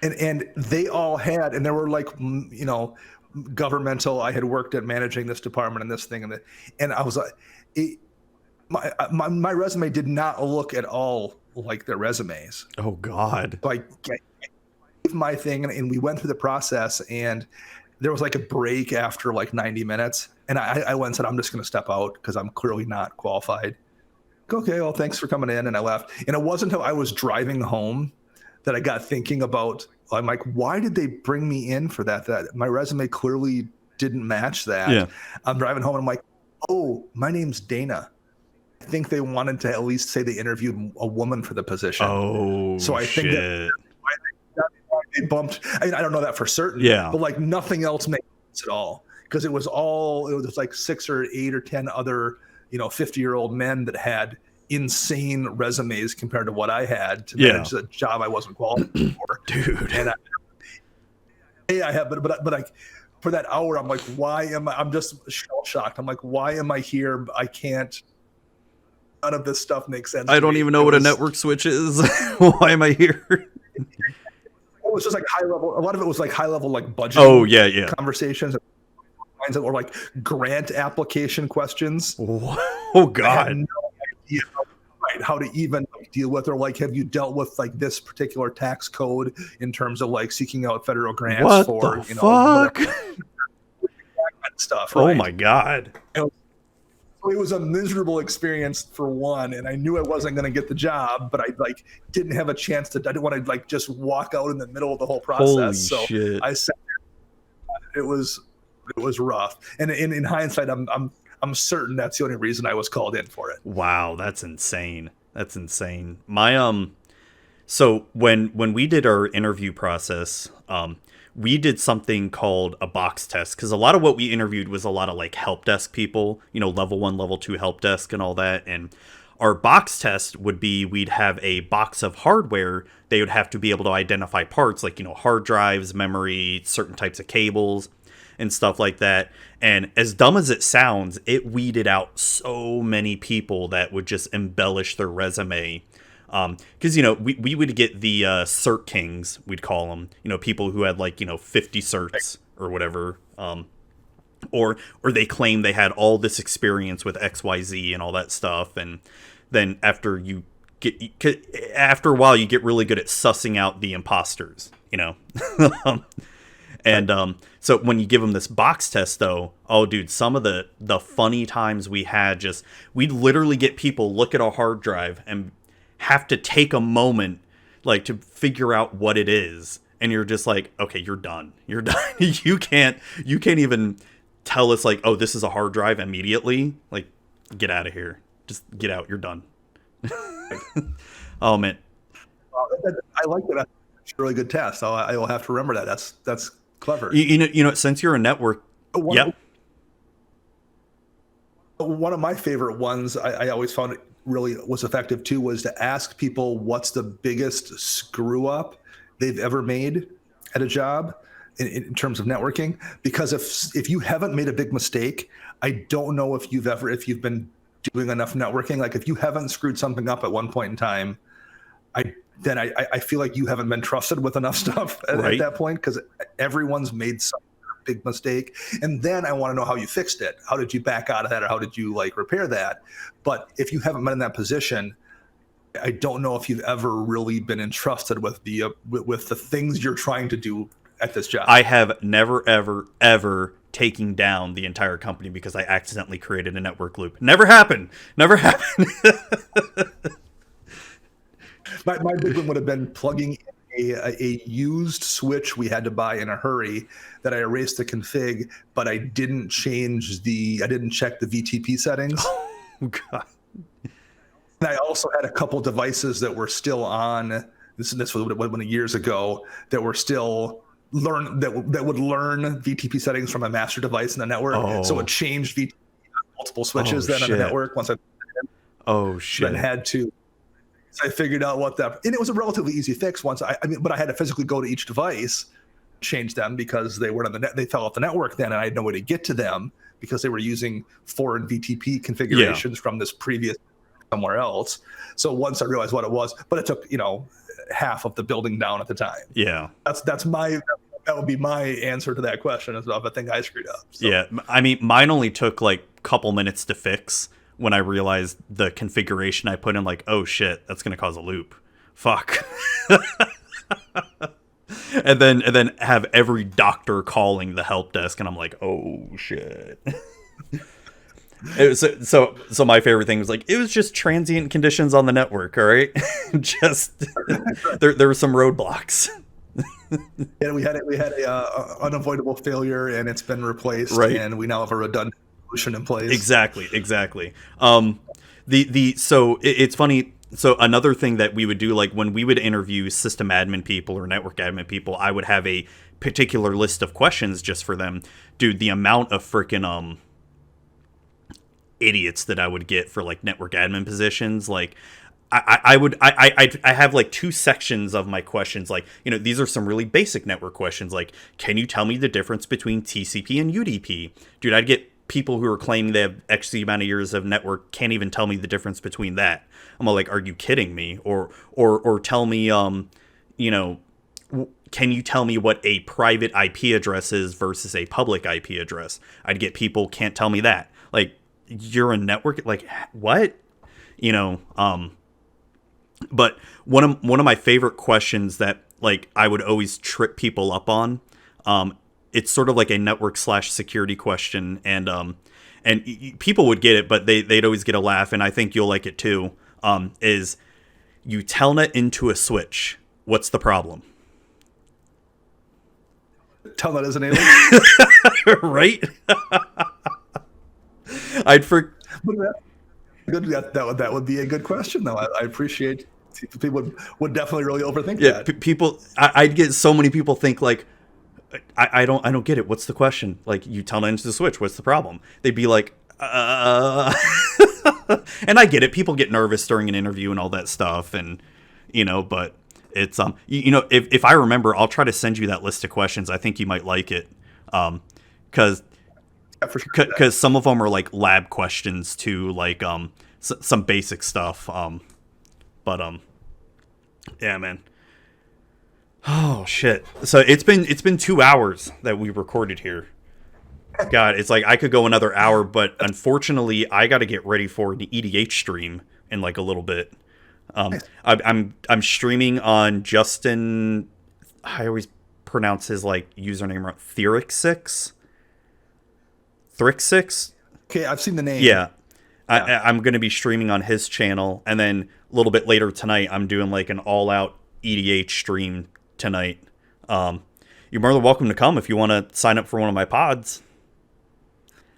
and they all had, and there were like, governmental, I had worked at managing this department and this thing and I was like, my resume did not look at all like their resumes. Oh God. So I gave my thing and we went through the process, and there was like a break after like 90 minutes. And I went and said, I'm just going to step out because I'm clearly not qualified. Okay, well, thanks for coming in. And I left. And it wasn't until I was driving home that I got thinking about, I'm like, why did they bring me in for that? That my resume clearly didn't match that. Yeah. I'm driving home and I'm like, oh, my name's Dana. I think they wanted to at least say they interviewed a woman for the position. Oh, so I think that's why they bumped. I mean, I don't know that for certain. Yeah. But like nothing else makes sense at all. Because it was like 6 or 8 or 10 other, 50-year-old men that had insane resumes compared to what I had to manage a job I wasn't qualified for. Dude. And I have, but like for that hour, I'm like, why am I? I'm just shell shocked. I'm like, why am I here? I can't. None of this stuff makes sense. I don't even know what a network switch is. Why am I here? It was just like high level. A lot of it was like high level, like budget. Oh yeah. Conversations. Or like grant application questions. Oh God! I had no idea how to even deal with, or like, have you dealt with like this particular tax code in terms of like seeking out federal grants what for the fuck? Stuff. Right? Oh my God! So it was a miserable experience for one, and I knew I wasn't going to get the job, but I like didn't have a chance to. I didn't want to like just walk out in the middle of the whole process. Holy so shit. I sat there. It was rough, and in hindsight, I'm certain that's the only reason I was called in for it. Wow, that's insane. My So when we did our interview process, we did something called a box test, because a lot of what we interviewed was a lot of like help desk people, level 1, level 2 help desk and all that. And our box test would be, we'd have a box of hardware. They would have to be able to identify parts like, hard drives, memory, certain types of cables and stuff like that. And as dumb as it sounds, it weeded out so many people that would just embellish their resume. Because, we would get the cert kings, we'd call them, people who had like, 50 certs or whatever. Or they claim they had all this experience with XYZ and all that stuff. And then after a while, you get really good at sussing out the imposters, And so when you give them this box test, though, oh, dude, some of the funny times we had, we'd literally get people look at a hard drive and have to take a moment like to figure out what it is. And you're just like, okay, you're done. You're done. You can't even tell us like, oh, this is a hard drive immediately. Like, get out of here. Just get out. You're done. Oh, man. I like that. It's a really good test. I will have to remember that. That's clever. Since you're a network. Yep. One of my favorite ones, I always found it really was effective too, was to ask people what's the biggest screw up they've ever made at a job in terms of networking. Because if you haven't made a big mistake, I don't know if you've been doing enough networking. Like if you haven't screwed something up at one point in time, I feel like you haven't been trusted with enough stuff at that point, because everyone's made some big mistake. And then I want to know how you fixed it. How did you back out of that, or how did you like repair that? But if you haven't been in that position, I don't know if you've ever really been entrusted with the things you're trying to do at this job. I have never, ever taken down the entire company because I accidentally created a network loop. Never happened. My big one would have been plugging in a used switch we had to buy in a hurry that I erased the config, but I didn't check the VTP settings. Oh, God. And I also had a couple devices that were still on. This was years ago, that were still that would learn VTP settings from a master device in the network. Oh. So it changed VTP multiple switches on the network once I. Oh shit! Then had to. So I figured out and it was a relatively easy fix once. But I had to physically go to each device, change them because they weren't on the net. They fell off the network then, and I had no way to get to them because they were using foreign VTP configurations from this previous somewhere else. So once I realized what it was, but it took half of the building down at the time. Yeah, that would be my answer to that question as well. If I think I screwed up. So. Yeah, I mean, mine only took like a couple minutes to fix. When I realized the configuration I put in, like, oh shit, that's gonna cause a loop. Fuck. and then have every doctor calling the help desk, and I'm like, oh shit. So my favorite thing was like, it was just transient conditions on the network, all right? Just there were some roadblocks. Yeah, we had a unavoidable failure, and it's been replaced, and we now have a redundant in place. Exactly. So it's funny. So another thing that we would do, like when we would interview system admin people or network admin people, I would have a particular list of questions just for them. Dude, the amount of freaking idiots that I would get for like network admin positions, like I have like two sections of my questions. Like, these are some really basic network questions. Like, can you tell me the difference between TCP and UDP? Dude, I'd get people who are claiming they have X amount of years of network can't even tell me the difference between that. I'm like, are you kidding me? Or tell me, can you tell me what a private IP address is versus a public IP address? I'd get people can't tell me that. Like, you're a network, like what? But one of my favorite questions that like I would always trip people up on, it's sort of like a network / security question, and people would get it, but they'd always get a laugh, and I think you'll like it too. Is you telnet into a switch? What's the problem? Telnet is an alien, right? That would be a good question, though. I appreciate People would definitely really overthink Yeah, that. people. I'd get so many people think like, I don't get it. What's the question? Like, you tell Ninja to switch. What's the problem? They'd be like, and I get it. People get nervous during an interview and all that stuff, and but it's if I remember, I'll try to send you that list of questions. I think you might like it, because some of them are like lab questions too, like some basic stuff. But yeah, man. Oh shit! So it's been 2 hours that we recorded here. God, it's like I could go another hour, but unfortunately, I got to get ready for the EDH stream in like a little bit. I'm streaming on Justin. I always pronounce his like username wrong. EDHREC 6. Okay, I've seen the name. Yeah. I'm going to be streaming on his channel, and then a little bit later tonight, I'm doing like an all-out EDH stream tonight. You're more than welcome to come if you want to sign up for one of my pods.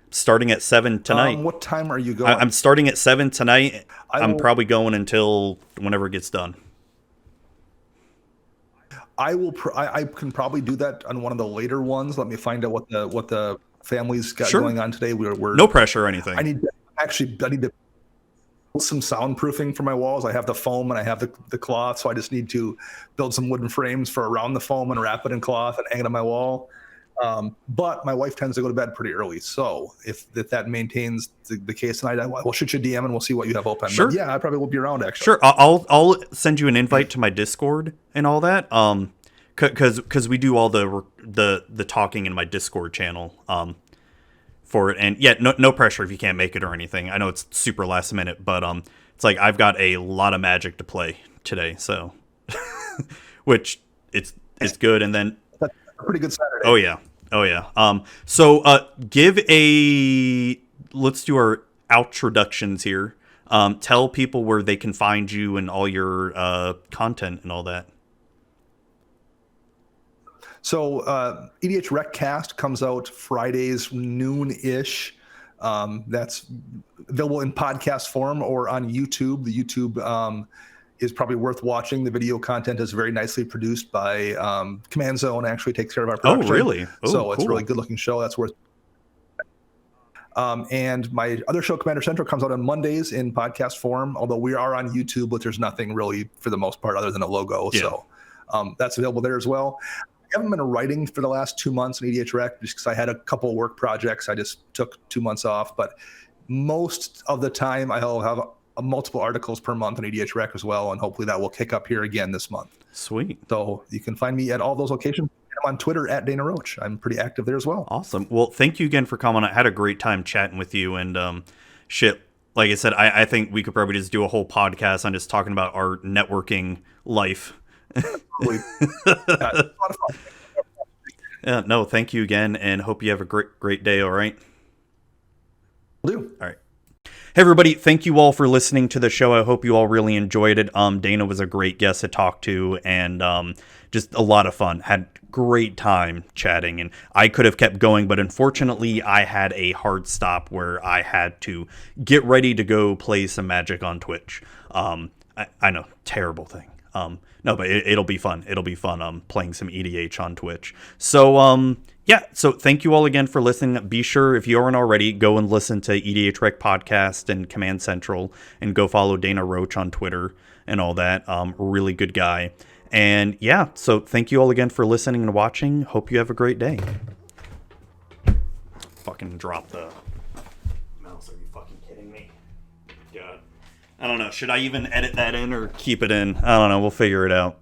Starting at 7 tonight. What time are you going? I'm starting at 7 tonight. I'm probably going until whenever it gets done. I can probably do that on one of the later ones. Let me find out what the family's got going on today. We're no pressure or anything. I need to build some soundproofing for my walls. I have the foam and I have the cloth, so I just need to build some wooden frames for around the foam and wrap it in cloth and hang it on my wall. But my wife tends to go to bed pretty early, so if that maintains the case tonight, we'll shoot you a DM and we'll see what you have open. Sure. But yeah, I probably will be around actually. Sure, I'll send you an invite to my Discord and all that. Because we do all the talking in my Discord channel. For it, and yeah, no pressure if you can't make it or anything. I know it's super last minute, but it's like I've got a lot of Magic to play today, so which it's good. And then that's a pretty good Saturday. Oh yeah. So let's do our introductions here. Tell people where they can find you and all your content and all that. So EDHREC cast comes out Fridays noon-ish. That's available in podcast form or on YouTube. The YouTube is probably worth watching. The video content is very nicely produced by Command Zone. Actually takes care of our production. Oh, really? Oh, so cool. It's a really good-looking show. That's worth. And my other show, Commander Central, comes out on Mondays in podcast form. Although we are on YouTube, but there's nothing really for the most part other than a logo. Yeah. So that's available there as well. I haven't been writing for the last 2 months in EDHREC just because I had a couple of work projects. I just took 2 months off, but most of the time I'll have multiple articles per month on EDHREC as well, and hopefully that will kick up here again this month. Sweet. So you can find me at all those locations. I'm on Twitter at Dana Roach. I'm pretty active there as well. Awesome. Well, thank you again for coming. I had a great time chatting with you, and shit, like I said, I think we could probably just do a whole podcast on just talking about our networking life. Yeah, no, thank you again, and hope you have a great day. All right. Will do. All right. Hey everybody, thank you all for listening to the show. I hope you all really enjoyed it. Dana was a great guest to talk to, and just a lot of fun. Had great time chatting, and I could have kept going, but unfortunately I had a hard stop where I had to get ready to go play some Magic on Twitch. I know, terrible thing. No, but it'll be fun. It'll be fun playing some EDH on Twitch. So, yeah, so thank you all again for listening. Be sure, if you aren't already, go and listen to EDHREC Podcast and Command Central, and go follow Dana Roach on Twitter and all that. Really good guy. And yeah, so thank you all again for listening and watching. Hope you have a great day. Fucking drop the mouse. Are you fucking kidding me? God. I don't know. Should I even edit that in or keep it in? I don't know. We'll figure it out.